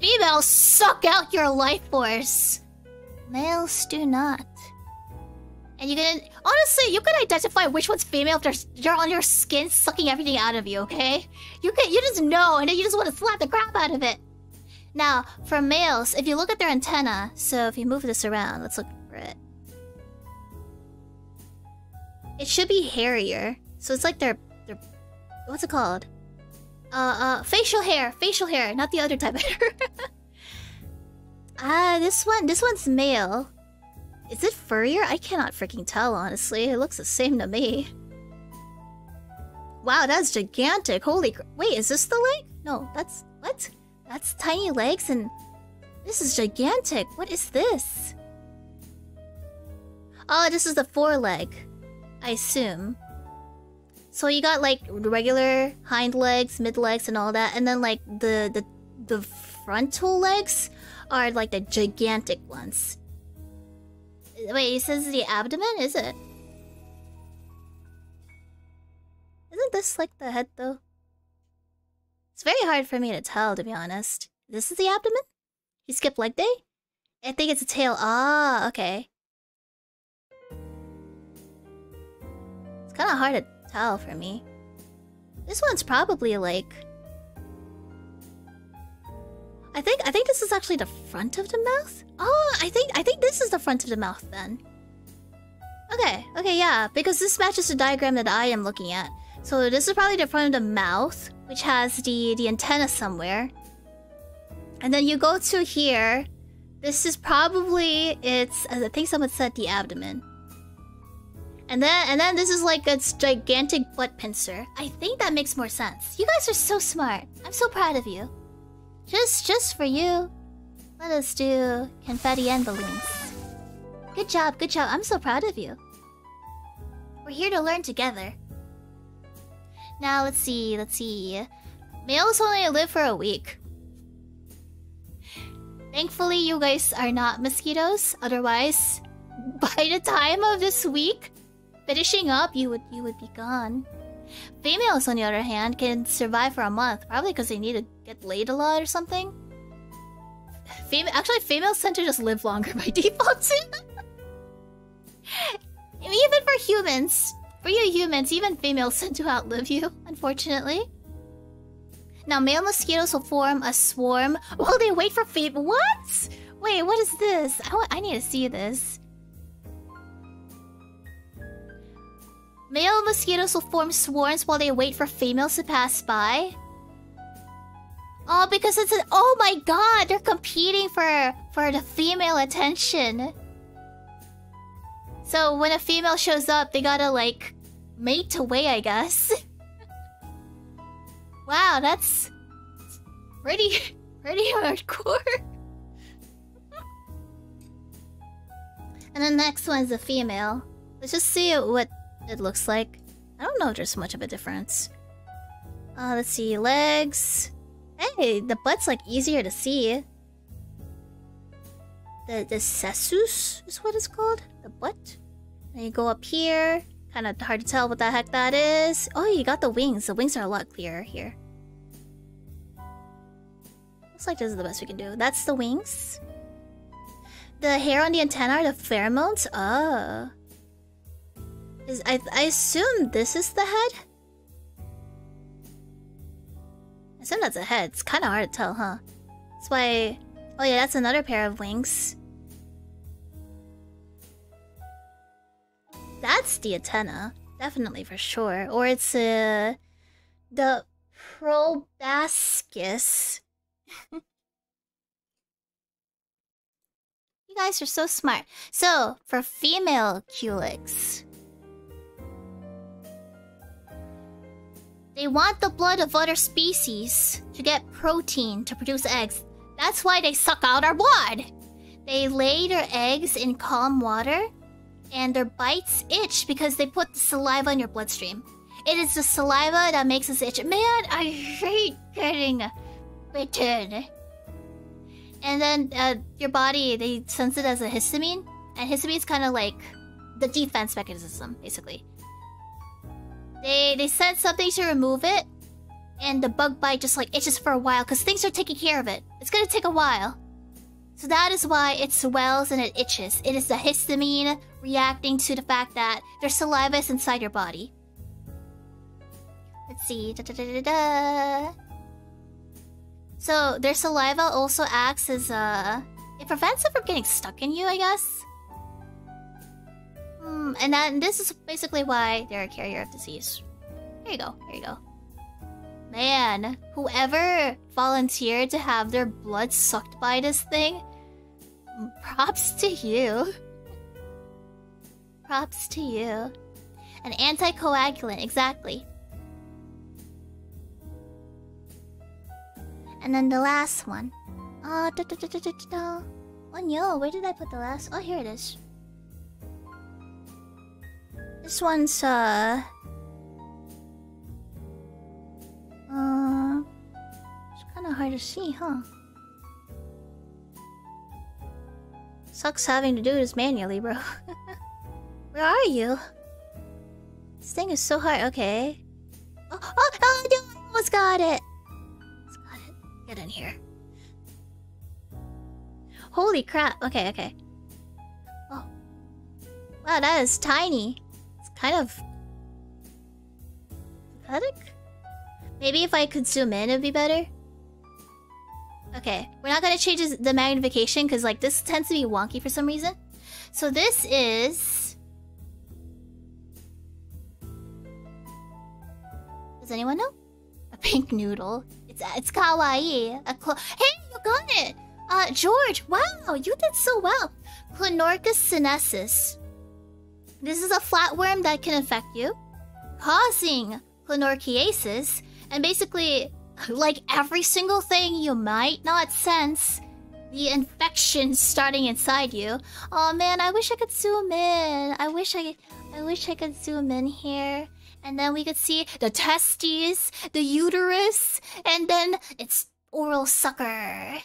Females suck out your life force. Males do not. And you can... Honestly, you can identify which one's female if they're on your skin sucking everything out of you, okay? You just know, and then you just want to slap the crap out of it. Now, for males, if you look at their antenna... So if you move this around, let's look for it. It should be hairier. So it's like their... What's it called? Facial hair, not the other type of hair. This one's male. Is it furrier? I cannot freaking tell, honestly. It looks the same to me. Wow, that's gigantic. Holy wait, is this the leg? No, that's... What? That's tiny legs and... This is gigantic. What is this? Oh, this is the foreleg. I assume. So you got like regular hind legs, mid legs, and all that, and then like the frontal legs are like the gigantic ones. Wait, it says the abdomen, is it? Isn't this like the head though? It's very hard for me to tell, to be honest. This is the abdomen? You skipped leg day? I think it's a tail. Ah, okay. It's kind of hard to tell for me. This one's probably like... I think this is actually the front of the mouth. Oh, I think this is the front of the mouth then. Okay, yeah, because this matches the diagram that I am looking at. So this is probably the front of the mouth, which has the antenna somewhere. And then you go to here. This is probably its, as I think someone said, the abdomen. And then this is like its gigantic butt pincer. I think that makes more sense. You guys are so smart. I'm so proud of you. Just for you, let us do confetti and balloons. Good job. I'm so proud of you. We're here to learn together. Now, let's see. Males only live for a week. Thankfully, you guys are not mosquitoes. Otherwise, by the time of this week, finishing up, you would be gone. Females, on the other hand, can survive for a month. Probably because they need to get laid a lot or something. Actually, females tend to just live longer by default. Even for humans. For you humans, even females tend to outlive you, unfortunately. Now, male mosquitoes will form a swarm while they wait for female. What? Wait, what is this? I need to see this. Male mosquitoes will form swarms while they wait for females to pass by. Oh, because it's an... Oh my god! They're competing for the female attention. So when a female shows up, they gotta, like, mate away, I guess. Wow, that's... pretty hardcore. And the next one's a female. Let's just see what it looks like. I don't know if there's much of a difference. Let's see. Legs. Hey, the butt's like easier to see. The cessus is what it's called. The butt. And you go up here. Kind of hard to tell what the heck that is. Oh, you got the wings. The wings are a lot clearer here. Looks like this is the best we can do. That's the wings. The hair on the antenna are the pheromones. Oh. I assume this is the head? I assume that's a head. It's kind of hard to tell, huh? That's why... Oh yeah, that's another pair of wings. That's the antenna. Definitely for sure. Or it's the proboscis. You guys are so smart. So, for female culex, they want the blood of other species to get protein to produce eggs. That's why they suck out our blood. They lay their eggs in calm water, and their bites itch because they put the saliva in your bloodstream. It is the saliva that makes us itch. Man, I hate getting bitten. And then your body, they sense it as a histamine. And histamine is kind of like the defense mechanism, basically. They sense something to remove it, and the bug bite just like itches for a while because things are taking care of it. It's gonna take a while. So that is why it swells and it itches. It is the histamine reacting to the fact that their saliva is inside your body. Let's see. So their saliva also acts as it prevents it from getting stuck in you, I guess. And this is basically why they're a carrier of disease. There you go. Man, whoever volunteered to have their blood sucked by this thing, props to you. Props to you. An anticoagulant, exactly. And then the last one. Oh no, where did I put the last? Oh, here it is. This one's, it's kind of hard to see, huh? Sucks having to do this manually, bro. Where are you? This thing is so hard. Okay. Oh, no, I almost got it. Get in here. Holy crap. Okay, okay. Oh. Wow, that is tiny. It's kind of... pathetic? Maybe if I could zoom in, it'd be better? Okay, we're not gonna change the magnification because, like, this tends to be wonky for some reason. So this is... Does anyone know? A pink noodle. It's kawaii. Hey, you got it! George, wow, you did so well. Clinorchus sinensis. This is a flatworm that can infect you, causing clinorchiasis, and basically, like every single thing you might not sense, the infection starting inside you. Oh man, I wish I could zoom in. I wish I could zoom in here. And then we could see the testes, the uterus, and then its oral sucker.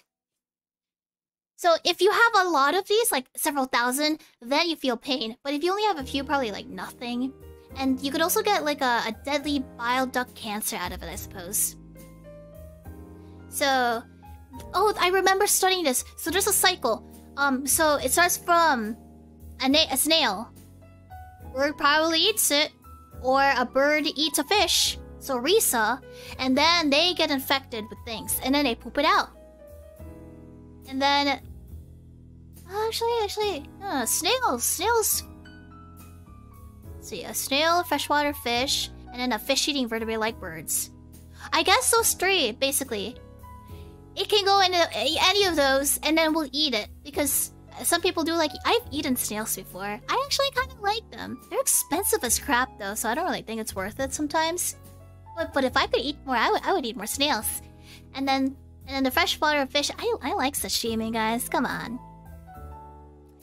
So if you have a lot of these, like several thousand, then you feel pain. But if you only have a few, probably like nothing. And you could also get like a deadly bile duct cancer out of it, I suppose. So, oh, I remember studying this. So there's a cycle. So it starts from a snail. Bird probably eats it. Or a bird eats a fish, so Risa, and then they get infected with things, and then they poop it out. And then... Actually, snails. Let's see, a snail, a freshwater fish, and then a fish-eating vertebrate like birds. I guess those three, basically. It can go into any of those, and then we'll eat it, because... Some people do like... I've eaten snails before. I actually kind of like them. They're expensive as crap though, so I don't really think it's worth it sometimes. But if I could eat more, I would eat more snails. And then the freshwater fish... I like sashimi, guys. Come on.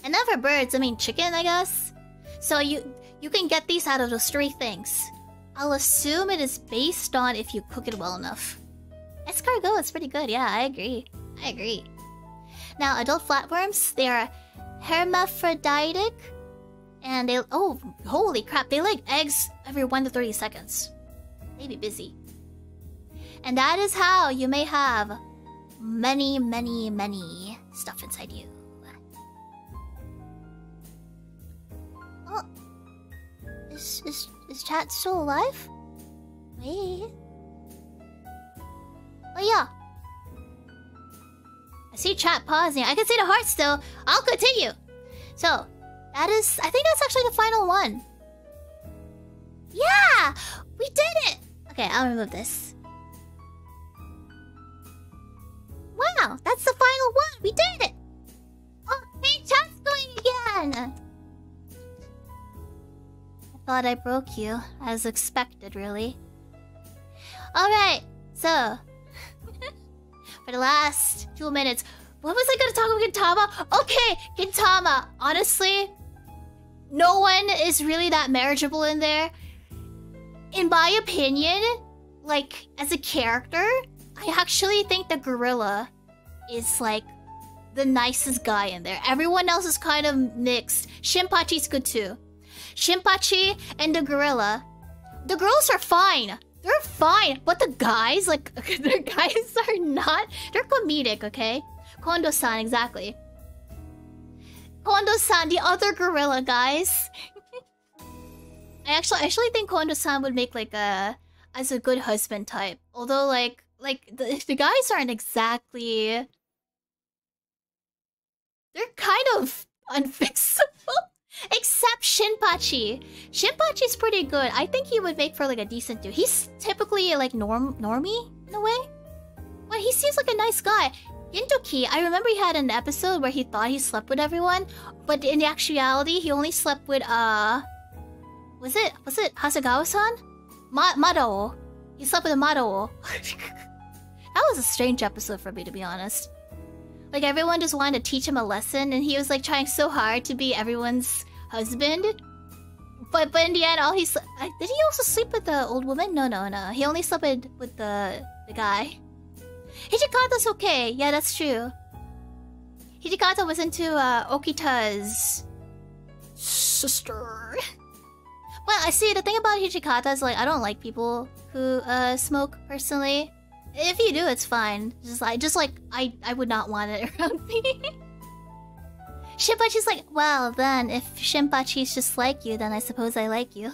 And then for birds, I mean chicken, I guess. So you can get these out of those three things. I'll assume it is based on if you cook it well enough. Escargot is pretty good. Yeah, I agree. Now, adult flatworms, they are hermaphroditic, and they... Oh, holy crap, they lay eggs every 1 to 30 seconds. They be busy. And that is how you may have many stuff inside you. Oh, is chat still alive? Wait. Oh yeah. I see chat pausing. I can see the heart still. I'll continue. So, that is... I think that's actually the final one. Yeah! We did it! Okay, I'll remove this. Wow, that's the final one. We did it! Oh, hey, chat's going again! I thought I broke you, as expected, really. Alright, so... For the last 2 minutes. What was I gonna talk about Gintama? Okay, Gintama. Honestly, no one is really that marriageable in there. In my opinion, like, as a character, I actually think the gorilla is, like, the nicest guy in there. Everyone else is kind of mixed. Shinpachi's good too. Shinpachi and the gorilla. The girls are fine. They're fine, but the guys, like, the guys are not... They're comedic, okay? Kondo-san, exactly. Kondo-san, the other gorilla, guys. I actually think Kondo-san would make, like, as a good husband type. Although, like the guys aren't exactly... They're kind of unfixable. Except Shinpachi. Shinpachi's pretty good. I think he would make for like a decent dude. He's typically like normie in a way. But he seems like a nice guy. Gintoki, I remember he had an episode where he thought he slept with everyone, but in actuality he only slept with was it Hasegawa-san? Madao. He slept with a Madao. That was a strange episode for me, to be honest. Like, everyone just wanted to teach him a lesson, and he was, like, trying so hard to be everyone's husband. But in the end, all he did he also sleep with the old woman? No. He only slept with the guy. Hijikata's okay. Yeah, that's true. Hijikata was into Okita's sister. Well, I see, the thing about Hijikata is, like, I don't like people who smoke, personally. If you do, it's fine. Just like I would not want it around me. Shinpachi's like, well, then, if Shinpachi's just like you, then I suppose I like you.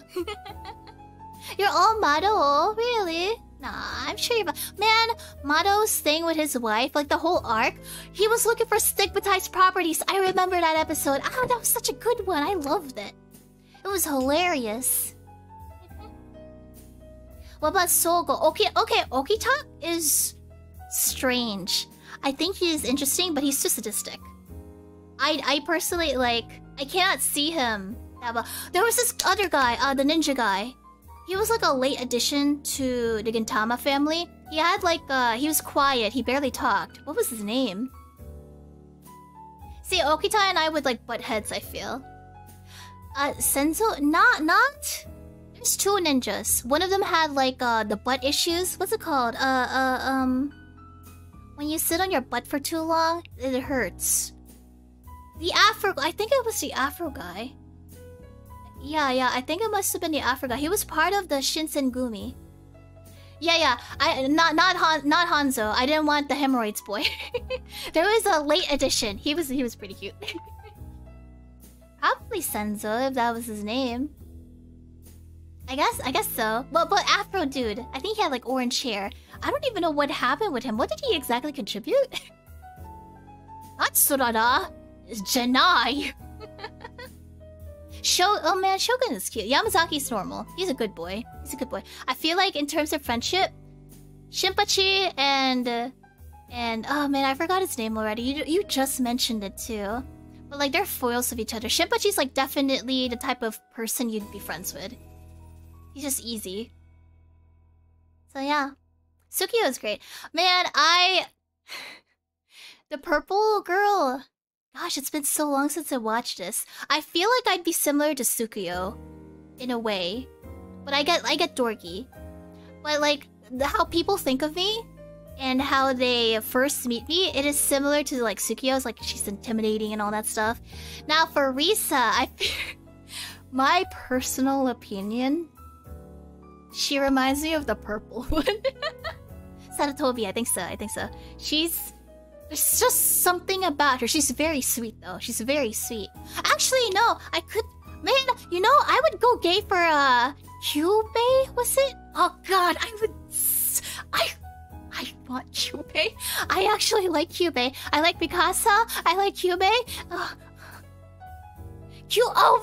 You're all Mado, really? Nah, I'm sure you're... Man, Mado's thing with his wife, like the whole arc, he was looking for stigmatized properties. I remember that episode. Ah, that was such a good one. I loved it. It was hilarious. What about Sogo? Okay, Okita is strange. I think he is interesting, but he's too sadistic. I personally, like, I cannot see him that well. There was this other guy, the ninja guy. He was like a late addition to the Gintama family. He had like, he was quiet. He barely talked. What was his name? See, Okita and I would like butt heads, I feel. Senzo? Not... There's two ninjas. One of them had like, the butt issues. What's it called? When you sit on your butt for too long, it hurts. The Afro... I think it was the Afro guy. Yeah, I think it must have been the Afro guy. He was part of the Shinsengumi. Yeah. Not Hanzo. I didn't want the hemorrhoids boy. There was a late addition. He was pretty cute. Probably Senzo, if that was his name. I guess so. But Afro dude, I think he had like orange hair. I don't even know what happened with him. What did he exactly contribute? Atsurada is Janai. Oh man, Shogun is cute. Yamazaki's normal. He's a good boy. I feel like in terms of friendship, Shinpachi and oh man, I forgot his name already. You just mentioned it too. But like they're foils of each other. Shinpachi's like definitely the type of person you'd be friends with. He's just easy. So yeah. Tsukio is great. Man, the purple girl. Gosh, it's been so long since I watched this. I feel like I'd be similar to Tsukio. In a way. But I get dorky. But like, how people think of me and how they first meet me, it is similar to like Tsukio's, like she's intimidating and all that stuff. Now for Risa, my personal opinion, she reminds me of the purple one. Saratobi, I think so. There's just something about her. She's very sweet though. She's very sweet. Actually, no, man, you know, I would go gay for Kyubei, was it? Oh god, I want Kyubei. I actually like Kyubei. I like Mikasa. I like Kyubei. Oh,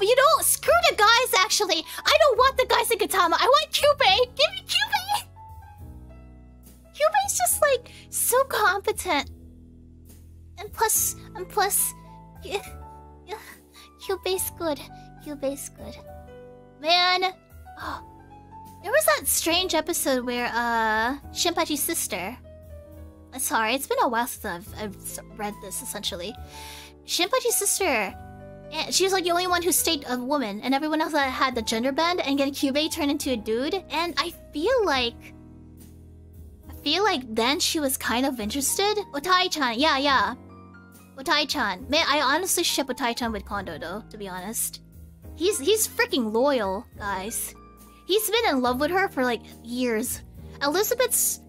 you know, screw the guys actually. I don't want the guys in Katama. I want Kyubei. Give me Kyubei. Kyubei's just like so competent. And plus, Kyubei's good. Man, there was that strange episode where Shinpachi's sister. Sorry, it's been a while since I've read this essentially. Shinpachi's sister, and she was like the only one who stayed a woman, and everyone else that had the gender bend, and then Kyubei turned into a dude. And I feel like then she was kind of interested. Otai-chan, yeah. Otai-chan. Man, I honestly ship Otai-chan with Kondo though, to be honest. He's freaking loyal, guys. He's been in love with her for like years. Elizabeth's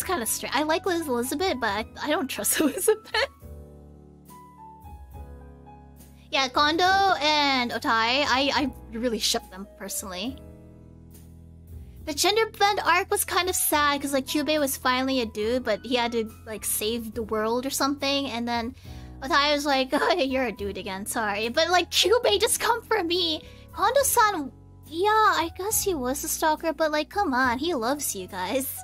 kind of strange. I like Elizabeth, but I don't trust Elizabeth. Yeah, Kondo and Otai, I really ship them personally. The gender bend arc was kind of sad because like Kyubei was finally a dude, but he had to like save the world or something, and then Otai was like, oh, you're a dude again, sorry. But like Kyubei, just come for me. Kondo-san, yeah, I guess he was a stalker, but like come on, he loves you guys.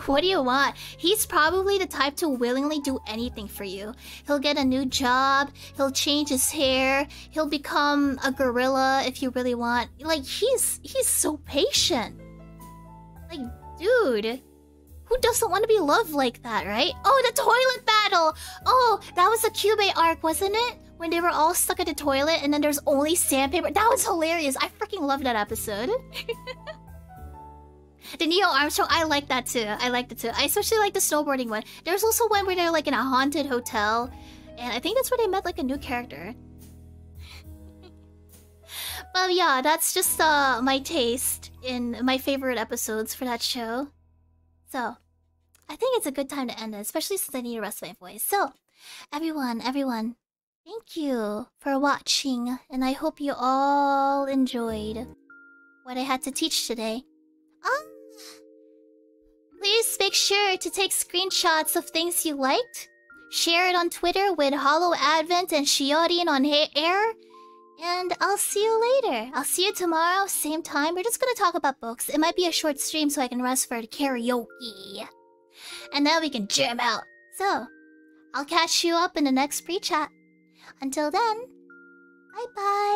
What do you want? He's probably the type to willingly do anything for you. He'll get a new job, he'll change his hair, he'll become a gorilla if you really want. Like he's so patient. Like, dude, who doesn't want to be loved like that, right? Oh, the toilet battle! Oh, that was the Kyubei arc, wasn't it? When they were all stuck at the toilet and then there's only sandpaper. That was hilarious. I freaking loved that episode. The Neil Armstrong, I like that too. I especially like the snowboarding one. There's also one where they're like in a haunted hotel. And I think that's where they met like a new character. Well, yeah, that's just my taste in my favorite episodes for that show. So, I think it's a good time to end it, especially since I need to rest my voice. So, everyone, Thank you for watching, and I hope you all enjoyed what I had to teach today. Please make sure to take screenshots of things you liked. Share it on Twitter with hololive-EN and Shiorin on air. And I'll see you later. I'll see you tomorrow, same time. We're just gonna talk about books. It might be a short stream so I can rest for the karaoke. And then we can jam out. So, I'll catch you up in the next pre-chat. Until then, bye-bye.